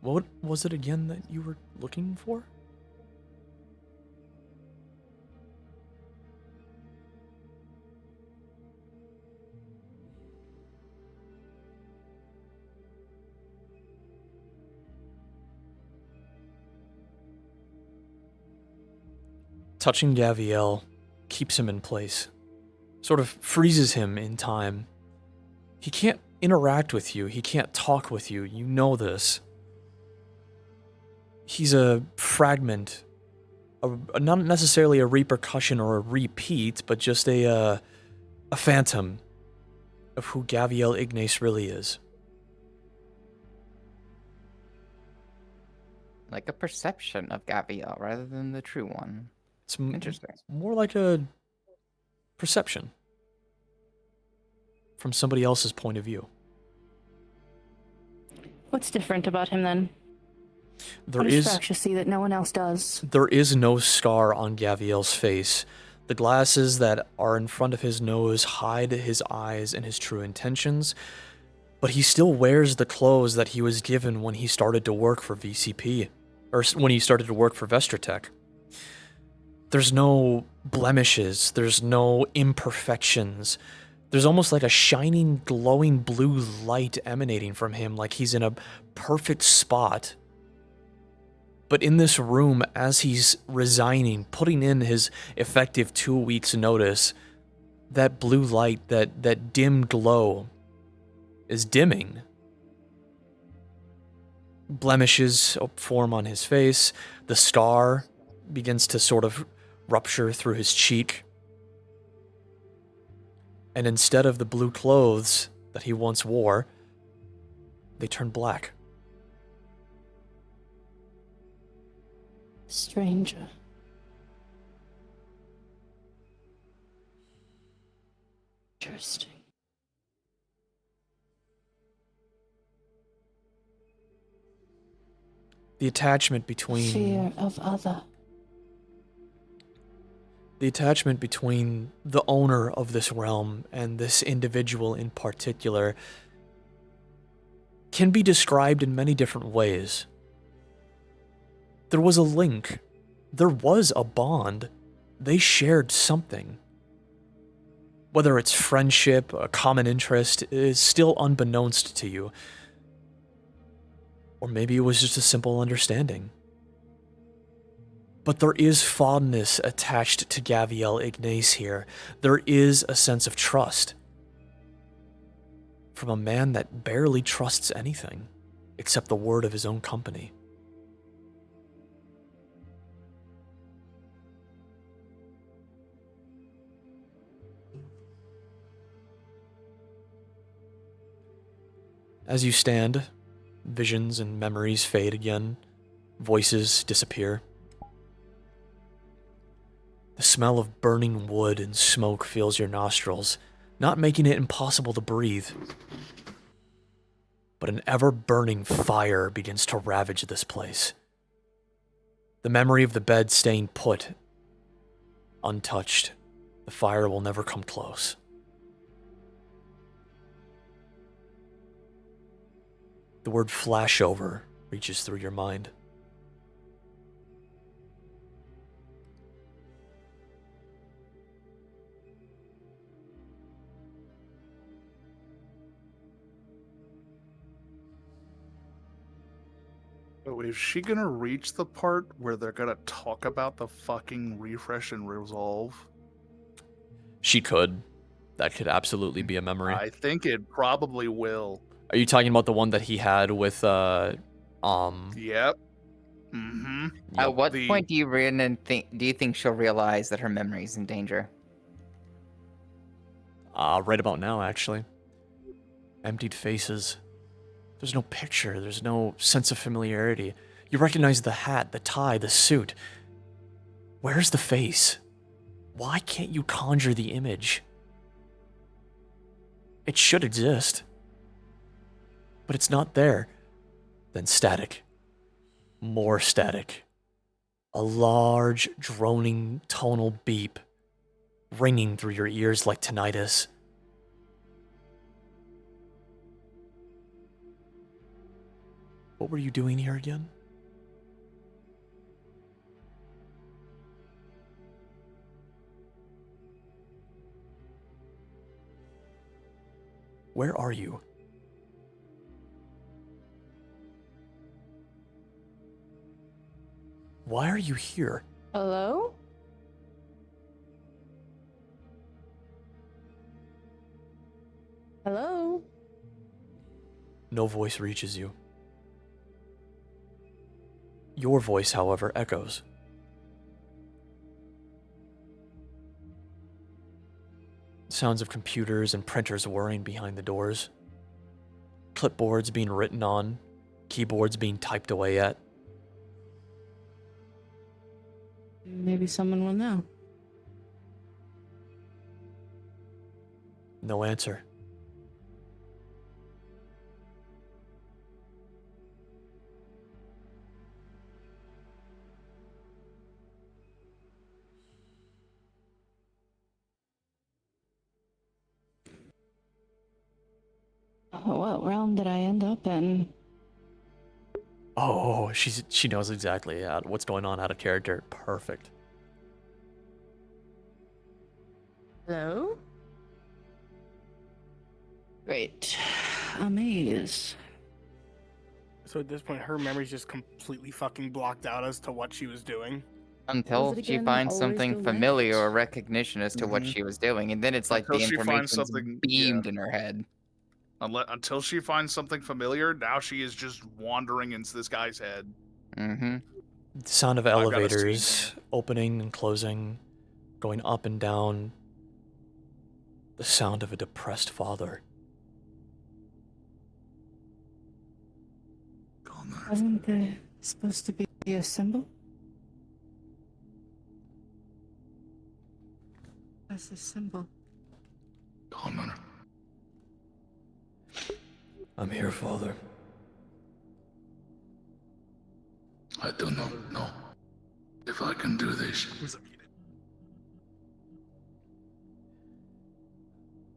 What was it again that you were looking for? Touching Gaviel keeps him in place, sort of freezes him in time. He can't interact with you, he can't talk with you, you know this. He's a fragment, not necessarily a repercussion or a repeat, but just a phantom of who Gaviel Ignace really is. Like a perception of Gaviel rather than the true one. It's Interesting. more like a perception from somebody else's point of view. What's different about him then? There What does is Fractia see that no one else does? There is no scar on Gaviel's face. The glasses that are in front of his nose hide his eyes and his true intentions, but he still wears the clothes that he was given when he started to work for VCP, or when he started to work for Vestratech. There's no blemishes, there's no imperfections. There's almost like a shining, glowing blue light emanating from him, like he's in a perfect spot. But in this room, as he's resigning, putting in his effective 2 weeks notice, that blue light, that dim glow is dimming. Blemishes form on his face. The scar begins to sort of rupture through his cheek. And instead of the blue clothes that he once wore, they turn black. Stranger. Interesting. The attachment between... Fear of other. The attachment between the owner of this realm and this individual in particular can be described in many different ways. There was a link. There was a bond. They shared something. Whether it's friendship, a common interest, is still unbeknownst to you. Or maybe it was just a simple understanding. But there is fondness attached to Gaviel Ignace here. There is a sense of trust. From a man that barely trusts anything, except the word of his own company. As you stand, visions and memories fade again, voices disappear. The smell of burning wood and smoke fills your nostrils, not making it impossible to breathe. But an ever-burning fire begins to ravage this place. The memory of the bed staying put, untouched, the fire will never come close. The word flashover reaches through your mind. Oh, is she gonna reach the part where they're gonna talk about the fucking refresh and resolve? She could. That could absolutely be a memory. I think it probably will. Are you talking about the one that he had with, Yep. Mm-hmm. At what point do you think she'll realize that her memory is in danger? Right about now, actually. Emptied faces. There's no picture, there's no sense of familiarity. You recognize the hat, the tie, the suit. Where's the face? Why can't you conjure the image? It should exist. But it's not there. Then static. More static. A large, droning, tonal beep, ringing through your ears like tinnitus. What were you doing here again? Where are you? Why are you here? Hello? Hello? No voice reaches you. Your voice, however, echoes. Sounds of computers and printers whirring behind the doors. Clipboards being written on. Keyboards being typed away at. Maybe someone will know. No answer. Oh, what realm did I end up in? Oh, she knows exactly what's going on out of character. Perfect. Hello? Great. Amaze. So at this point, her memory's just completely fucking blocked out as to what she was doing. Until Was it she again finds always something the familiar left? or recognition as to what she was doing, and then it's like Until the she finds information's something- beamed yeah. in her head. Until she finds something familiar, now she is just wandering into this guy's head. Mm-hmm. The sound of I've got a elevators opening and closing, going up and down. The sound of a depressed father. Wasn't there supposed to be a symbol? What's the symbol? Connor. I'm here, Father. I do not know if I can do this.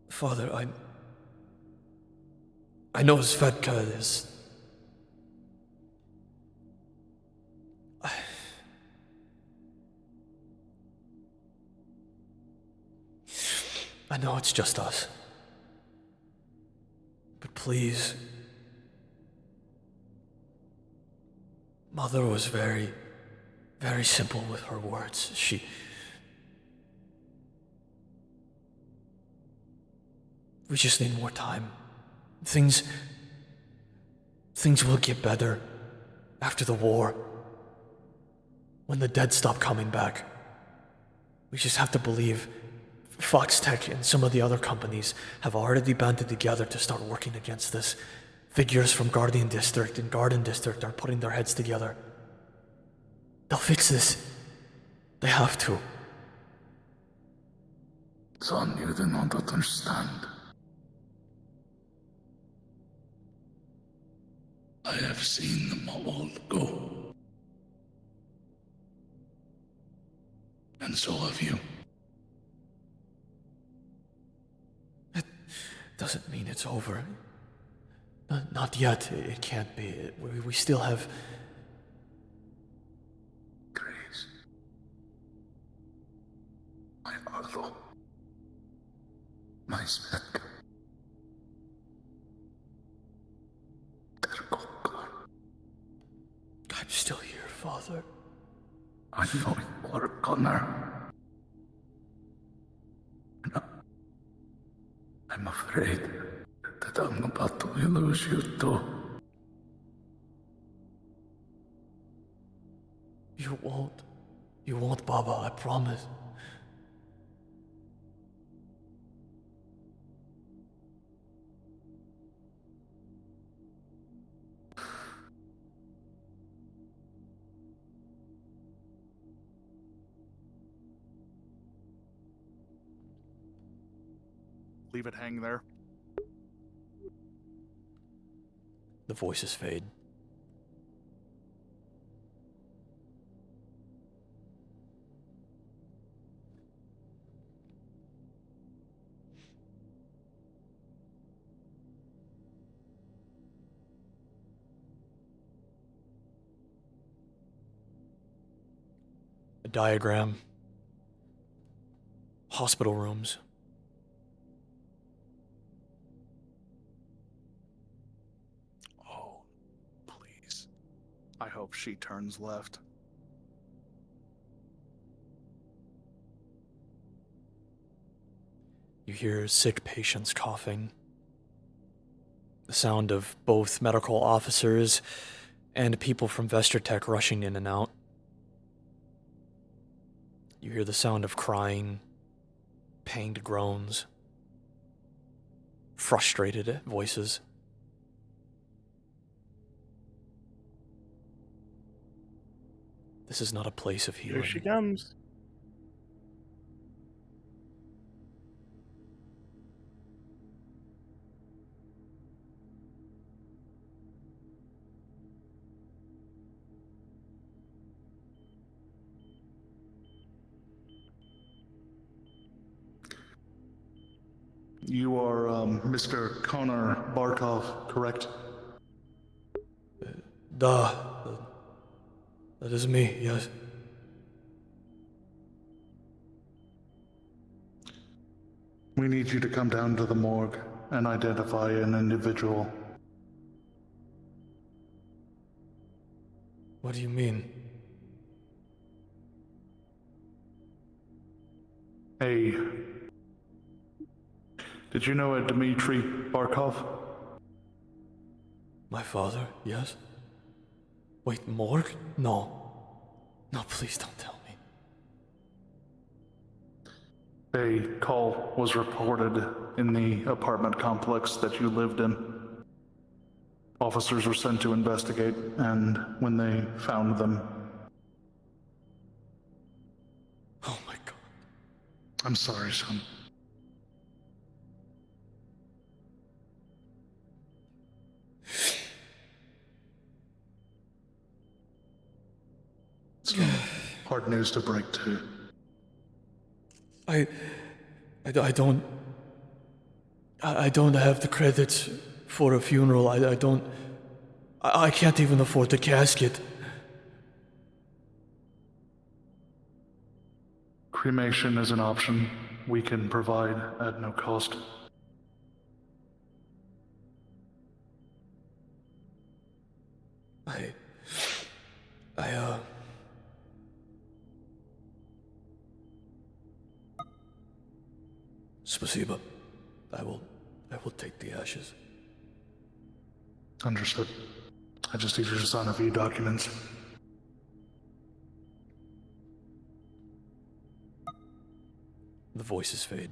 Father, I know Svedka is... I know it's just us. But please... Mother was very, very simple with her words. We just need more time. Things will get better after the war. When the dead stop coming back. We just have to believe. Foxtech and some of the other companies have already banded together to start working against this. Figures from Guardian District and Garden District are putting their heads together. They'll fix this. They have to. Son, you do not understand. I have seen them all go. And so have you. It doesn't mean it's over. Not yet. It can't be. We still have... Grace. My Arlo. My Svedka. I'm still here, Father. I know you are, Connor. And I'm afraid that I'm about to lose you too. You won't. You won't, Baba, I promise. Leave it hang there. The voices fade. A diagram. Hospital rooms. Oh, please. I hope she turns left. You hear sick patients coughing, The sound of both medical officers and people from Vestertech rushing in and out. You hear the sound of crying, pained groans, frustrated voices. This is not a place of healing. Here she comes. You are Mr. Connor Barkov, correct? That is me, yes. We need you to come down to the morgue and identify an individual. What do you mean? Hey, did you know a Dmitry Barkov? My father, yes? Wait, morgue? No. No, please don't tell me. A call was reported in the apartment complex that you lived in. Officers were sent to investigate, and when they found them... Oh my god. I'm sorry, son. It's hard news to break, too. I don't have the credits for a funeral. I can't even afford the casket. Cremation is an option we can provide at no cost. Spasiba. I will take the ashes. Understood. I just need you to sign a few documents. The voices fade.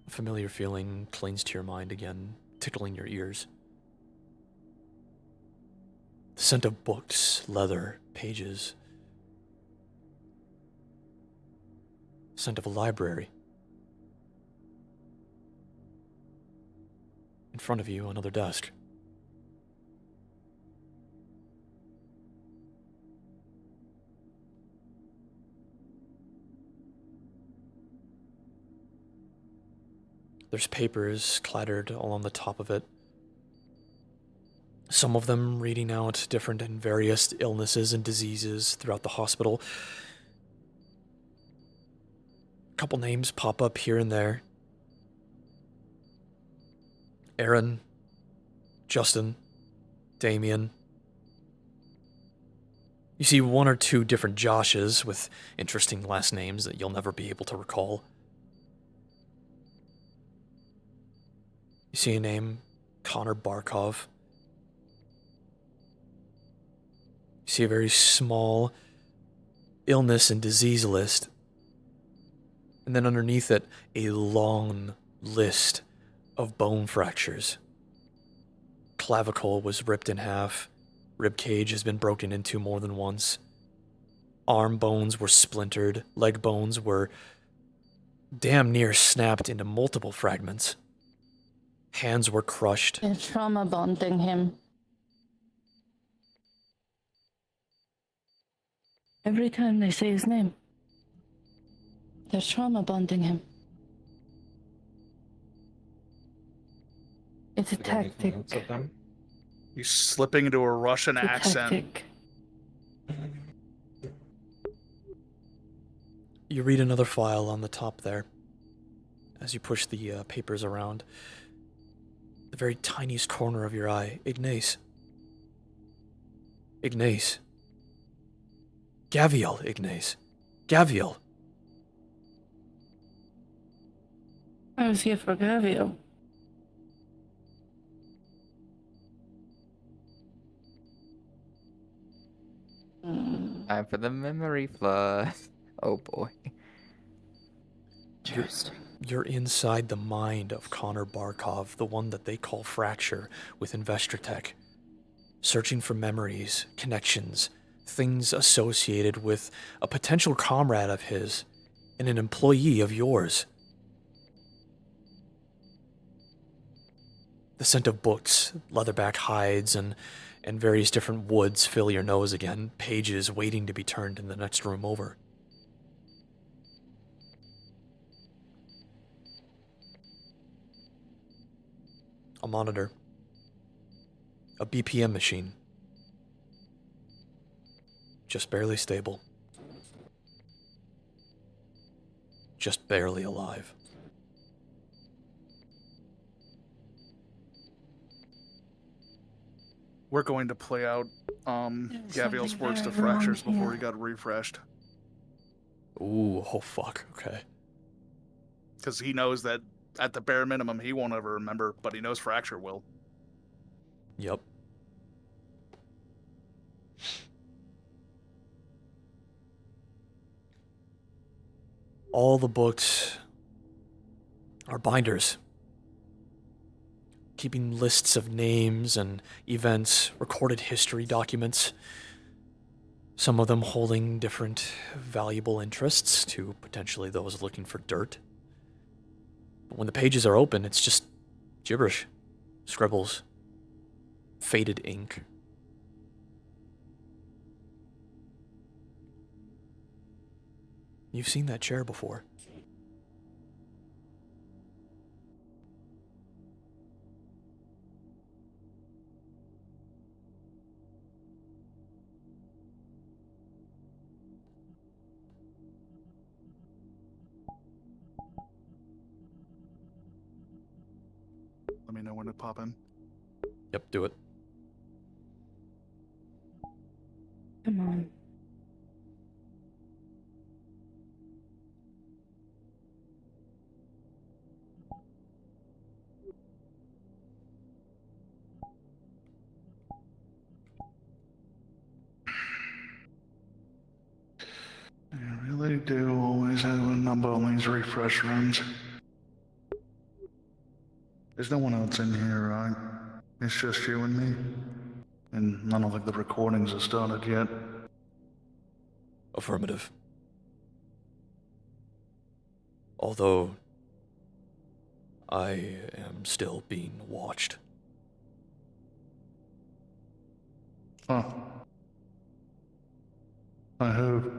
A familiar feeling clings to your mind again, tickling your ears. The scent of books, leather, pages. Scent of a library. In front of you, another desk. There's papers clattered all on the top of it. Some of them reading out different and various illnesses and diseases throughout the hospital. A couple names pop up here and there. Aaron, Justin, Damien. You see one or two different Joshes with interesting last names that you'll never be able to recall. You see a name, Connor Barkov. You see a very small illness and disease list. And then underneath it, a long list of bone fractures. Clavicle was ripped in half. Rib cage has been broken into more than once. Arm bones were splintered. Leg bones were damn near snapped into multiple fragments. Hands were crushed. They're trauma bonding him. Every time they say his name, they're trauma bonding him. It's a tactic. He's slipping into a Russian It's a accent. tactic. You read another file on the top there as you push the papers around. The very tiniest corner of your eye. Ignace. Ignace. Gaviel, Ignace. Gaviel. I was here for Gaviel. Time for the memory flood. Oh boy. Interesting. You're inside the mind of Connor Barkov, the one that they call Fracture, with Investortech. Searching for memories, connections, things associated with a potential comrade of his and an employee of yours. The scent of books, leatherback hides, and various different woods fill your nose again, pages waiting to be turned in the next room over. A monitor. A BPM machine. Just barely stable. Just barely alive. We're going to play out Gaviel's something words to very wrong Fractures before here. he got refreshed. Ooh, oh fuck, okay. Because he knows that at the bare minimum he won't ever remember, but he knows Fracture will. Yep. All the books are binders, keeping lists of names and events, recorded history documents, some of them holding different valuable interests to potentially those looking for dirt. But when the pages are open, it's just gibberish, scribbles, faded ink. You've seen that chair before. Let me know when to pop in. Yep, do it. Come on. You really do always have a number on these refresh rooms. There's no one else in here, right? It's just you and me. And I don't think the recordings have started yet. Affirmative. Although, I am still being watched. Huh. By who?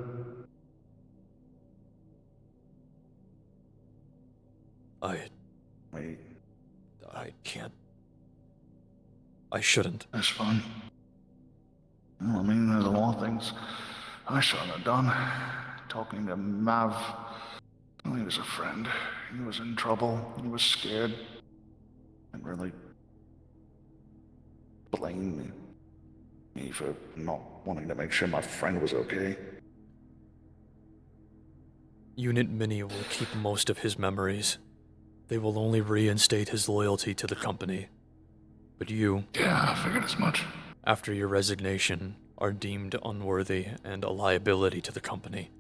Wait, I can't. I shouldn't. that's fun. Well, I mean, there's a lot of things I shouldn't have done. Talking to Mav. Well, he was a friend. He was in trouble. He was scared. And really blamed me for not wanting to make sure my friend was okay. Unit Mini will keep most of his memories. They will only reinstate his loyalty to the company. But you, Yeah, I figured as much. after your resignation, are deemed unworthy and a liability to the company.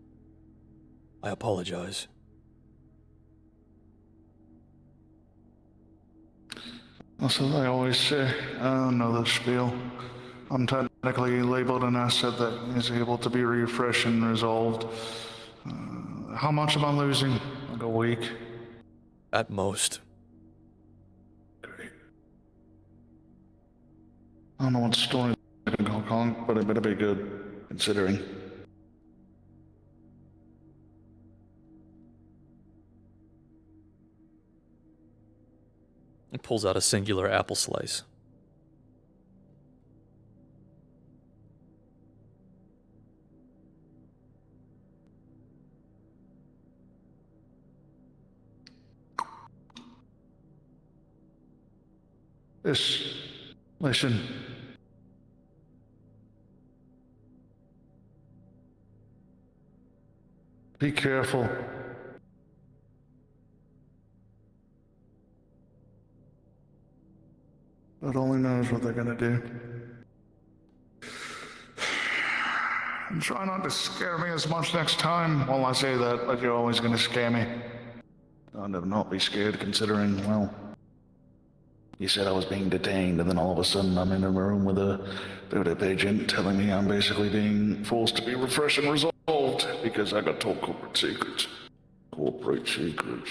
I apologize. That's what I always say. I don't know the spiel. I'm technically labeled an asset that is able to be refreshed and resolved. How much am I losing? Like a week? At most. Great. I don't know what story in Hong Kong, but it better be good, considering. He pulls out a singular apple slice. Listen. Be careful. God only knows what they're gonna do. And try not to scare me as much next time. Well, I say that, but you're always gonna scare me. I'd have not be scared considering, well, you said I was being detained, and then all of a sudden I'm in a room with a Buddha agent telling me I'm basically being forced to be refreshed and resolved because I got told corporate secrets. Corporate secrets.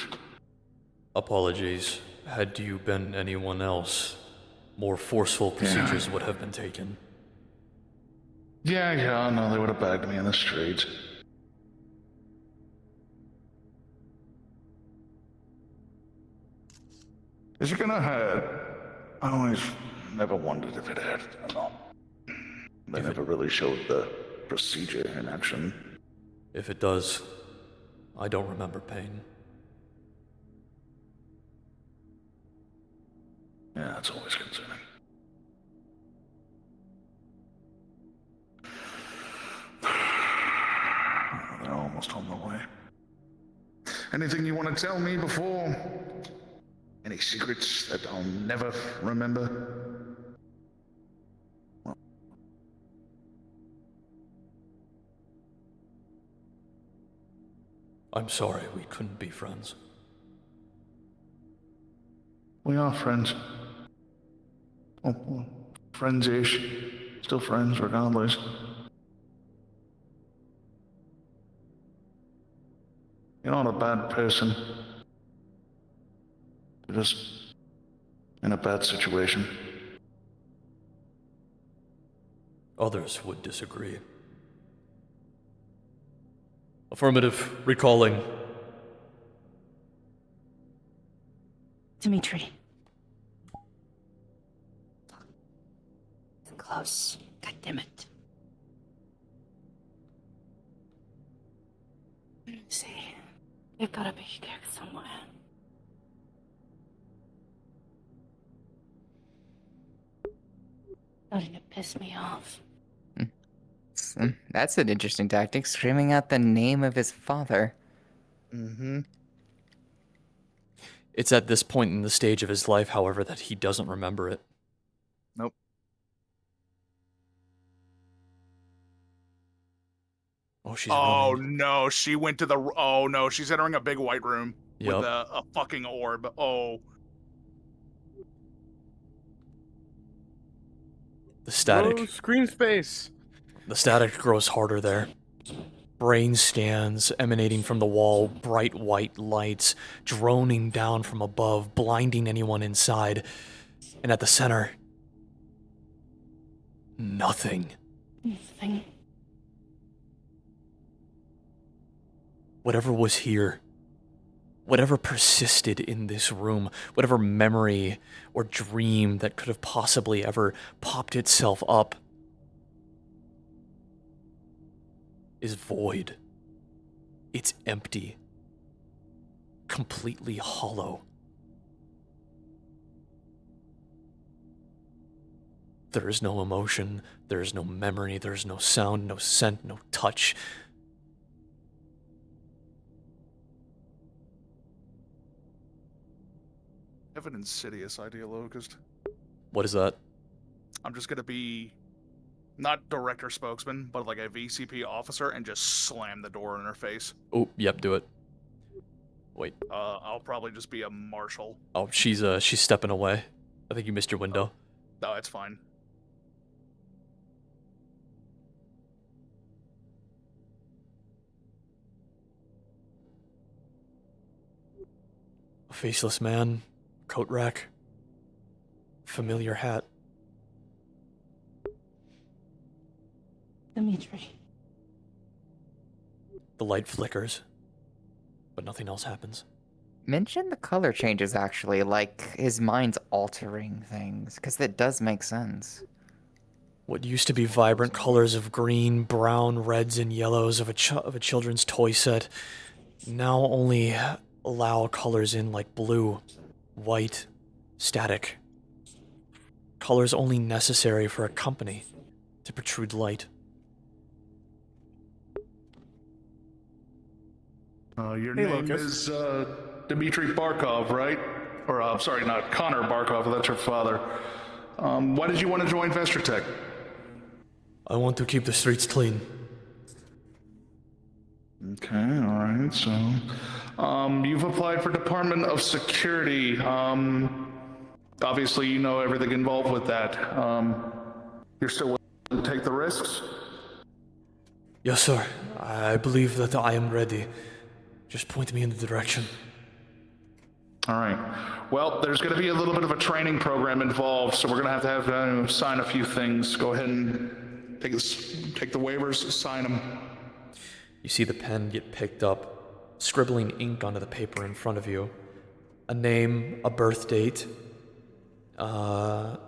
Apologies. Had you been anyone else, more forceful procedures would have been taken. Yeah, no, they would have bagged me in the streets. Is it gonna hurt? I always never wondered if it hurt or not. They never really showed the procedure in action. If it does, I don't remember pain. Yeah, that's always concerning. They're almost on the way. Anything you want to tell me before? Any secrets that I'll never remember? Well. I'm sorry we couldn't be friends. We are friends. Oh, friends-ish. Still friends, regardless. You're not a bad person. You're just in a bad situation. Others would disagree. Affirmative. Recalling. Dimitri. It's close. God damn it. Let me see. They've gotta be here somewhere. Starting to piss me off. That's an interesting tactic, screaming out the name of his father. Mm-hmm. It's at this point in the stage of his life, however, that he doesn't remember it. Nope. Oh, she's Oh running. no, she went to the. Oh no, she's entering a big white room Yup. with a fucking orb. Oh. The static. Oh, screen space. The static grows harder there. Brain scans emanating from the wall, bright white lights droning down from above, blinding anyone inside. And at the center, nothing. Nothing. Whatever was here, whatever persisted in this room, whatever memory or dream that could have possibly ever popped itself up, is void. It's empty. Completely hollow. There is no emotion, there is no memory, there is no sound, no scent, no touch. I have an insidious idea, Locust. What is that? I'm just gonna be not director spokesman, but like a VCP officer and just slam the door in her face. Oh, yep, do it. Wait. I'll probably just be a marshal. Oh, she's stepping away. I think you missed your window. No, it's fine. A faceless man, coat rack, familiar hat. Dimitri. The light flickers, but nothing else happens. Mention the color changes, actually, like his mind's altering things, because that does make sense. What used to be vibrant colors of green, brown, reds, and yellows of a children's toy set now only allow colors in like blue, white, static. Colors only necessary for a company to protrude light. Your Hey, name Locust. is Dmitry Barkov, right? Or, sorry, not Connor Barkov, that's your father. Why did you want to join Vestrotech? I want to keep the streets clean. Okay, alright, so... you've applied for Department of Security. Obviously you know everything involved with that. You're still willing to take the risks? Yes, sir. I believe that I am ready. Just point me in the direction. Alright. Well, there's going to be a little bit of a training program involved, so we're going to have sign a few things. Go ahead and take the waivers, sign them. You see the pen get picked up, scribbling ink onto the paper in front of you. A name, a birth date, the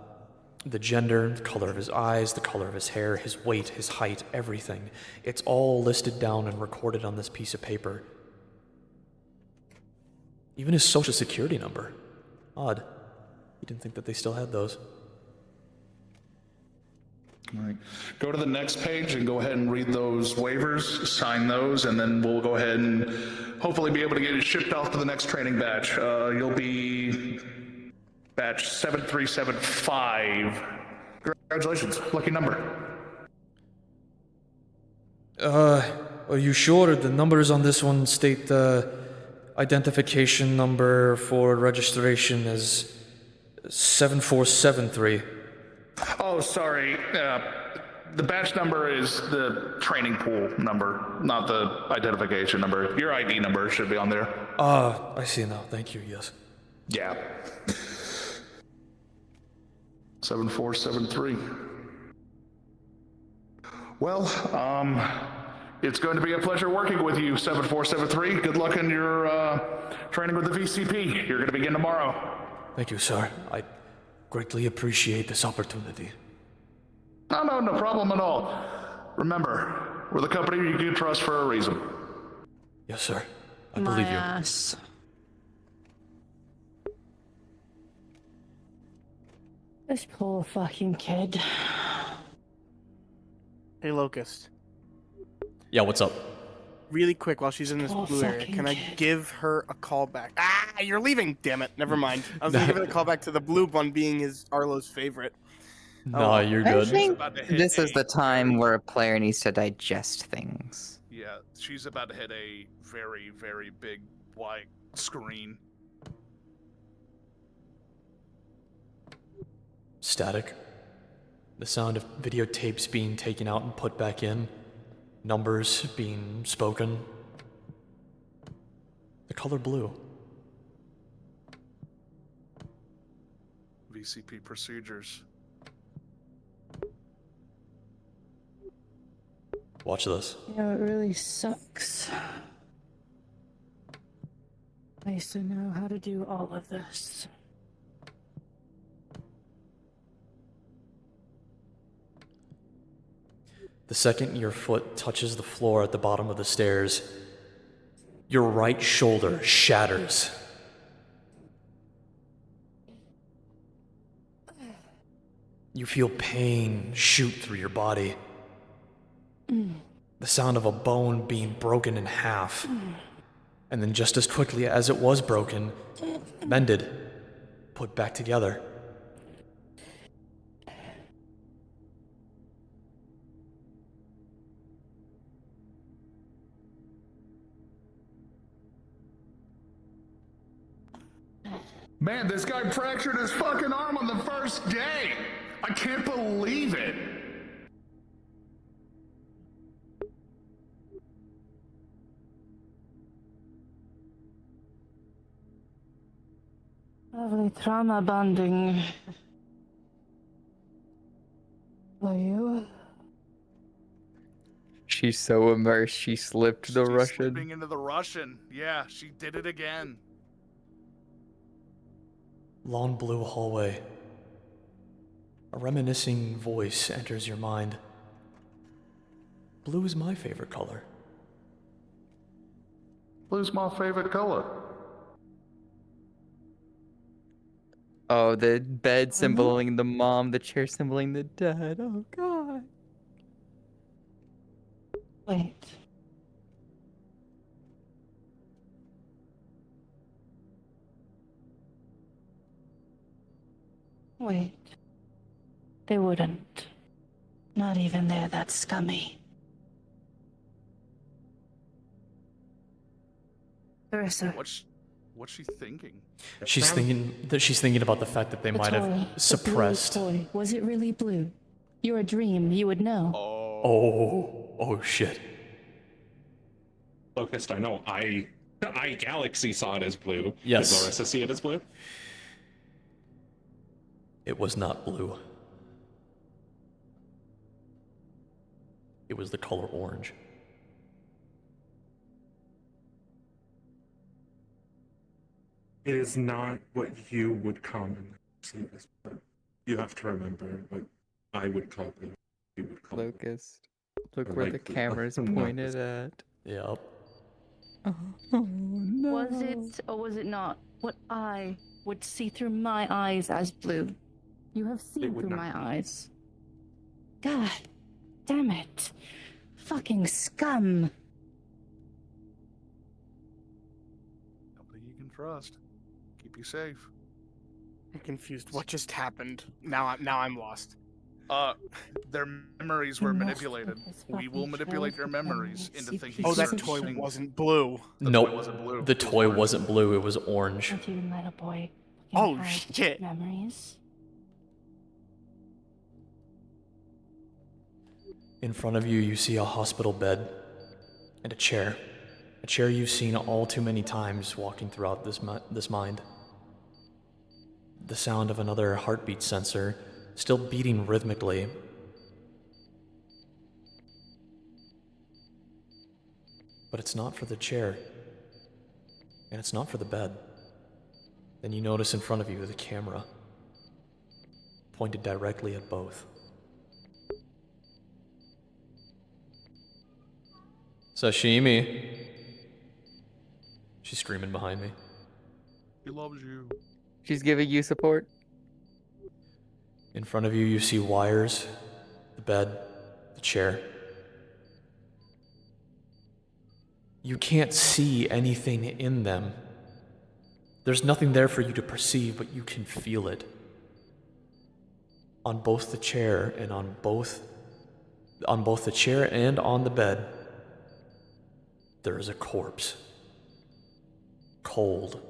gender, the color of his eyes, the color of his hair, his weight, his height, everything. It's all listed down and recorded on this piece of paper. Even his social security number. Odd. You didn't think that they still had those. All right. Go to the next page and go ahead and read those waivers, sign those, and then we'll go ahead and hopefully be able to get it shipped off to the next training batch. You'll be batch 7375. Congratulations, lucky number. Are you sure the numbers on this one state identification number for registration as 7473? Oh, sorry. The batch number is the training pool number, not the identification number. Your ID number should be on there. I see now. Thank you, yes. Yeah. 7473. Well, it's going to be a pleasure working with you, 7473. Good luck in your training with the VCP. You're going to begin tomorrow. Thank you, sir. I greatly appreciate this opportunity. No problem at all. Remember, we're the company you can trust for a reason. Yes, sir. I believe you. Ass. This poor fucking kid. Hey, Locust. Yeah, what's up? Really quick, while she's in this Oh, blue area, fucking can I kid. give her a call back? Ah, you're leaving! Damn it, never mind. I was gonna give her a call back to the blue one being his Arlo's favorite. Nah, you're I good. think About to hit this is a- the time where a player needs to digest things. Yeah, she's about to hit a very, very big white screen. Static. The sound of videotapes being taken out and put back in. Numbers being spoken. The color blue. VCP procedures. Watch this. You know, it really sucks. I used to know how to do all of this. The second your foot touches the floor at the bottom of the stairs, your right shoulder shatters. You feel pain shoot through your body. The sound of a bone being broken in half. And then just as quickly as it was broken, mended, put back together. Man, this guy fractured his fucking arm on the first day. I can't believe it. Lovely trauma bonding. For you? She's so immersed, she slipped the She's Russian. slipping into the Russian. Yeah, she did it again. Long blue hallway. A reminiscing voice enters your mind. Blue is my favorite color. Blue's my favorite color. Oh, the bed symboling the mom, the chair symboling the dad. Oh, God. Wait. Wait. They wouldn't. Not even they're that scummy. Marissa. What's she thinking? She's thinking about the fact that they might have suppressed. The blue toy. Was it really blue? You're a dream. You would know. Oh shit. Locust, I know. I Galaxy saw it as blue. Yes. Did Larissa see it as blue? It was not blue. It was the color orange. It is not what you would commonly see as blue. You have to remember what I would call blue. You would call Locust. Look Or where like the the- camera's like the pointed at. Yep. Oh no. Was it or was it not what I would see through my eyes as blue? You have seen would through not. my eyes. God damn it. Fucking scum. Nobody you can trust. Keep you safe. I'm confused. What just happened? Now I'm lost. Their memories were You must manipulated. put this We will fucking manipulate show your for memories them. into See thinking Oh, that pieces of toy shit. wasn't blue. The Nope. toy wasn't blue. The It was toy orange. wasn't blue, it was orange. Don't you let a boy Oh, have shit. memories? In front of you, you see a hospital bed and a chair. A chair you've seen all too many times walking throughout this mind. The sound of another heartbeat sensor, still beating rhythmically. But it's not for the chair. And it's not for the bed. Then you notice in front of you the camera, pointed directly at both. Sashimi. She's screaming behind me. He loves you. She's giving you support. In front of you, you see wires, the bed, the chair. You can't see anything in them. There's nothing there for you to perceive, but you can feel it. On both the chair and on both the chair and on the bed, there is a corpse. Cold,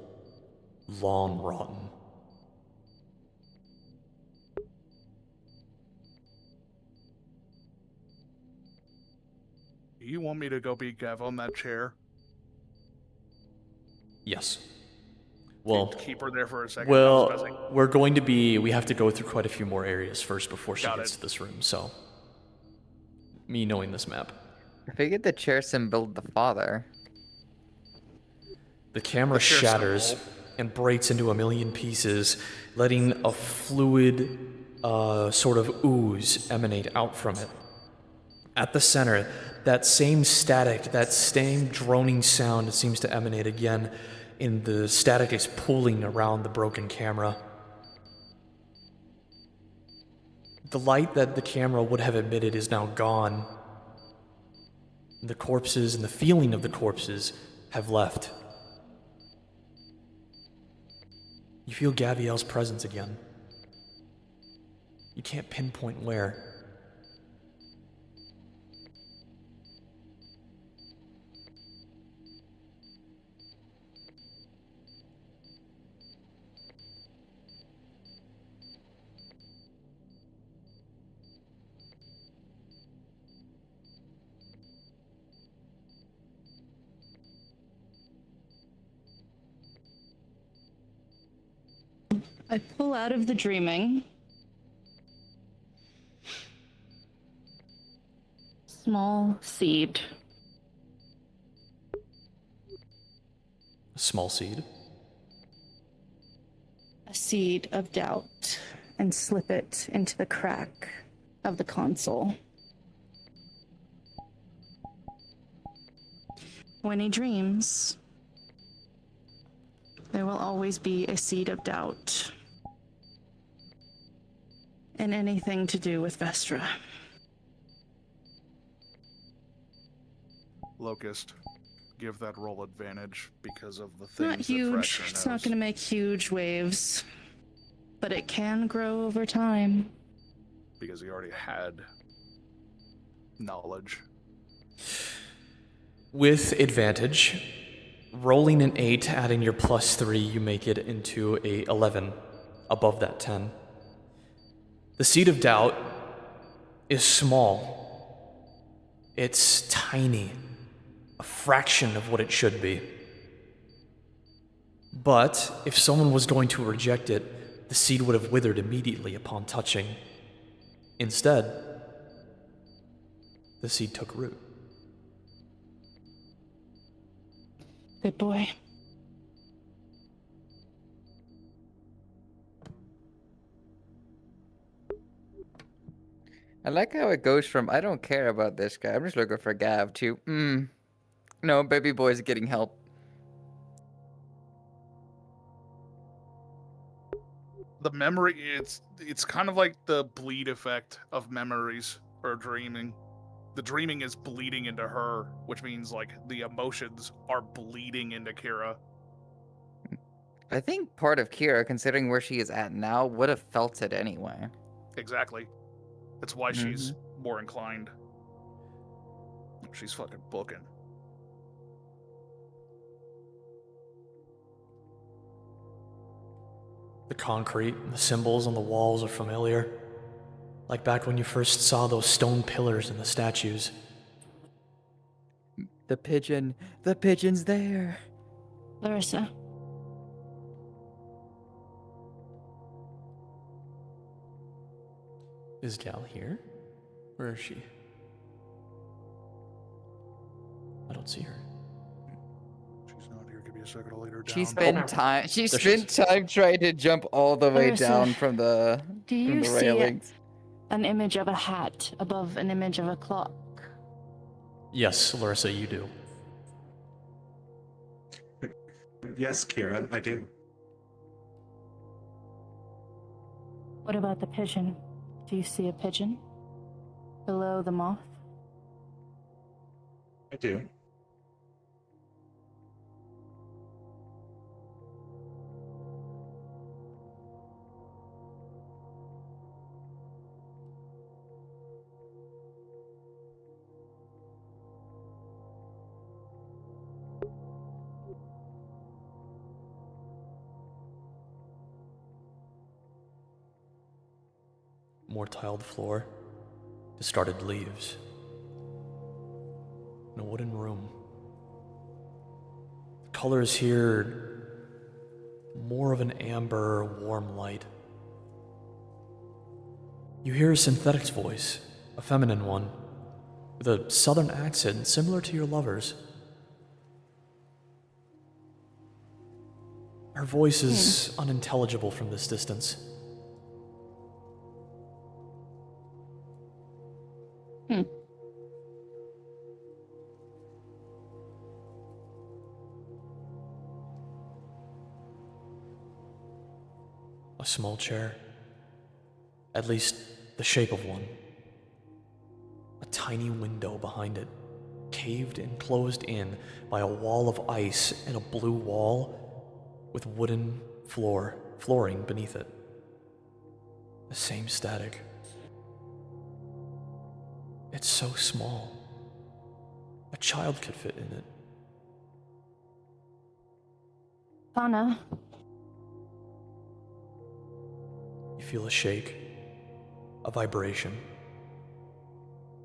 long rotten. Do you want me to go beat Gav on that chair? Yes. Well, Keep her there for a second. I was buzzing. we have to go through quite a few more areas first before she Got gets it. to this room, so. Me knowing this map. I figured the chair symboled the father. The camera The chair shatters symbol. and breaks into a million pieces, letting a fluid sort of ooze emanate out from it. At the center, that same static, that same droning sound seems to emanate again, and the static is pulling around the broken camera. The light that the camera would have emitted is now gone. The corpses and the feeling of the corpses have left. You feel Gaviel's presence again. You can't pinpoint where. I pull out of the dreaming. Small seed. A small seed. A seed of doubt, and slip it into the crack of the console. When he dreams, there will always be a seed of doubt in anything to do with Vestra. Locust, give that roll advantage because of the things Not that huge. Thrasher It's not knows. going to make huge waves, but it can grow over time. because he already had knowledge. With advantage, rolling an 8, adding your +3, you make it into a 11, above that 10. The seed of doubt is small. It's tiny, a fraction of what it should be. But if someone was going to reject it, the seed would have withered immediately upon touching. Instead, the seed took root. Good boy. I like how it goes from I don't care about this guy, I'm just looking for Gav to no, baby boy's getting help. The memory, it's kind of like the bleed effect of memories or dreaming. The dreaming is bleeding into her, which means like the emotions are bleeding into Kira. I think part of Kira, considering where she is at now, would have felt it anyway. Exactly. That's why she's more inclined. She's fucking booking. The concrete and the symbols on the walls are familiar. Like back when you first saw those stone pillars and the statues. The pigeon's there. Larissa. Is Gal here? Where is she? I don't see her. She's not here. Give me a second. I'll lead her down. She spent time. She There she spent time trying to jump all the way Larissa, down from the Do you see railings. an image of a hat above an image of a clock? Yes, Larissa, you do. Yes, Kira, I do. What about the pigeon? Do you see a pigeon? Below the moth? I do. More tiled floor, discarded leaves, in a wooden room. The colors here, more of an amber, warm light. You hear a synthetic's voice, a feminine one, with a southern accent similar to your lover's. Her voice is unintelligible from this distance. A small chair. At least the shape of one. A tiny window behind it, caved and closed in by a wall of ice and a blue wall with wooden flooring beneath it. The same static. It's so small. A child could fit in it. Anna, You feel a shake, a vibration,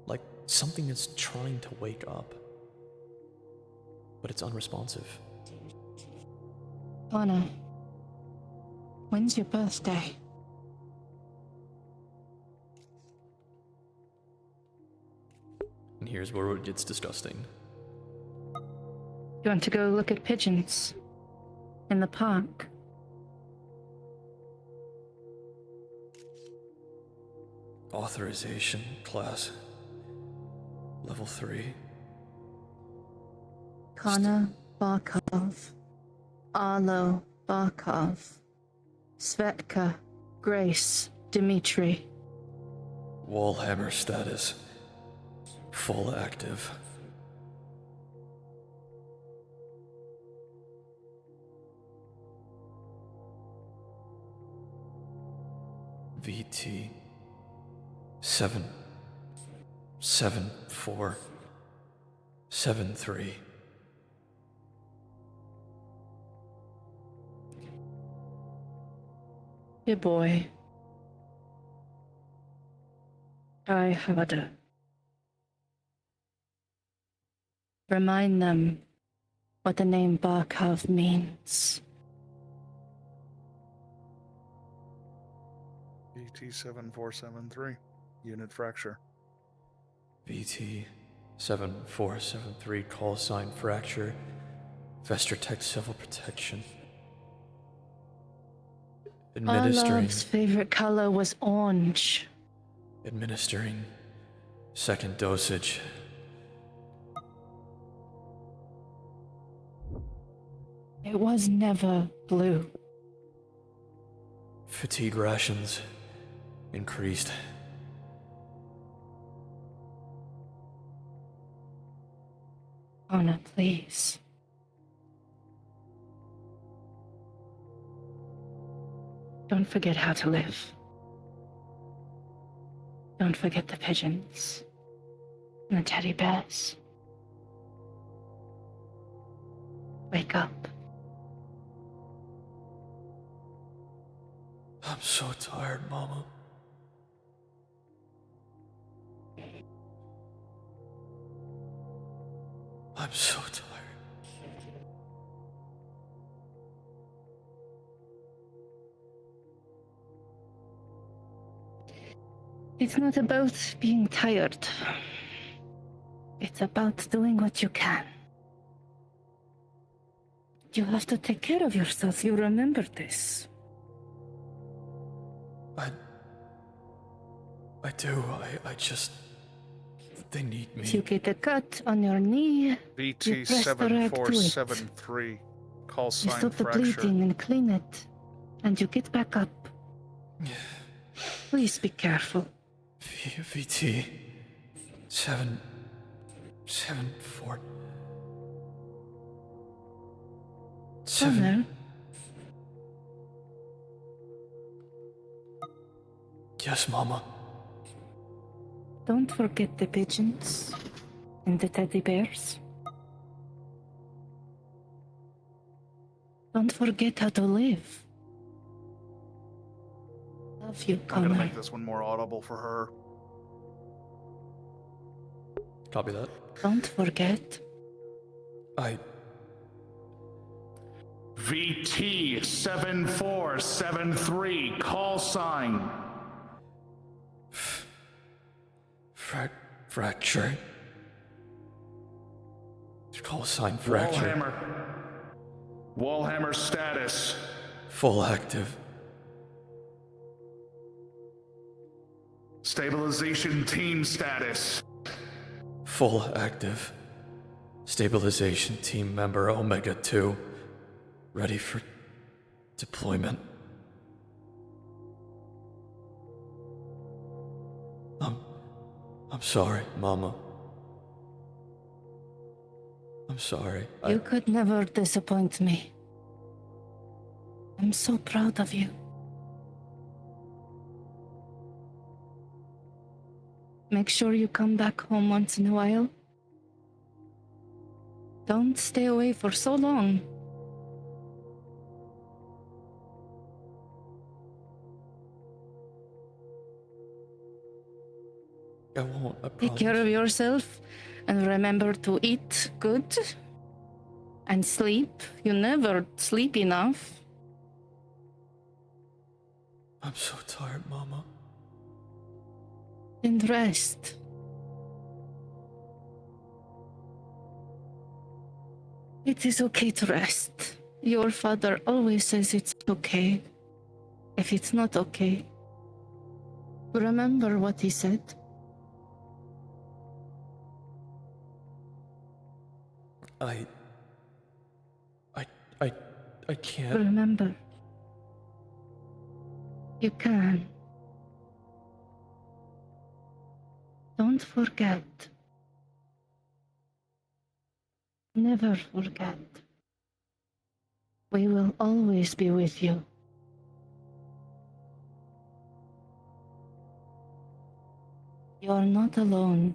like something is trying to wake up, but it's unresponsive. Anna, when's your birthday? And here's where it gets disgusting. You want to go look at pigeons? In the park? Authorization class. Level 3. Kana Barkov, Arlo Barkov, Svetka Grace Dmitri. Wallhammer status. Full active. VT. 7, 7, 4, 7, 3. Dear boy, try harder. Remind them what the name Barkov means. BT7473, unit fracture. BT 7473, call sign fracture. Vestertech civil protection. Administering. Arlov's favorite color was orange. Administering. Second dosage. It was never blue. Fatigue rations. Increased. Anna, please. Don't forget how to live. Don't forget the pigeons and the teddy bears. Wake up. I'm so tired, Mama. I'm so tired. It's not about being tired. It's about doing what you can. You have to take care of yourself. You remember this. I do. I just... They need me. If you get a cut on your knee, you press the rag to it. BT7473, call You sign stop the fracture. bleeding and clean it. And you get back up. Please be careful. VT 7, 7, 4, 7. Connor, Yes, Mama. don't forget the pigeons and the teddy bears. Don't forget how to live. Love you, I'm gonna Connor. make this one more audible for her. Copy that. Don't forget. VT7473, call sign. Fracture. Call sign fracture. Wallhammer status. Full active. Stabilization team status. Full active. Stabilization team member Omega 2. Ready for deployment. I'm sorry, Mama. I'm sorry. You could never disappoint me. I'm so proud of you. Make sure you come back home once in a while. Don't stay away for so long. I won't. I Take care of yourself and remember to eat good and sleep. You never sleep enough. I'm so tired, Mama. And rest. It is okay to rest. Your father always says it's okay. If it's not okay, remember what he said. I can't. Remember. You can. Don't forget. Never forget. We will always be with you. You're not alone.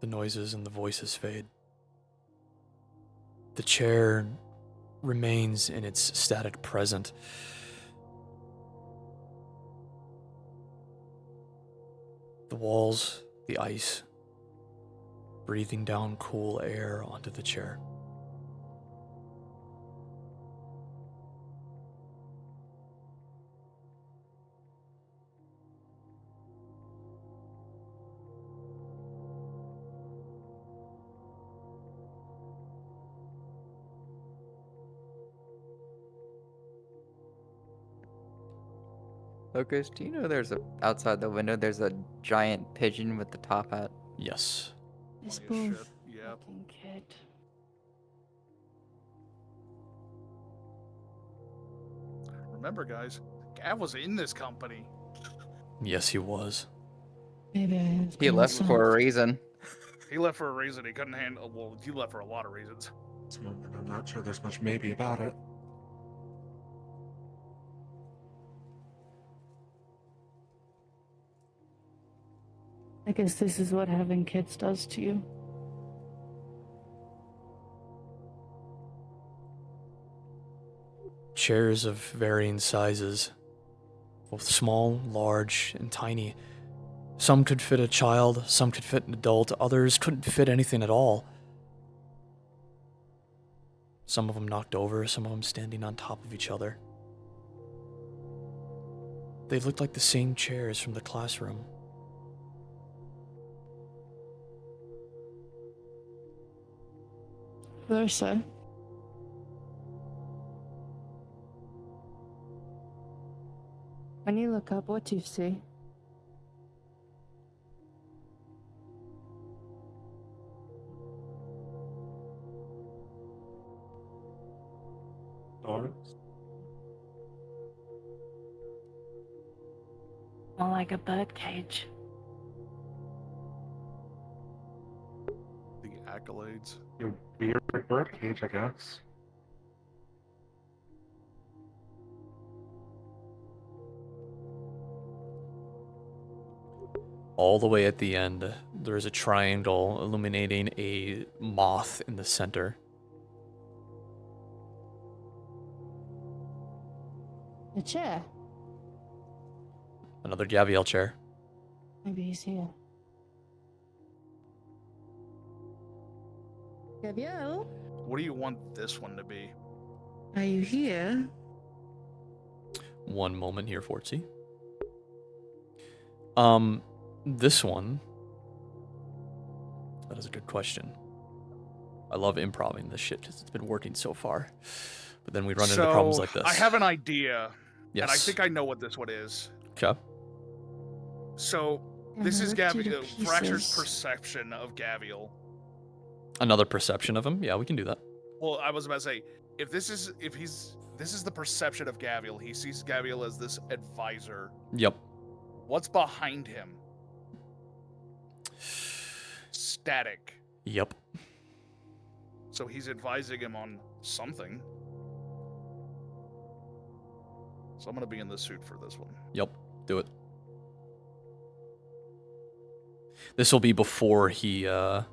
The noises and the voices fade. The chair remains in its static present. The walls, the ice, breathing down cool air onto the chair. Lucas, do you know there's outside the window there's a giant pigeon with the top hat? Yes. This Holy poor shit, yep. fucking kid. Remember, guys, Gav was in this company. Yes, he was. Maybe I have He left consent. for a reason. He left for a reason. He couldn't handle. Well, he left for a lot of reasons. This moment, I'm not sure there's much maybe about it. I guess this is what having kids does to you. Chairs of varying sizes, both small, large, and tiny. Some could fit a child, some could fit an adult, others couldn't fit anything at all. Some of them knocked over, some of them standing on top of each other. They looked like the same chairs from the classroom. Versa. When you look up, what do you see? Doors? More like a bird cage. The accolades. Your weird birdcage, I guess. All the way at the end, there is a triangle illuminating a moth in the center. The chair. Another Gaviel chair. Maybe he's here. Gabriel, What do you want this one to be? are you here? One moment here, Fortsy. This one. That is a good question. I love improving this shit because it's been working so far. But then we run into problems like this. I have an idea, Yes. and I think I know what this one is. Okay. So And this is ripped you to Gaviel. Fracture's pieces. perception of Gaviel. Another perception of him. Yeah, we can do that. Well, I was about to say, this is the perception of Gaviel. He sees Gaviel as this advisor. Yep. What's behind him? Static. Yep. So he's advising him on something. So I'm gonna be in the suit for this one. Yep. Do it. This will be before he kind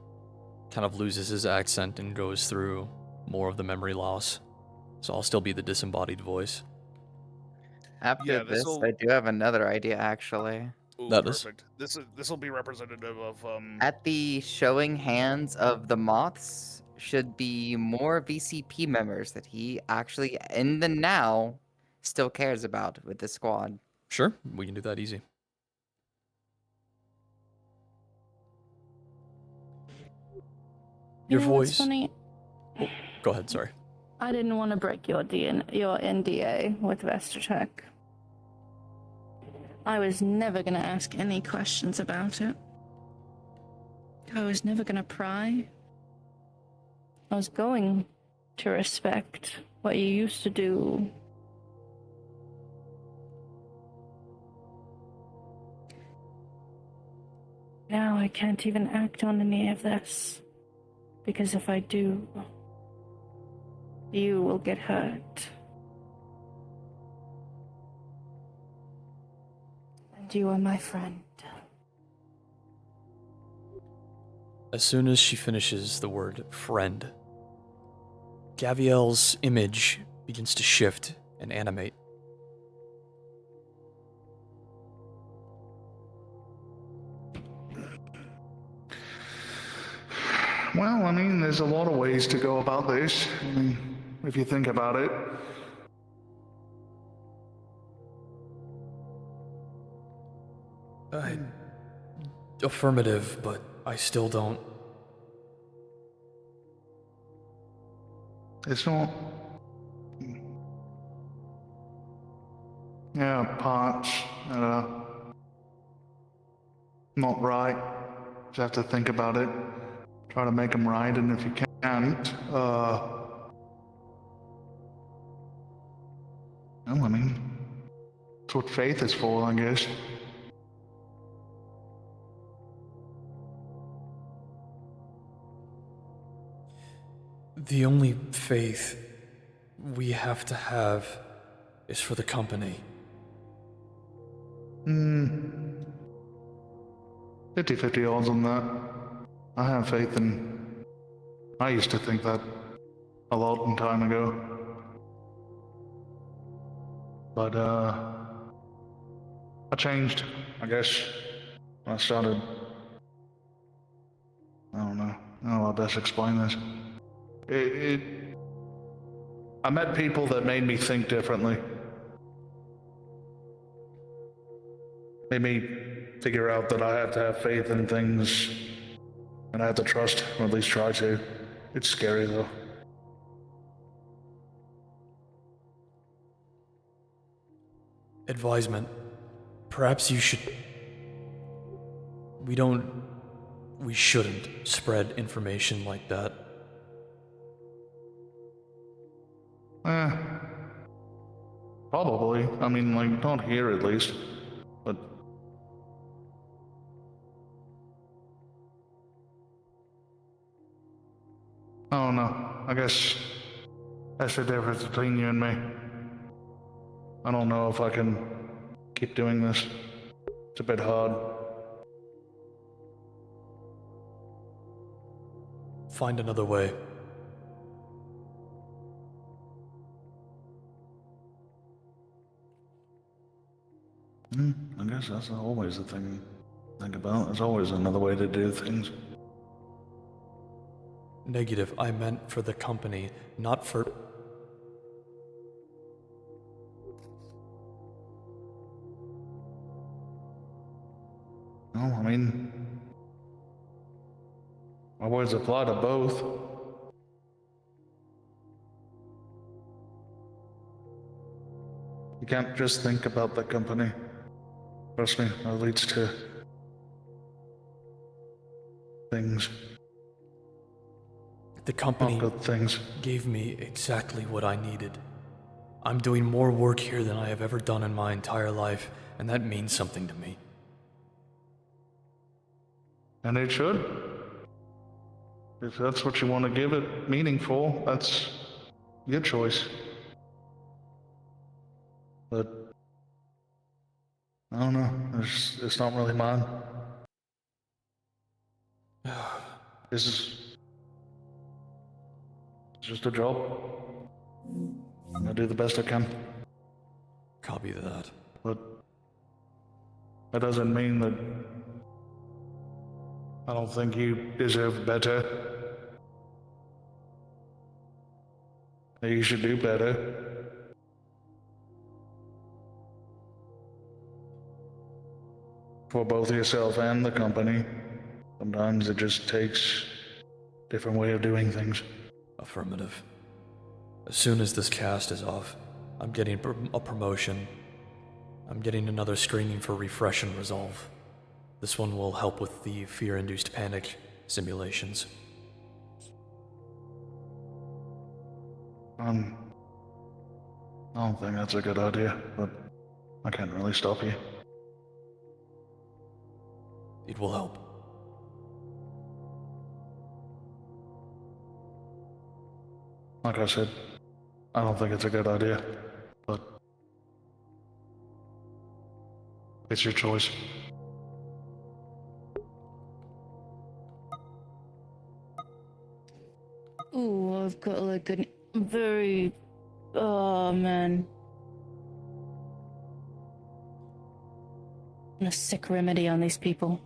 of loses his accent and goes through more of the memory loss. So I'll still be the disembodied voice. After Yeah, this, this'll- I do have another idea actually. Ooh, That is- perfect. This will be representative of At the showing hands of the moths should be more VCP members that he actually, in the now, still cares about with the squad. Sure, we can do that easy. Your You know what's voice. funny? Go ahead, sorry. I didn't want to break your NDA with Vestertech. I was never going to ask any questions about it. I was never going to pry. I was going to respect what you used to do. Now I can't even act on any of this Because if I do, you will get hurt. And you are my friend. As soon as she finishes the word friend, Gaviel's image begins to shift and animate. Well, I mean, there's a lot of ways to go about this. I mean, if you think about it. Affirmative, but I still don't. It's not. Yeah, parts that are not right. Just have to think about it. Try to make them right, and if you can't, well, I mean, that's what faith is for, I guess. The only faith we have to have is for the company. 50-50 odds on that. I have faith in... I used to think that a long time ago. But, I changed, I guess, when I started... I don't know how I best explain this. I met people that made me think differently. Made me figure out that I have to have faith in things, and I have to trust, or at least try to. It's scary, though. Advisement. Perhaps you should... We shouldn't spread information like that. Probably. I mean, like, not here at least. But... I don't know. I guess that's the difference between you and me. I don't know if I can keep doing this. It's a bit hard. Find another way. I guess that's always the thing to think about. There's always another way to do things. Negative. I meant for the company, not for... No, I mean... my words apply to both. You can't just think about the company. Trust me, that leads to... things. The company Not good things. gave me exactly what I needed. I'm doing more work here than I have ever done in my entire life, and that means something to me. And it should. If that's what you want to give it meaningful, that's your choice. But I don't know. It's not really mine. This is just a job. I'm gonna do the best I can. Copy that. But that doesn't mean that I don't think you deserve better. That you should do better. For both yourself and the company. Sometimes it just takes a different way of doing things. Affirmative. As soon as this cast is off, I'm getting a promotion. I'm getting another screening for Refresh and Resolve. This one will help with the fear-induced panic simulations. I don't think that's a good idea, but I can't really stop you. It will help. Like I said, I don't think it's a good idea, but it's your choice. Ooh, I've got like a very. Oh, man. A sick remedy on these people.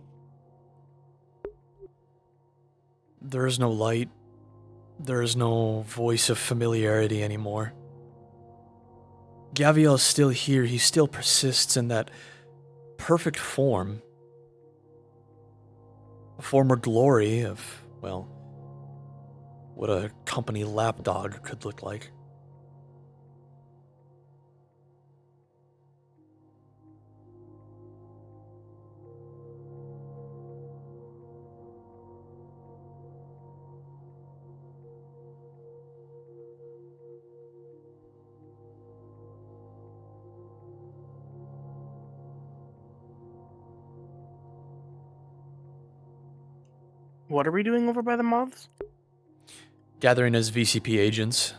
There is no light. There is no voice of familiarity anymore. Gaviel's still here. He still persists in that perfect form. A former glory of, well, what a company lapdog could look like. What are we doing over by the moths? Gathering as VCP agents.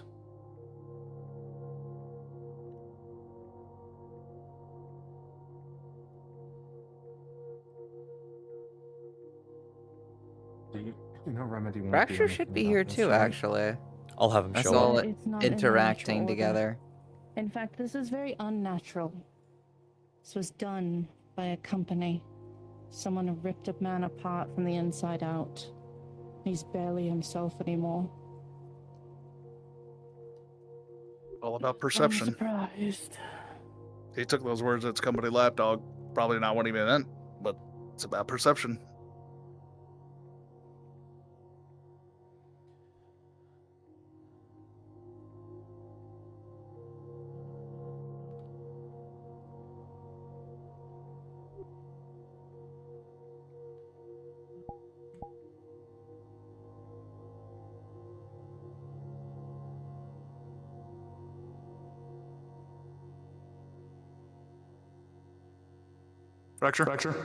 You know, Remedy won't do Fracture should anything be about here this, too, right? actually. I'll have him That's show all up. It's not in the interacting natural order. together. In fact, this is very unnatural. This was done by a company. Someone ripped a man apart from the inside out. He's barely himself anymore. All about I'm perception. surprised. He took those words as company lapdog. Probably not what he meant, but it's about perception. Fracture?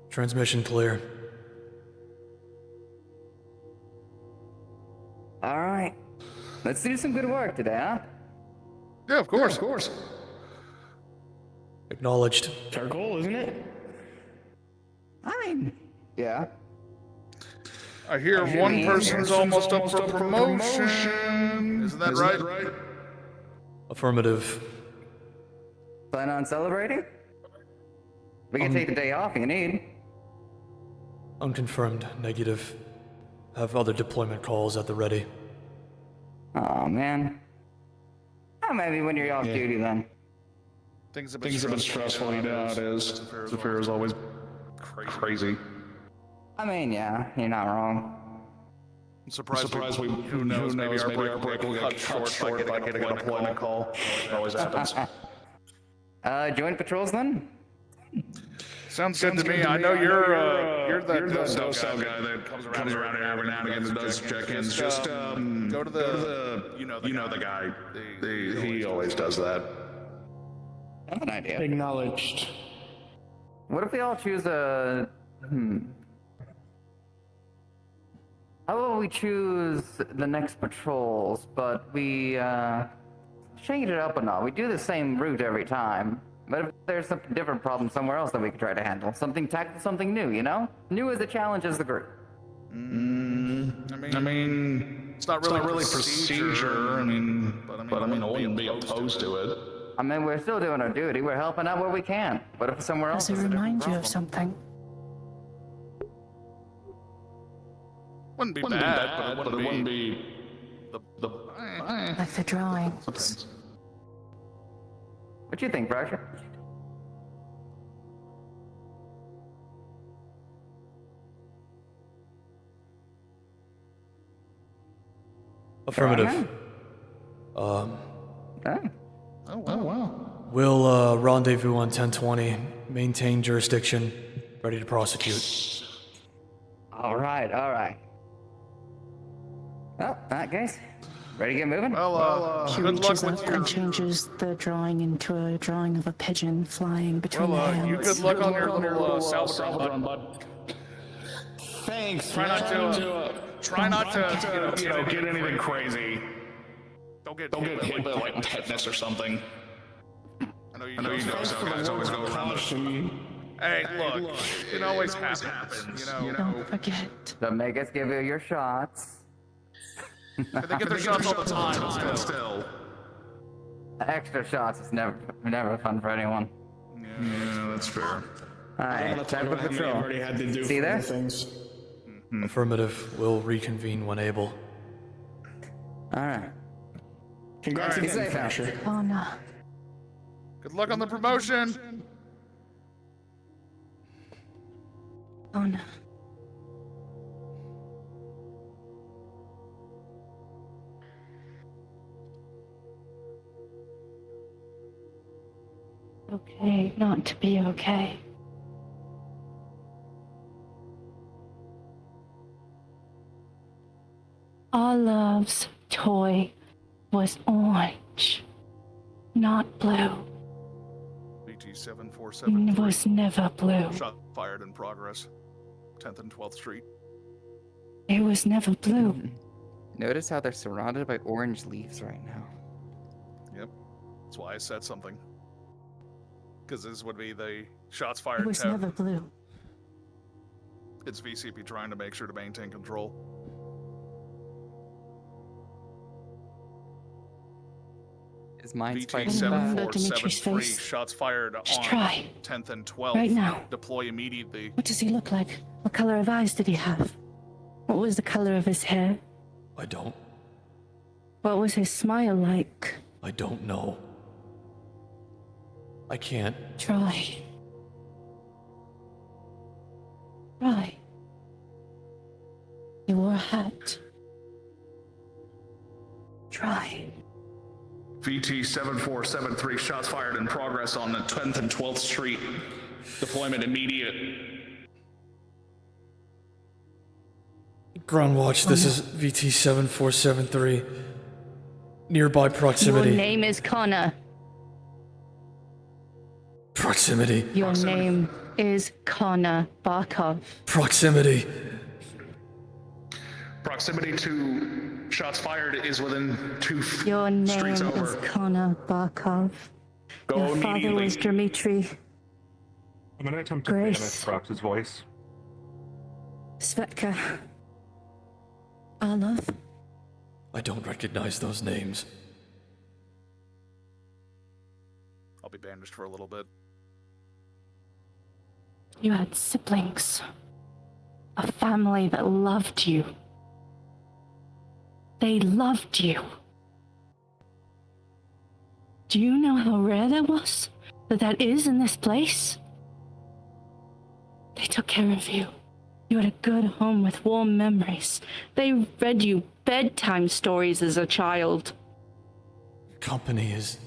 Transmission clear. All right. Let's do some good work today, huh? Yeah, of course. Of course. Acknowledged. It's our goal, isn't it? I mean, yeah. I hear one person's almost up for promotion. Isn't that right? Affirmative. Plan on celebrating? We can take the day off if you need. Unconfirmed. Negative. Have other deployment calls at the ready. Oh man. Oh, maybe when you're off duty then. Things have Been stressful, you know how it is. Zafir is always crazy. I mean, yeah, you're not wrong. I'm surprised we who knows, maybe our break will get cut short by getting a deployment call. It always happens. Joint patrols then? Sounds good to me. I know you're the docile guy that comes around here every now and again and does check-ins. Just go to the you know the guy. He always does that. I have an idea. Acknowledged. What if we all choose a... How about we choose the next patrols, but we change it up a notch. We do the same route every time. But if there's some different problem somewhere else that we could try to handle, something tactical, something new, you know? New as a challenge as the group. I mean, it's not really procedure. I mean, I wouldn't be opposed to it. I mean, we're still doing our duty. We're helping out where we can. But if somewhere else Does it is a different remind you of problem? something? Wouldn't be bad, but it wouldn't be the Like the drawings. What do you think, Fracture? Affirmative. Oh. Oh wow. We'll rendezvous on 1020. Maintain jurisdiction. Ready to prosecute. All right, all right. Well, in that case, Ready to get moving? Well, He good luck reaches with up your. and changes the drawing into a drawing of a pigeon flying between Well, the you hands. good luck on your little Salvatron, bud. Thanks. Try not to. Try not to. get anything crazy. Don't get Hit by like tetanus or something. I know you know how guys always go around the. Hey, look, it always happens, you know. Don't forget. Don't make us give you your shots. They get their shots all the time, but still. Extra shots is never fun for anyone. Yeah, that's fair. Alright, check with patrol. See there? Affirmative. We'll reconvene when able. Alright. Congrats Be again, safe out. Thrasher. Connor. Good luck on the promotion. Connor. Okay, not to be okay. Olive's toy was orange, not blue. BT It 7473. was never blue. Shot fired in progress. 10th and 12th Street. It was never blue. Notice how they're surrounded by orange leaves right now. Yep. That's why I said something. Because this would be the shots It fired. was 10th. never blue. It's VCP trying to make sure to maintain control. His mind's VT fighting Anyone back. know Dimitri's 7473. face? Shots fired Just on try. 10th and 12th. Right now. Deploy immediately. What does he look like? What color of eyes did he have? What was the color of his hair? I don't. What was his smile like? I don't know. I can't. Try. Try. He wore a hat. Try. VT 7473, shots fired in progress on the 10th and 12th Street. Deployment immediate. Ground watch, this is VT-7473. Nearby Your proximity. name is Connor. Proximity. Your name is Connor Barkov. Proximity. Proximity to shots fired is within Your name streets is over. Connor Barkov. Go Your father immediately. was Dmitri I'm gonna attempt to Grace. banish Prox's voice. Svetka. Olive. I don't recognize those names. I'll be bandaged for a little bit. You had siblings. A family that loved you. They loved you. Do you know how rare that was? That is in this place? They took care of you. You had a good home with warm memories. They read you bedtime stories as a child. Company is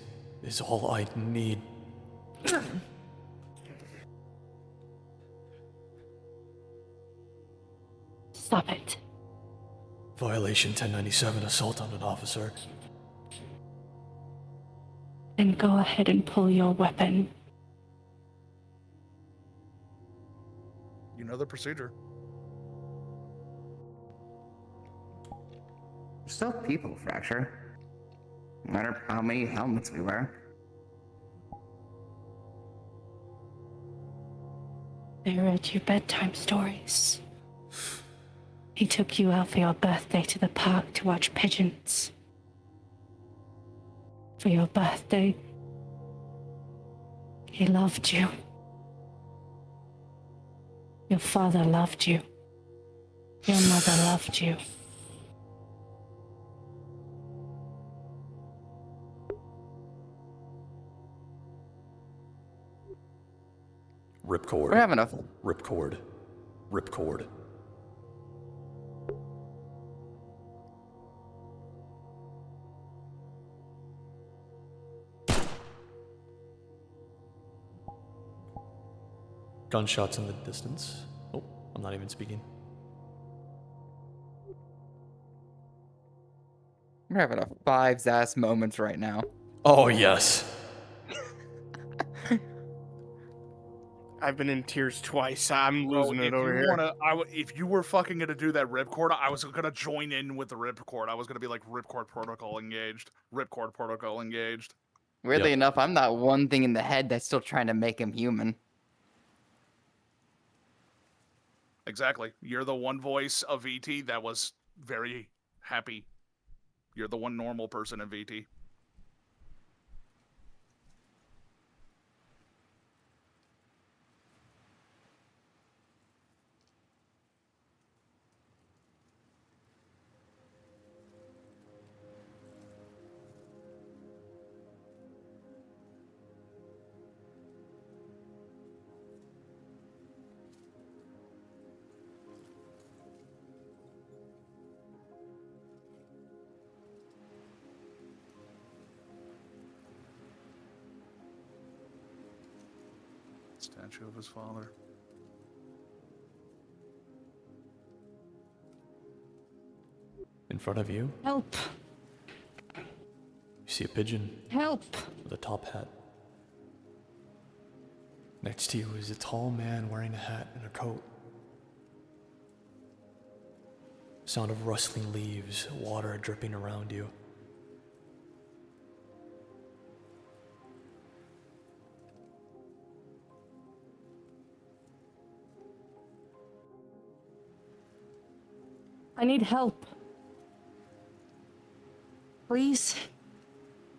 all I need. Stop it. Violation 1097, assault on an officer. Then go ahead and pull your weapon. You know the procedure. We're still people, Fracture. No matter how many helmets we wear. They read you bedtime stories. He took you out for your birthday to the park to watch pigeons. For your birthday, he loved you. Your father loved you. Your mother loved you. Ripcord. We're having a Ripcord. Ripcord. Gunshots in the distance. Oh, I'm not even speaking. We're having a fives ass moment right now. Oh, yes. I've been in tears twice. I'm Bro, losing it over here. if you were fucking gonna do that ripcord, I was gonna join in with the ripcord. I was gonna be like ripcord protocol engaged. Ripcord protocol engaged. Weirdly enough, I'm that one thing in the head that's still trying to make him human. Exactly. You're the one voice of VT that was very happy. You're the one normal person in VT. Statue of his father. In front of you, Help! you see a pigeon Help! with a top hat. Next to you is a tall man wearing a hat and a coat. Sound of rustling leaves, water dripping around you. I need help. Please?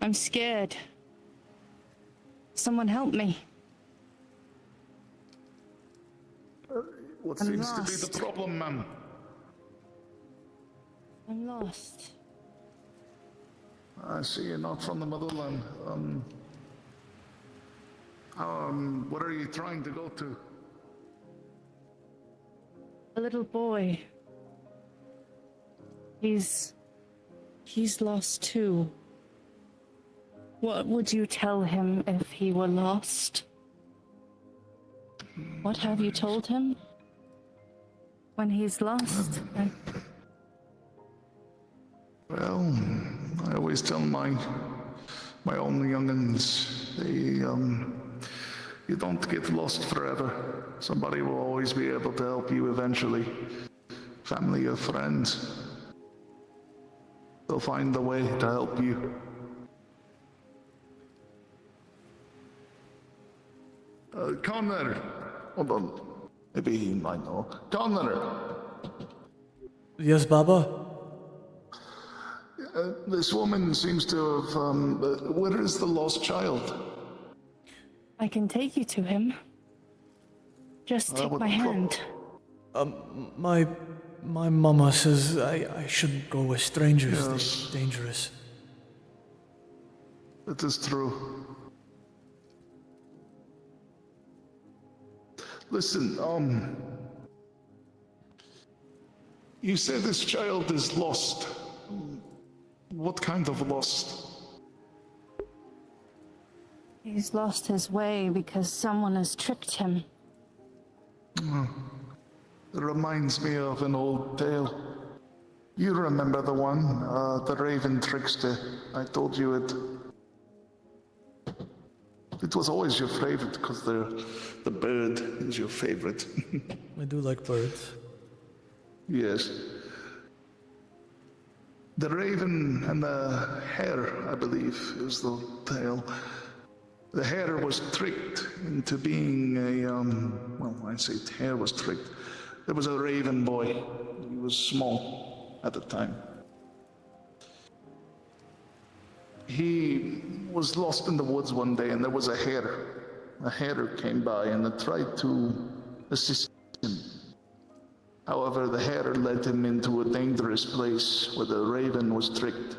I'm scared. Someone help me. What I'm seems to be lost. the problem, ma'am? I'm lost. I see you're not from the motherland. What are you trying to go to? A little boy. He's lost too. What would you tell him if he were lost? What have you told him? When he's lost? Well, I always tell my own young'uns, you don't get lost forever. Somebody will always be able to help you eventually. Family or friends. They'll find the way to help you. Connor! Hold on. Maybe he might know. Connor! Yes, Baba? This woman seems to have, where is the lost child? I can take you to him. Just take my hand. My mama says I shouldn't go with strangers. Yes. They're dangerous. It is true. Listen, you say this child is lost. What kind of lost? He's lost his way because someone has tricked him. It reminds me of an old tale. You remember the one, the raven trickster. I told you it. It was always your favorite because the bird is your favorite. I do like birds. Yes. The raven and the hare, I believe, is the tale. The hare was tricked into being a, well, I say hare was tricked. There was a raven boy. He was small at the time. He was lost in the woods one day and there was a hare. A hare came by and it tried to assist him. However, the hare led him into a dangerous place where the raven was tricked.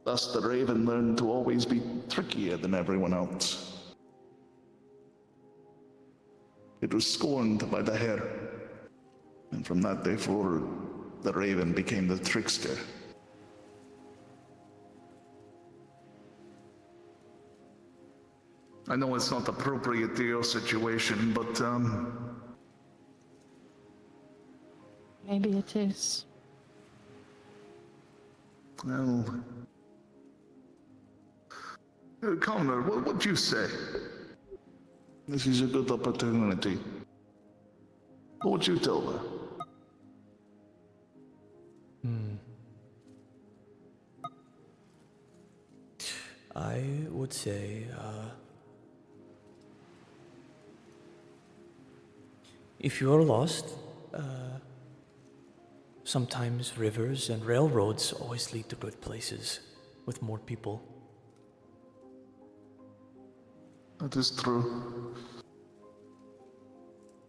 Thus, the raven learned to always be trickier than everyone else. It was scorned by the hare, and from that day forward, the raven became the trickster. I know it's not appropriate to your situation, but Maybe it is. Well, Connor, what would you say? This is a good opportunity. What would you tell her? I would say, if you are lost, sometimes rivers and railroads always lead to good places with more people. That is true.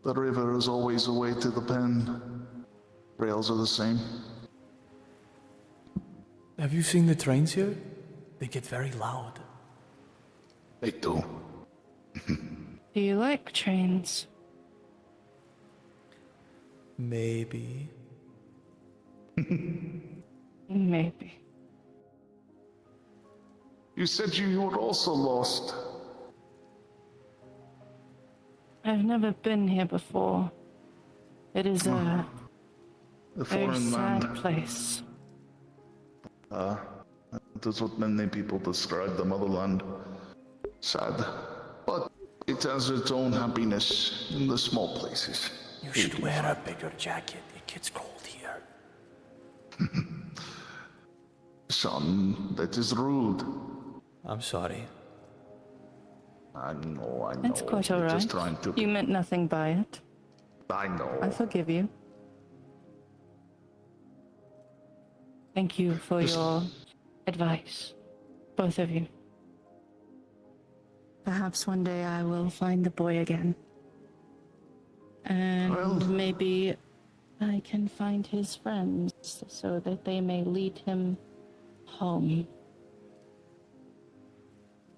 The river is always a way to the pen. Rails are the same. Have you seen the trains here? They get very loud. They do. Do you like trains? Maybe. Maybe. You said you were also lost. I've never been here before. It is a A very foreign sad land. place. That is what many people describe the motherland. Sad. But it has its own happiness in the small places. You should wear a bigger jacket. It gets cold here. Son, that is rude. I'm sorry. I know. That's quite You're alright. just trying to... You meant nothing by it. I know. I forgive you. Thank you for your advice, both of you. Perhaps one day I will find the boy again. And Well- maybe I can find his friends so that they may lead him home.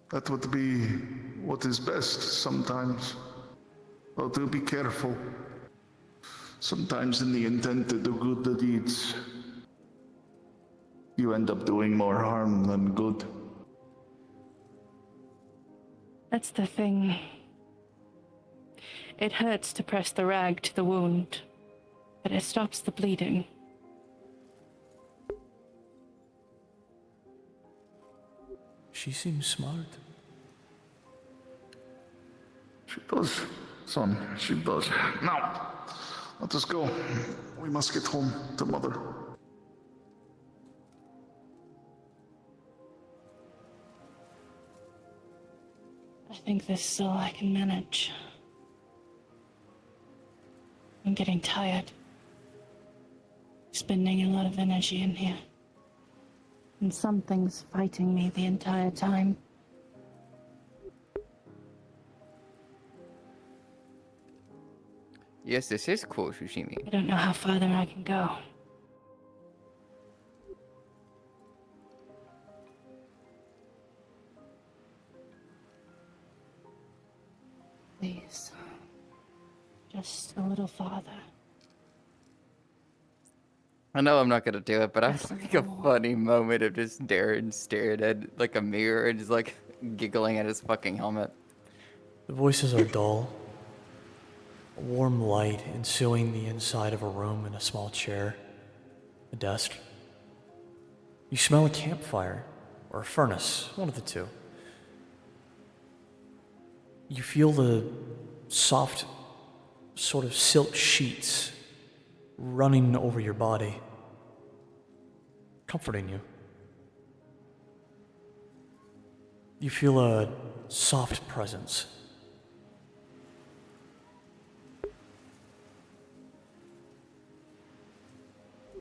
That would be what is best sometimes. Though do be careful. Sometimes in the intent to do good deeds, you end up doing more harm than good. That's the thing. It hurts to press the rag to the wound, but it stops the bleeding. She seems smart. She does, son, she does. Now, let us go. We must get home to Mother. I think this is all I can manage. I'm getting tired. Spending a lot of energy in here. And something's fighting me the entire time. Yes, this is cool, Shushimi. I don't know how further I can go. Please. Just a little farther. I know I'm not gonna do it, but I was Just a like a little more. funny moment of just Darren staring at like a mirror and just like giggling at his fucking helmet. The voices are dull. A warm light ensuing the inside of a room in a small chair, a desk. You smell a campfire or a furnace, one of the two. You feel the soft, sort of silk sheets running over your body, comforting you. You feel a soft presence.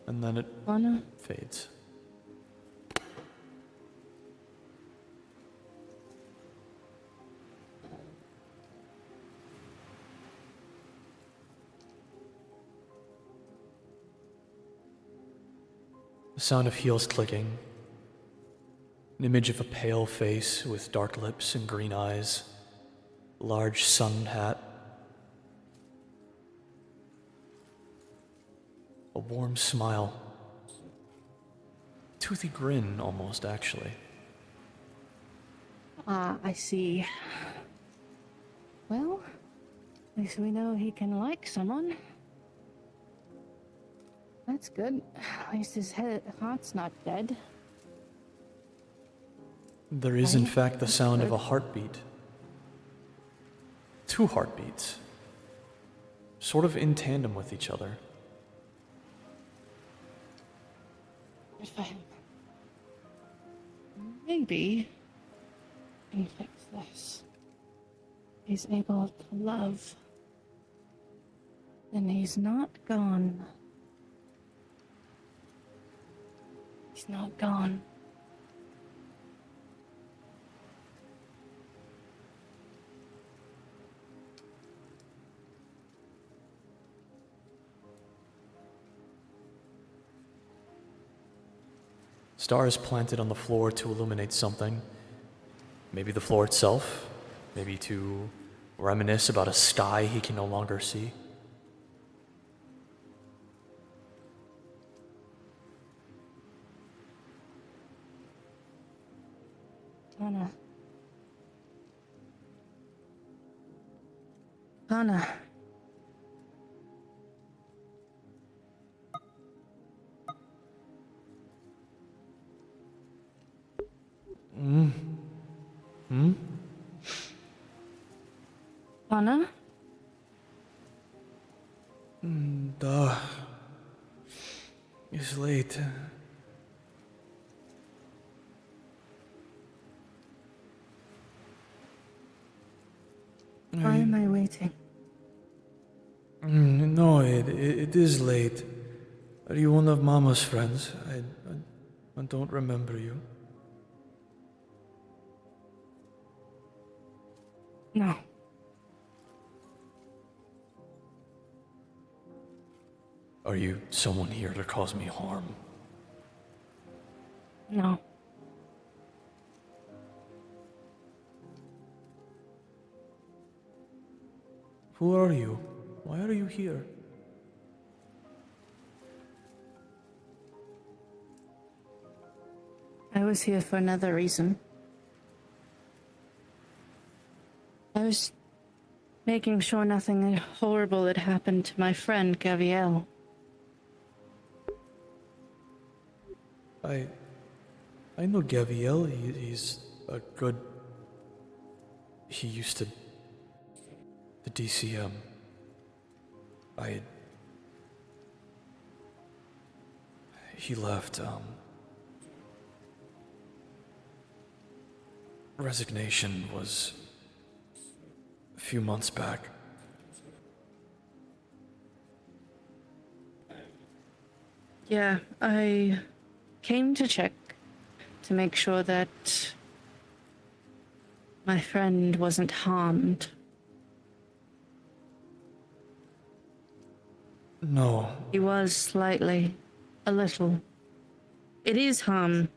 And then it Wanna? fades. The sound of heels clicking. An image of a pale face with dark lips and green eyes. Large sun hat. A warm smile. Toothy grin, almost, actually. Ah, I see. Well, at least we know he can like someone. That's good. At least his heart's not dead. There is, in Right? fact, the That's sound of good. a heartbeat. 2 heartbeats. Sort of in tandem with each other. Good for him. Maybe I can fix this. He's able to love. Then he's not gone. He's not gone. Stars planted on the floor to illuminate something. Maybe the floor itself. Maybe to reminisce about a sky he can no longer see. Anna. Anna. Anna? Duh. It's late. Why am I waiting? No, it is late. Are you one of Mama's friends? I don't remember you. No. Are you someone here to cause me harm? No. Who are you? Why are you here? I was here for another reason. I was making sure nothing horrible had happened to my friend Gaviel. I know Gaviel. He's a good... He used to... The DCM. He left, Resignation was a few months back. Yeah, I came to check to make sure that my friend wasn't harmed. No. He was slightly. A little. It is harm.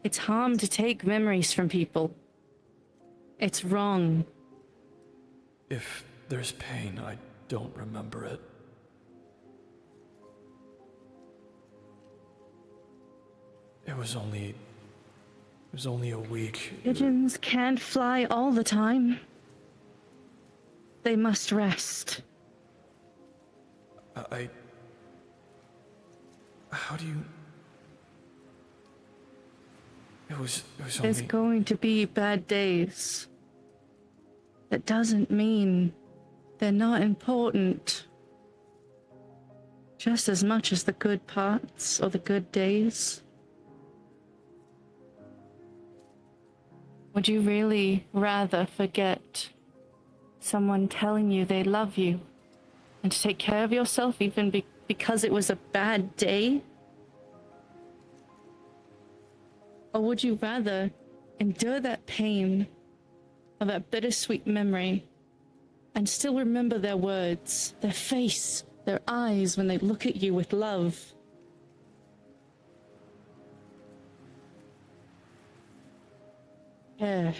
It's harm to take memories from people. It's wrong. If there's pain, I don't remember it. It was only a week. Pigeons can't fly all the time. They must rest. How do you... It was There's only... going to be bad days. That doesn't mean they're not important. Just as much as the good parts or the good days. Would you really rather forget someone telling you they love you and to take care of yourself even because it was a bad day? Or would you rather endure that pain of that bittersweet memory and still remember their words, their face, their eyes when they look at you with love? Yeah.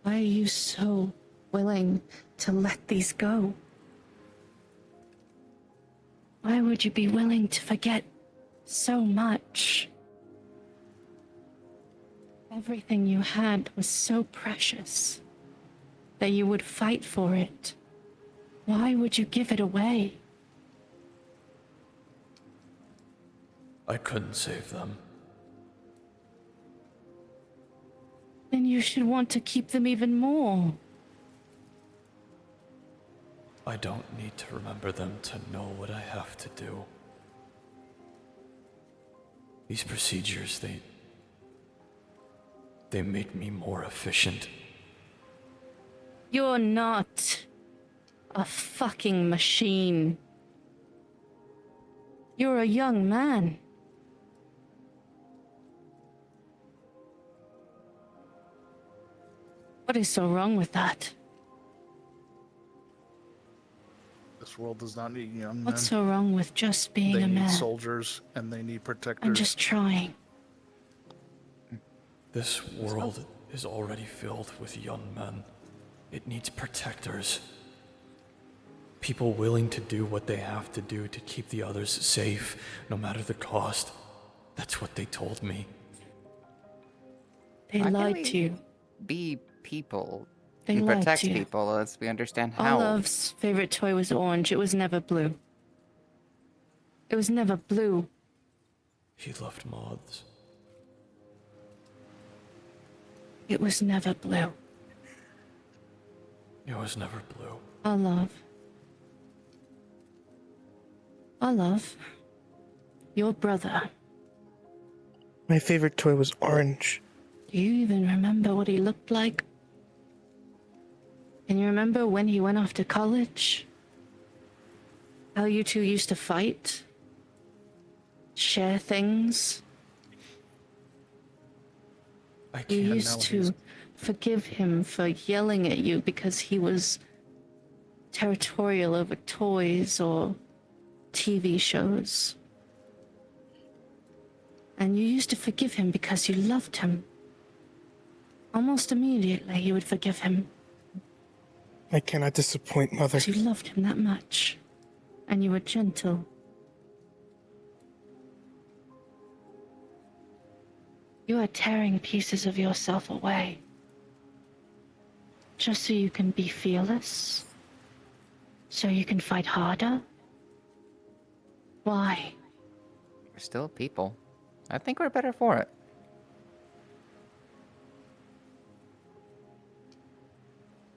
Why are you so willing to let these go? Why would you be willing to forget so much? Everything you had was so precious that you would fight for it Why would you give it away? I couldn't save them. Then you should want to keep them even more. I don't need to remember them to know what I have to do. These procedures, they make me more efficient. You're not a fucking machine. You're a young man. What is so wrong with that? This world does not need young men. What's so wrong with just being They a need man? soldiers and they need protectors. I'm just trying. This world is already filled with young men. It needs protectors. People willing to do what they have to do to keep the others safe, no matter the cost. That's what they told me. They Why can't lied we to you. Be people. They and lied protect to you. people as we understand how. Olaf's favorite toy was orange. It was never blue. It was never blue. He loved moths. It was never blue. It was never blue. Olaf, your brother. My favorite toy was orange. Do you even remember what he looked like? Can you remember when he went off to college? How you two used to fight? Share things? I You can't. used to forgive him for yelling at you because he was territorial over toys or TV shows. And you used to forgive him because you loved him. Almost immediately, you would forgive him I cannot disappoint, Mother. because you loved him that much. And you were gentle. You are tearing pieces of yourself away. Just so you can be fearless? So you can fight harder? Why? We're still people. I think we're better for it.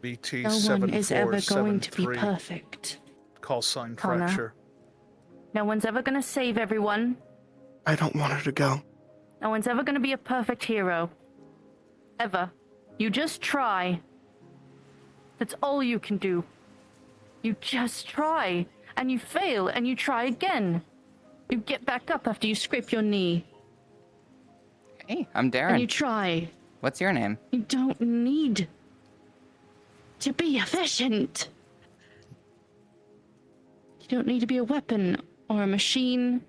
BT No one is ever going to be 7473. perfect. Call sign Connor. fracture. No one's ever gonna save everyone. I don't want her to go. No one's ever gonna be a perfect hero. Ever. You just try. That's all you can do. You just try. And you fail, and you try again. You get back up after you scrape your knee. Hey, I'm Darren. And you try. What's your name? You don't need to be efficient. You don't need to be a weapon or a machine.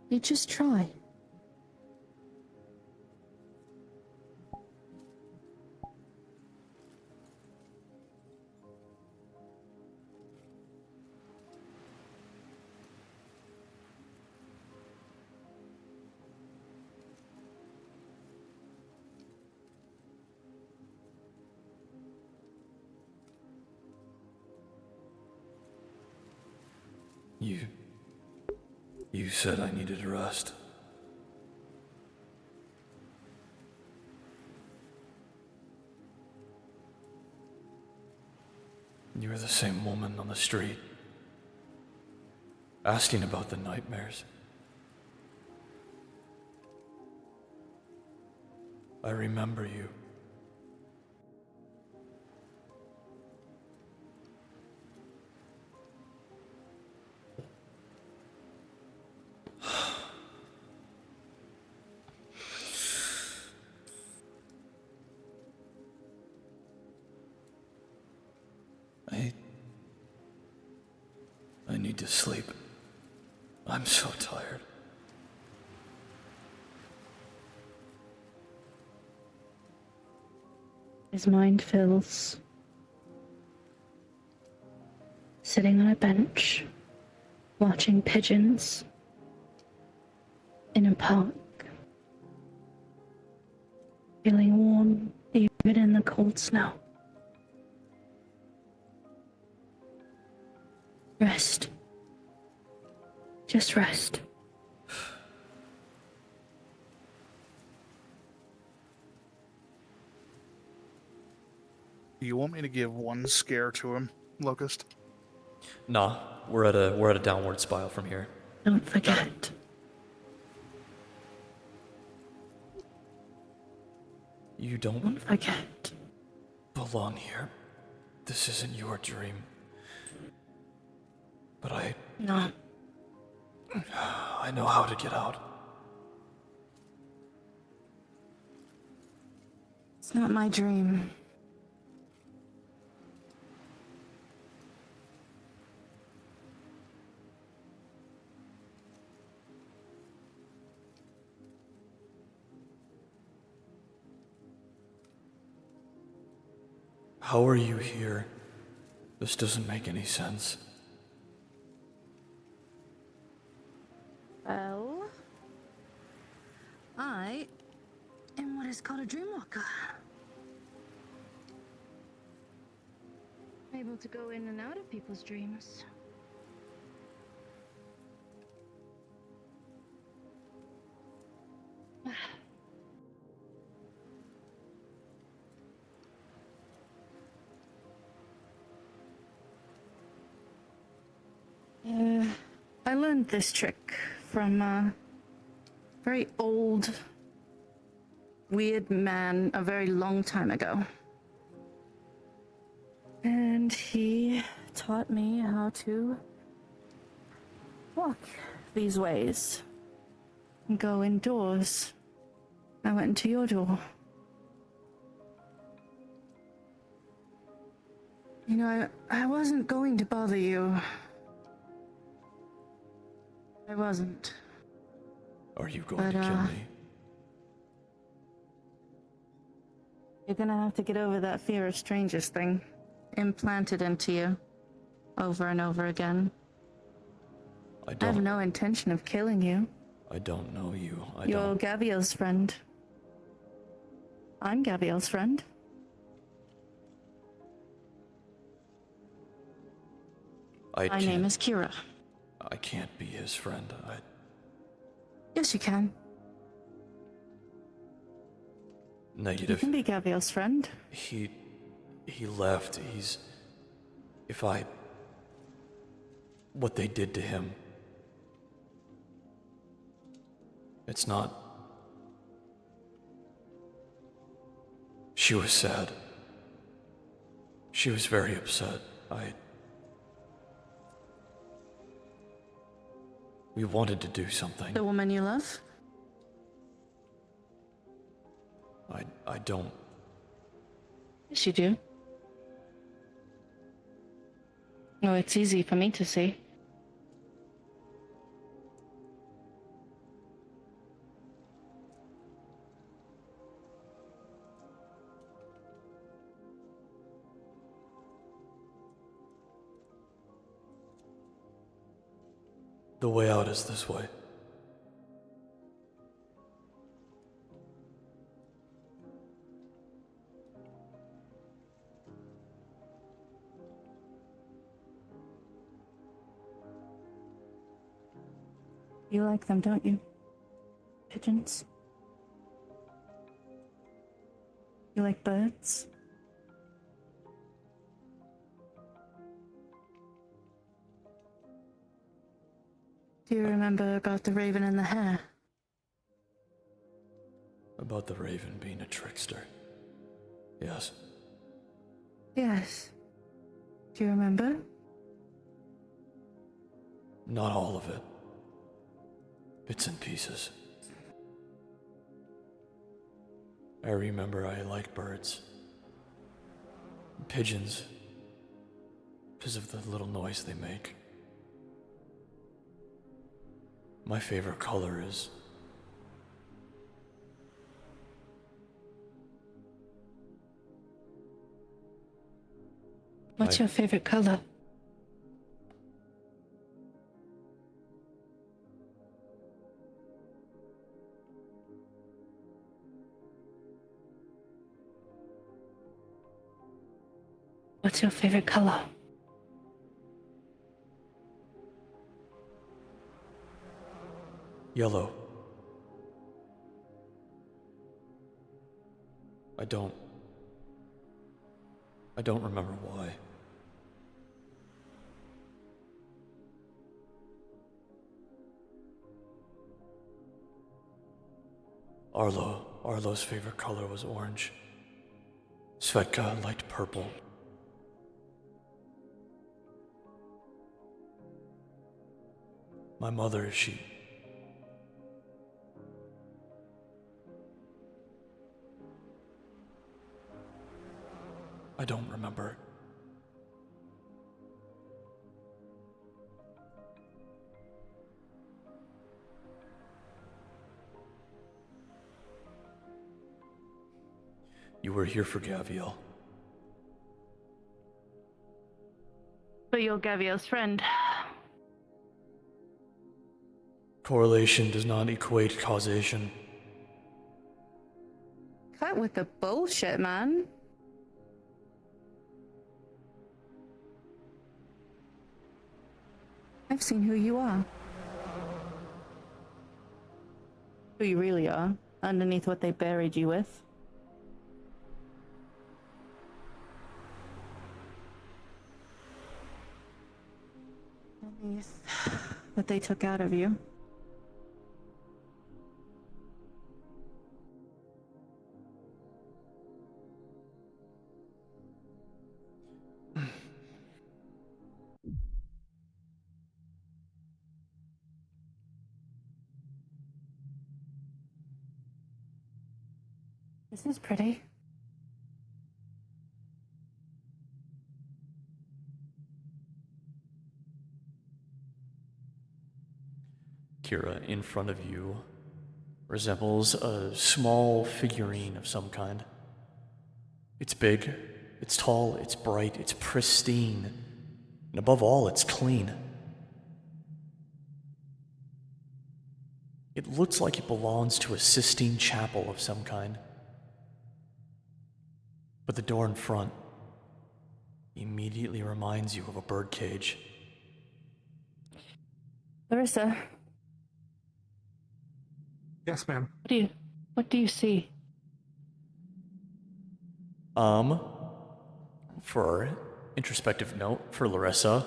You just try. You said I needed a rest. You were the same woman on the street, asking about the nightmares. I remember you. I need to sleep. I'm so tired. His mind fills. Sitting on a bench, watching pigeons in a park, feeling warm, the Get in the cold snow. Rest. Just rest. Do you want me to give one scare to him, Locust? Nah, we're at a downward spiral from here. Don't forget. You don't Don't forget. belong here. This isn't your dream. But No. I know how to get out. It's not my dream. How are you here? This doesn't make any sense. Well, I am what is called a dreamwalker. I'm able to go in and out of people's dreams. I learned this trick from a very old, weird man a very long time ago. And he taught me how to walk these ways and go indoors. I went into your door. You know, I wasn't going to bother you. I wasn't. Are you going to kill me? You're gonna have to get over that fear of strangers thing. Implanted into you. Over and over again. I have no intention of killing you. I don't know you. You're Gaviel's friend. I'm Gaviel's friend. My name is Kira. I can't be his friend. Yes, you can. Negative. You can be Gaviel's friend. He left. What they did to him. It's not. She was sad. She was very upset. We wanted to do something. The woman you love? I don't. Yes, you do. Oh, it's easy for me to see. The way out is this way. You like them, don't you? Pigeons? You like birds? Do you remember about the raven and the hare? About the raven being a trickster. Yes. Yes. Do you remember? Not all of it. Bits and pieces. I remember I like birds. Pigeons. Because of the little noise they make. My favorite color is... What's your favorite color? What's your favorite color? Yellow. I don't remember why. Arlo's favorite color was orange. Svetka liked purple. My mother, I don't remember. You were here for Gaviel. But you're Gaviel's friend. Correlation does not equate causation. Cut with the bullshit, man. I've seen who you are. Who you really are, underneath what they buried you with. Underneath what they took out of you. This is pretty. Kira, in front of you, resembles a small figurine of some kind. It's big, it's tall, it's bright, it's pristine, and above all, it's clean. It looks like it belongs to a Sistine Chapel of some kind. But the door in front immediately reminds you of a birdcage. Larissa, Yes, ma'am. what do you see? For introspective note for Larissa,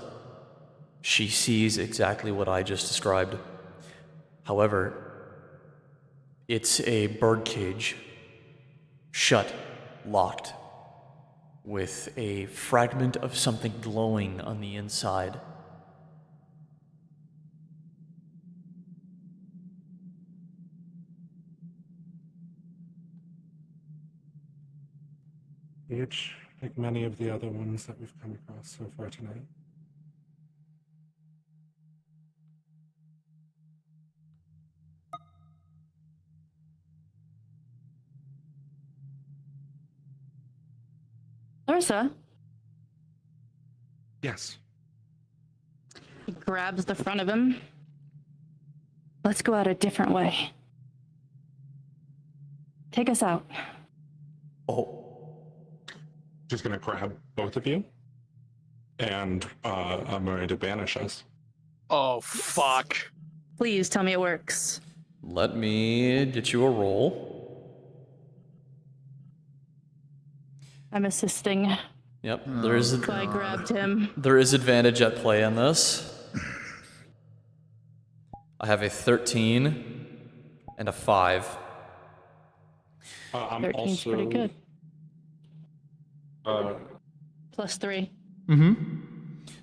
she sees exactly what I just described. However, it's a birdcage, shut, locked, with a fragment of something glowing on the inside. Huge, like many of the other ones that we've come across so far tonight. Larissa? Yes. He grabs the front of him. Let's go out a different way. Take us out. Oh. She's gonna grab both of you, and I'm going to banish us. Oh, fuck. Please tell me it works. Let me get you a roll. I'm assisting. Yep, there is So I grabbed him. there is advantage at play on this. I have a 13 and a 5. I'm 13's also pretty good. Uh, +3.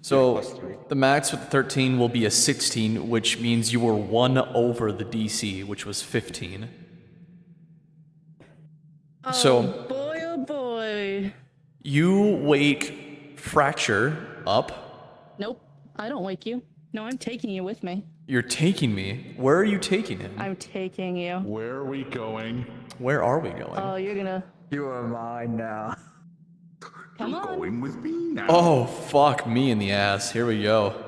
So plus 3. the max with the 13 will be a 16, which means you were 1 over the DC, which was 15. Oh So boy, oh boy. you wake Fracture up. Nope, I don't wake you. No, I'm taking you with me. You're taking me. Where are you taking him? I'm taking you. Where are we going? Where are we going? Oh, you're gonna... You are mine now. Come You're on. going with me now. Oh, fuck me in the ass. Here we go.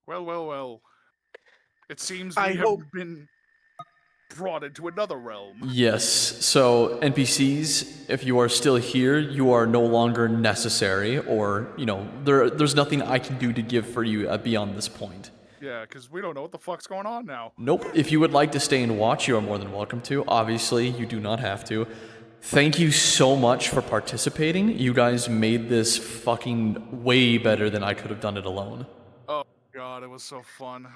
Well, well, well. It seems I we hope- have been brought into another realm. Yes, so NPCs, if you are still here, you are no longer necessary, or, you know, there's nothing I can do to give for you beyond this point. Yeah, because we don't know what the fuck's going on now. Nope. If you would like to stay and watch, you are more than welcome to. Obviously, you do not have to. Thank you so much for participating. You guys made this fucking way better than I could have done it alone. Oh god, it was so fun.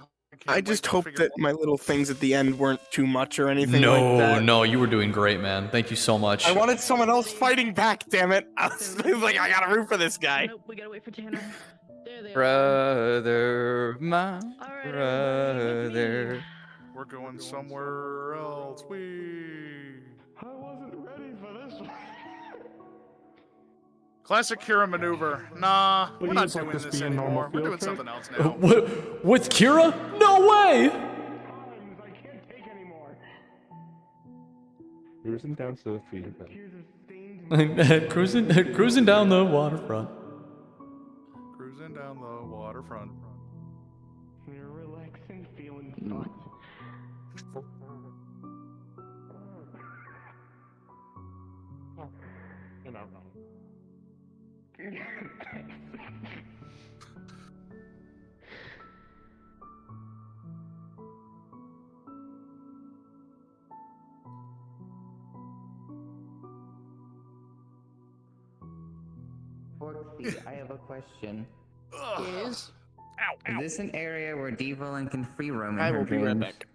I just hope that my little things at the end weren't too much or anything like No, that. no, you were doing great, man. Thank you so much. I wanted someone else fighting back, damn it. I was like, I gotta root for this guy. Nope, we gotta wait for Tanner. There they are. Brother, my brother. We're going somewhere else. I wasn't ready for this one. Classic Kira maneuver. Nah, we're not Please let doing this this be a normal anymore. We're field doing trip. something else now. With Kira? No way! I can't take anymore. Cruising down to the feeder bed. cruising down the waterfront. Cruising down the waterfront. You're relaxing, feeling fucked. You're not wrong. Foxy, I have a question. Yes. Ow, Is this an area where Devlin can free roam in I her will be right dreams? back.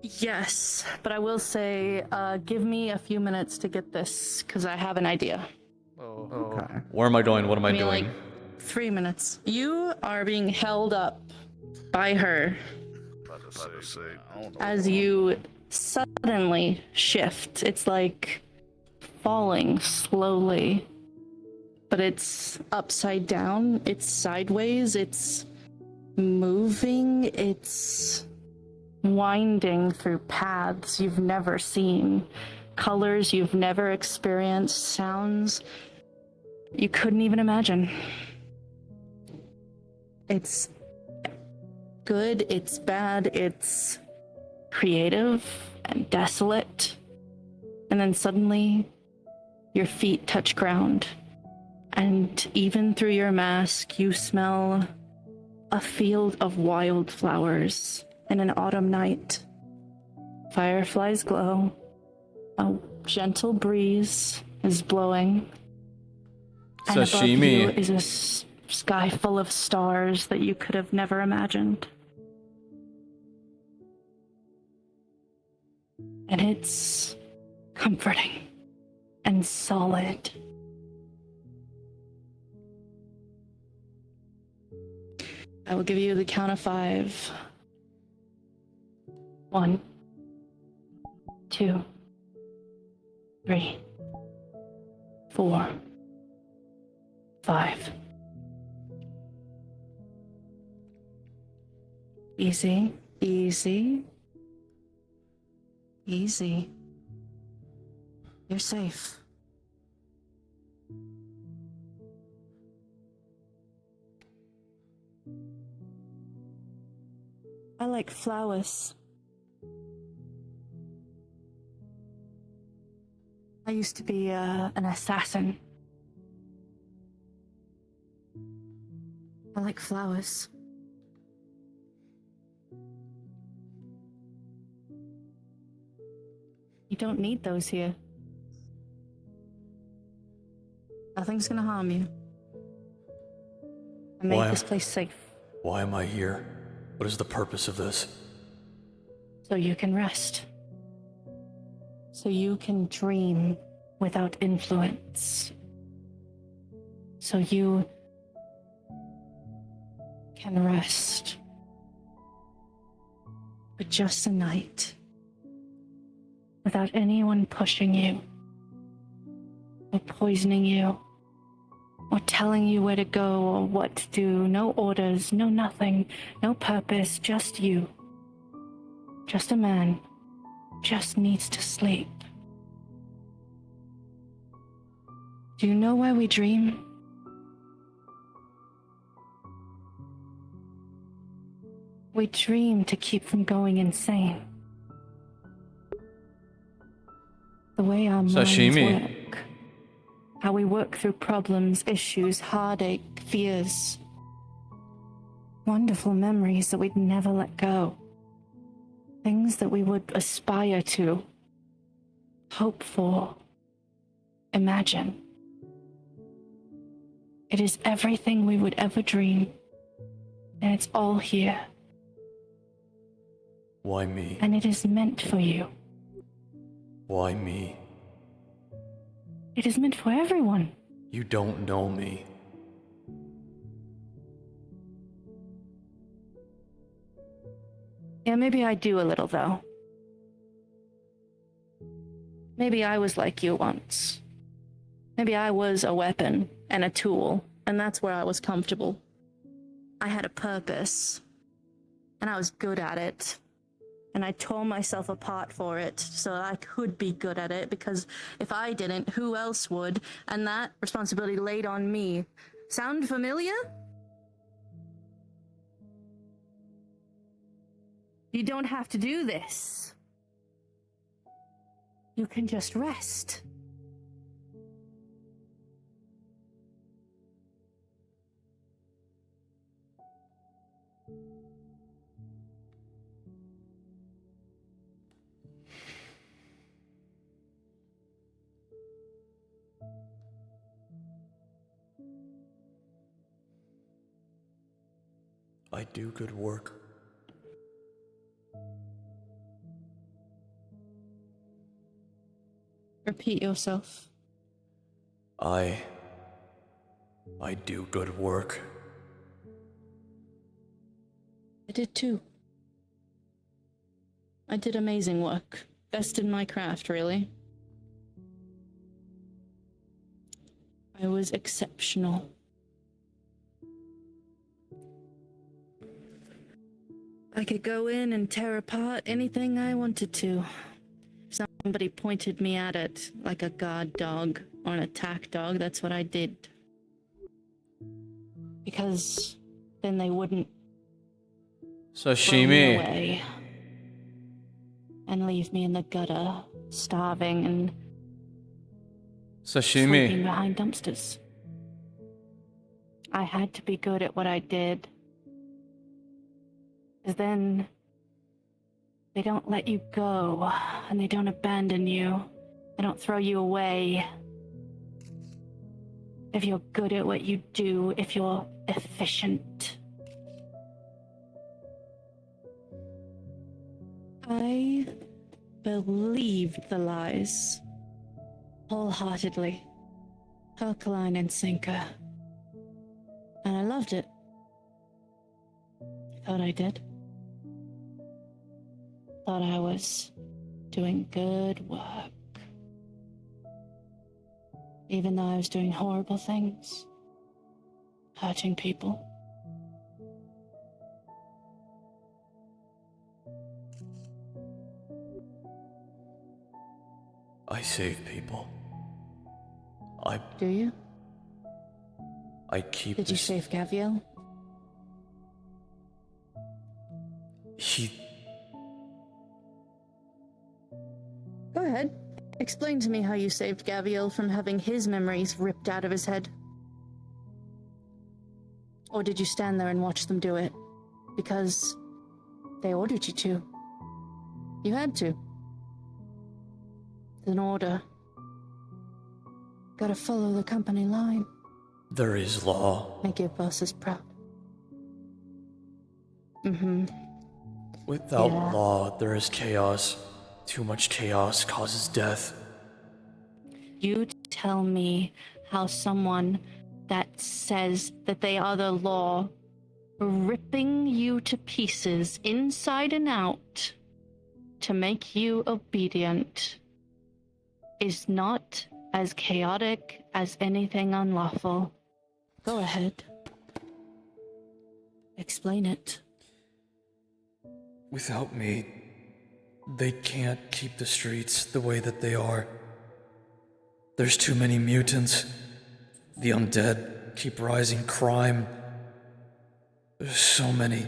Yes, but I will say, give me a few minutes to get this, because I have an idea. Oh. Okay. Where am I going? What am I Give me doing? like 3 minutes. You are being held up by her as you suddenly shift. It's like falling slowly, but it's upside down, it's sideways, it's moving, it's winding through paths you've never seen, colors you've never experienced, sounds you couldn't even imagine. It's good, it's bad, it's creative and desolate. And then suddenly, your feet touch ground. And even through your mask, you smell a field of wildflowers in an autumn night. Fireflies glow. A gentle breeze is blowing. And above you Sashimi. is a sky full of stars that you could have never imagined. And it's comforting and solid. I will give you the count of 5. 1, 2, 3, 4, 5. Easy, easy, easy. You're safe. I like flowers. I used to be an assassin. I like flowers. You don't need those here. Nothing's gonna harm you. I made Why? this place safe Why am I here? What is the purpose of this? so you can rest. So you can dream without influence. So you can rest. But just a night. Without anyone pushing you. Or poisoning you. Or telling you where to go or what to do. No orders, no nothing, no purpose, just you. Just a man. Just needs to sleep. Do you know why we dream? We dream to keep from going insane. The way our minds Sashimi. work. How we work through problems, issues, heartache, fears. Wonderful memories that we'd never let go. Things that we would aspire to, hope for, imagine. It is everything we would ever dream, and it's all here, Why me? and it is meant for you. Why me? It is meant for everyone. You don't know me. Yeah, maybe I do a little, though. Maybe I was like you once. Maybe I was a weapon and a tool, and that's where I was comfortable. I had a purpose, and I was good at it. And I tore myself apart for it so that I could be good at it, because if I didn't, who else would? And that responsibility laid on me. Sound familiar? You don't have to do this. You can just rest. I do good work. Repeat yourself. I do good work. I did too. I did amazing work. Best in my craft, really. I was exceptional. I could go in and tear apart anything I wanted to. If somebody pointed me at it like a guard dog or an attack dog, that's what I did. Because then they wouldn't throw me Sashimi. away and leave me in the gutter, starving and sleeping Sashimi. behind dumpsters. I had to be good at what I did. Because then they don't let you go, and they don't abandon you. They don't throw you away. If you're good at what you do, if you're efficient. I believed the lies. Wholeheartedly. Hook, line, and sinker. And I loved it. Thought I did. Thought I was doing good work. Even though I was doing horrible things. Hurting people. I save people. Do you? I keep Did you this. save Gaviel? He. Go ahead. Explain to me how you saved Gaviel from having his memories ripped out of his head. Or did you stand there and watch them do it? Because they ordered you to. You had to. It's an order. Gotta follow the company line. There is law. Make your bosses proud. Mm-hmm. Without Yeah. law, there is chaos. Too much chaos causes death. You tell me how someone that says that they are the law, ripping you to pieces inside and out to make you obedient, is not as chaotic as anything unlawful. Go ahead. Explain it. Without me, they can't keep the streets the way that they are. There's too many mutants. The undead keep rising crime. There's so many.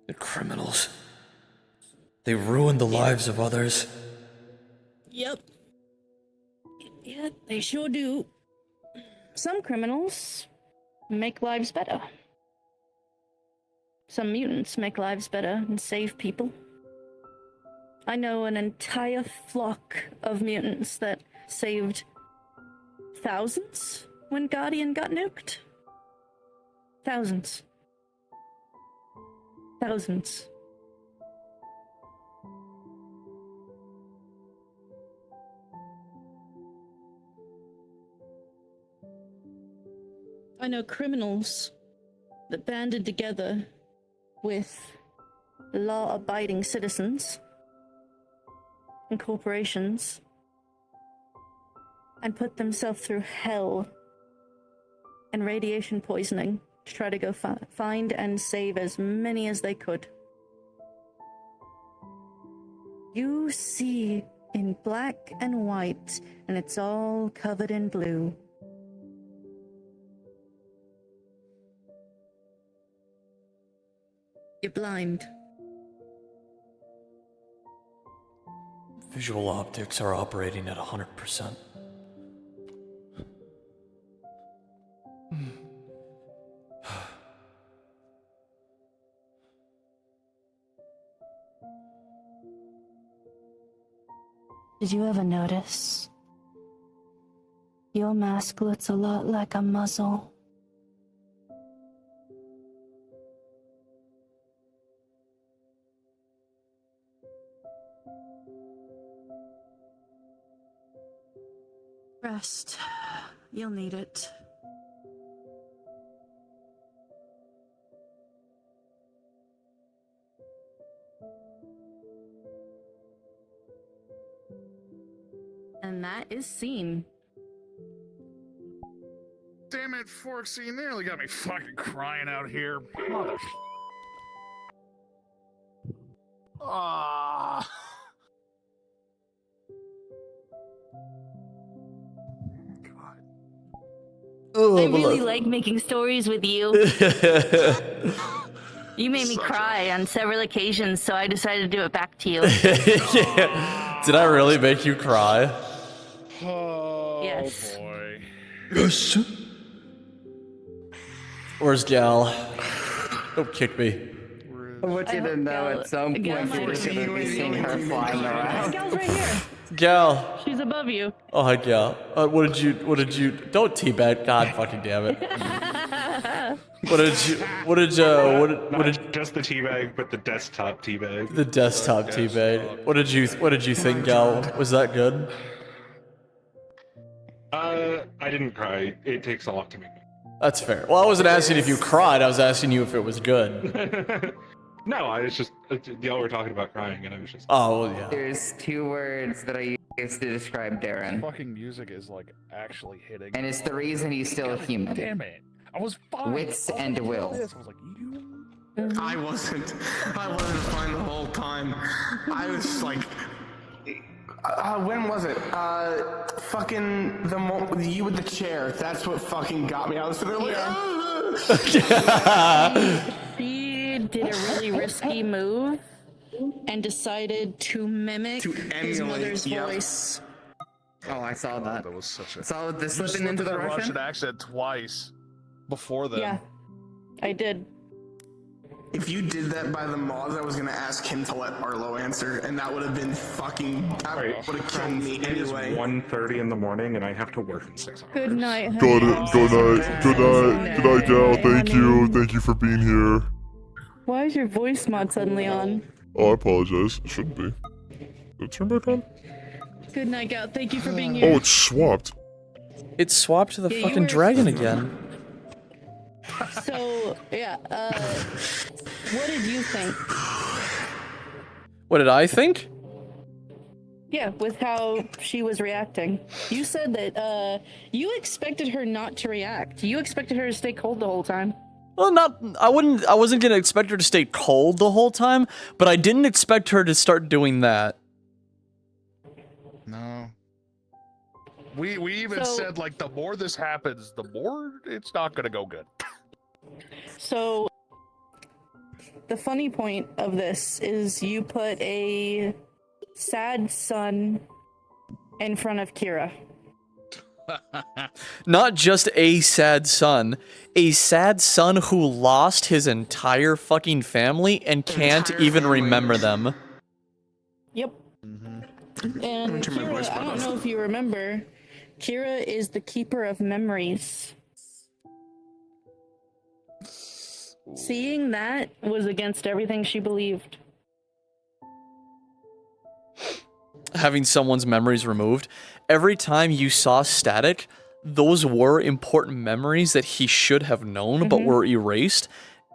The criminals. They ruin the lives of others. Yep. Yeah, they sure do. Some criminals make lives better. Some mutants make lives better and save people. I know an entire flock of mutants that saved thousands when Guardian got nuked. Thousands. Thousands. I know criminals that banded together with law-abiding citizens and corporations and put themselves through hell and radiation poisoning to try to go find and save as many as they could. You see in black and white, and it's all covered in blue. You're blind. Visual optics are operating at 100%. Did you ever notice? Your mask looks a lot like a muzzle. Rest. You'll need it. And that is scene. Damn it, Forksy, you nearly got me fucking crying out here. Mother. Ah. Oh, I really like making stories with you. You made me cry on several occasions, so I decided to do it back to you. Yeah. Did I really make you cry? Oh, Yes. boy. Yes. Where's Gal? Don't kick me. I want you to know at some point you're just gonna be seeing her flying around. Gal's right here. Gal. She's above you. Oh, hi, Gal. What did you, don't teabag. God fucking damn it. What did Just the teabag, but the desktop teabag. the desktop teabag. What did you think, Gal? Was that good? I didn't cry. It takes a lot to make me. That's fair. Well, I wasn't asking if you cried. I was asking you if it was good. No, I was just y'all were talking about crying, and I was just. Oh, well, yeah. There's 2 words that I use to describe Darren, Fucking music is like actually hitting. and it's the reason he's still a human. Damn it. I was fine. Wits and will. I was like, you. I wasn't fine the whole time. I was like, when was it? Fucking you with the chair. That's what fucking got me. I was sitting there like, She did a really risky move and decided to mimic his mother's voice. Oh, I saw that. That was such a. Saw the You slipping slipped into the a Russian. accent twice before then. Yeah, I did. if you did that by the mods, I was gonna ask him to let Arlo answer, and that would have been fucking. That Right. would have killed me It is anyway. 1:30 in the morning, and I have to work in 6 hours. Good night, honey. Good night, Gal. Thank you for being here. Why is your voice mod suddenly on? Oh, I apologize. It shouldn't be. Did it turn back on? Good night, Gal. Thank you for being Oh, here. it's swapped. It swapped to the Yeah, you fucking were- dragon again. So, yeah, what did you think? What did I think? Yeah, with how she was reacting. You said that, you expected her not to react. You expected her to stay cold the whole time. Well, I wasn't gonna expect her to stay cold the whole time, but I didn't expect her to start doing that. No. We even So- said like the more this happens, the more it's not gonna go good. So, the funny point of this is you put a sad son in front of Kira. Not just a sad son who lost his entire fucking family and can't even remember them. Yep. And Kira, I don't know if you remember, Kira is the keeper of memories. Seeing that was against everything she believed. Having someone's memories removed, every time you saw Static, those were important memories that he should have known but were erased.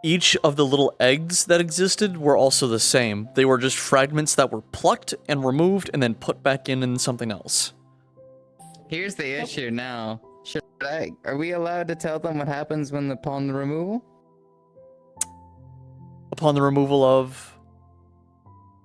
Each of the little eggs that existed were also the same. They were just fragments that were plucked and removed and then put back in something else. Here's the issue now. Are we allowed to tell them what happens upon the removal? Upon the removal of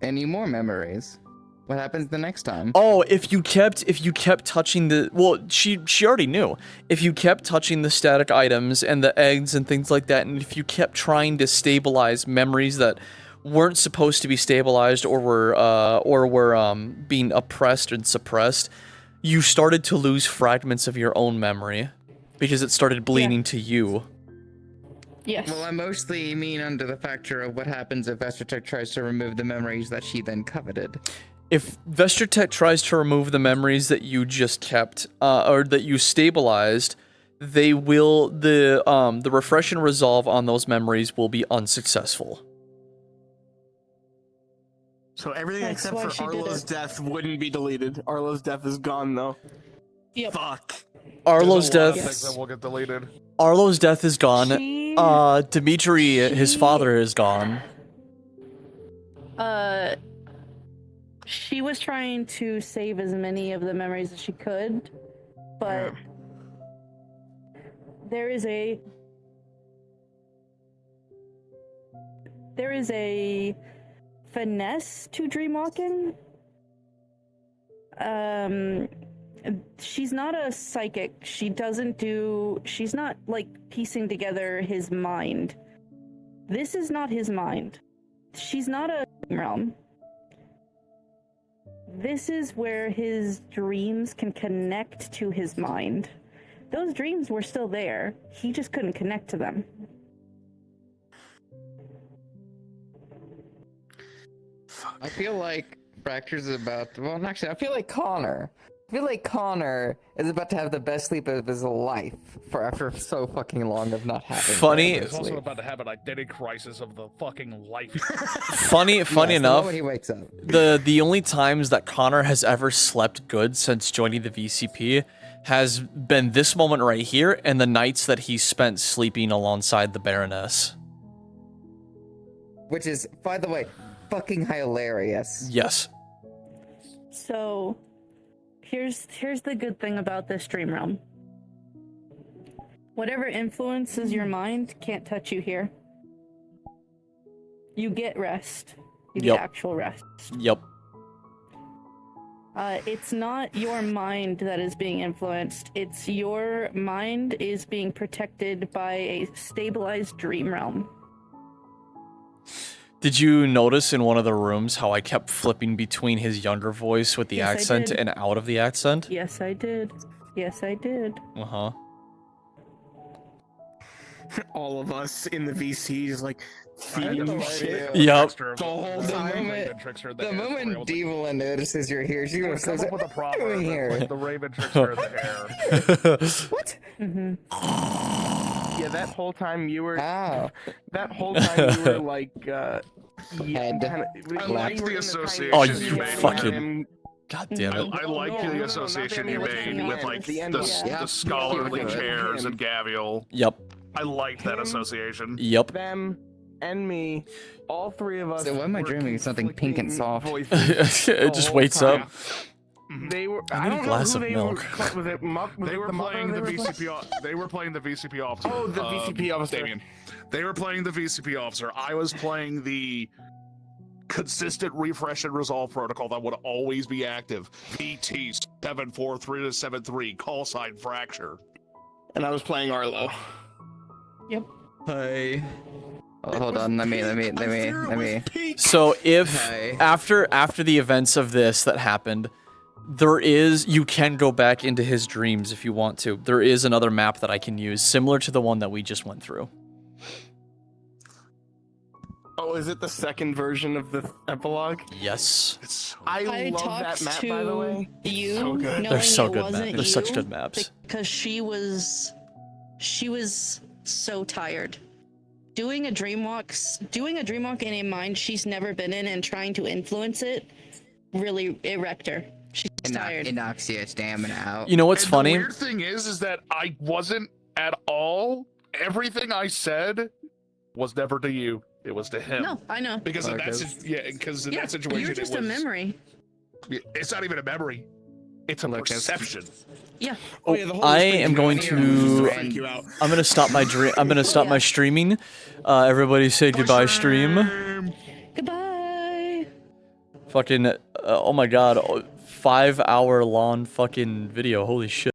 any more memories? What happens the next time? Oh, if you kept touching the, well, she already knew. If you kept touching the static items and the eggs and things like that, and if you kept trying to stabilize memories that weren't supposed to be stabilized or were being oppressed and suppressed, you started to lose fragments of your own memory because it started bleeding to you. Yes. Well, I mostly mean under the factor of what happens if Vestertech tries to remove the memories that she then coveted. If Vestertech tries to remove the memories that you just kept, or that you stabilized, they will, the refresh and resolve on those memories will be unsuccessful. So everything That's except why for she did Arlo's it. death wouldn't be deleted. Arlo's death is gone though. Yep. Fuck. Arlo's There's a lot of death. things that will get deleted. Arlo's death is gone. She- Dimitri, his father, is gone. She was trying to save as many of the memories as she could, but there is a finesse to dreamwalking. She's not a psychic. She's not like piecing together his mind. This is not his mind. She's not a realm. This is where his dreams can connect to his mind. Those dreams were still there. He just couldn't connect to them. I feel like Fracture's about. Well, actually, I feel like Connor is about to have the best sleep of his life for after so fucking long of not having. Funny. He's also about to have an identity crisis of the fucking life. Funny Yes, enough. the moment he wakes up. The only times that Connor has ever slept good since joining the VCP has been this moment right here and the nights that he spent sleeping alongside the Baroness. Which is, by the way, fucking hilarious. Yes. So, here's the good thing about this dream realm. Whatever influences your mind can't touch you here. You get rest. You get actual rest. Yep. It's not your mind that is being influenced. It's your mind is being protected by a stabilized dream realm. Did you notice in one of the rooms how I kept flipping between his younger voice with the Yes, I accent did. and out of the accent? Yes, I did. Yes, I did. Uh-huh. All of us in the VCs like feeding you shit. Yep. The whole time. The moment Diva notices you're here, she goes, Come up with a "What are you doing here?" like the Raven trickster of the hair. What? Yeah, that whole time you were. Ow. That whole time you were like. Head. I like the association Oh, you you made. fucking... God damn it. I like the association you made with like the scholarly chairs and Gavial. Yep. I like that association. Yep. Them and me, all three of us. So why am I were dreaming of something pink and soft? voices It the just whole waits time. up. They were. I I need a don't glass know of who they milk. were. Was it They were the mother playing the they were VCP. They were playing the VCP officer. Oh, the VCP officer. Damien. They were playing the VCP officer. I was playing the consistent refresh and resolve protocol that would always be active. VT 74373 call sign Fracture. And I was playing Arlo. Yep. Hi. Oh, hold on. Let me. So if Okay. after the events of this that happened, There is, you can go back into his dreams if you want to. There is another map that I can use, similar to the one that we just went through. Oh, is it the second version of the epilogue? Yes. I love that map, by the way. You, So good. knowing They're so it good wasn't maps. They're such you, good maps. Because she was so tired. Doing a dreamwalk in a mind she's never been in and trying to influence it, really, it wrecked her. She's tired. It knocks your stamina out. You know what's And funny? The weird thing is that I wasn't at all. Everything I said was never to you. It was to him. No, I know. Because in that, because in that situation, you're just it was a memory. It's not even a memory. It's a perception. Yeah. Oh, yeah, the whole I thing am is going just to. freak you out. I'm gonna stop my dream. I'm gonna stop my streaming. Everybody say goodbye, stream. Goodbye. Fucking. Oh my god. 5-hour long fucking video. Holy shit.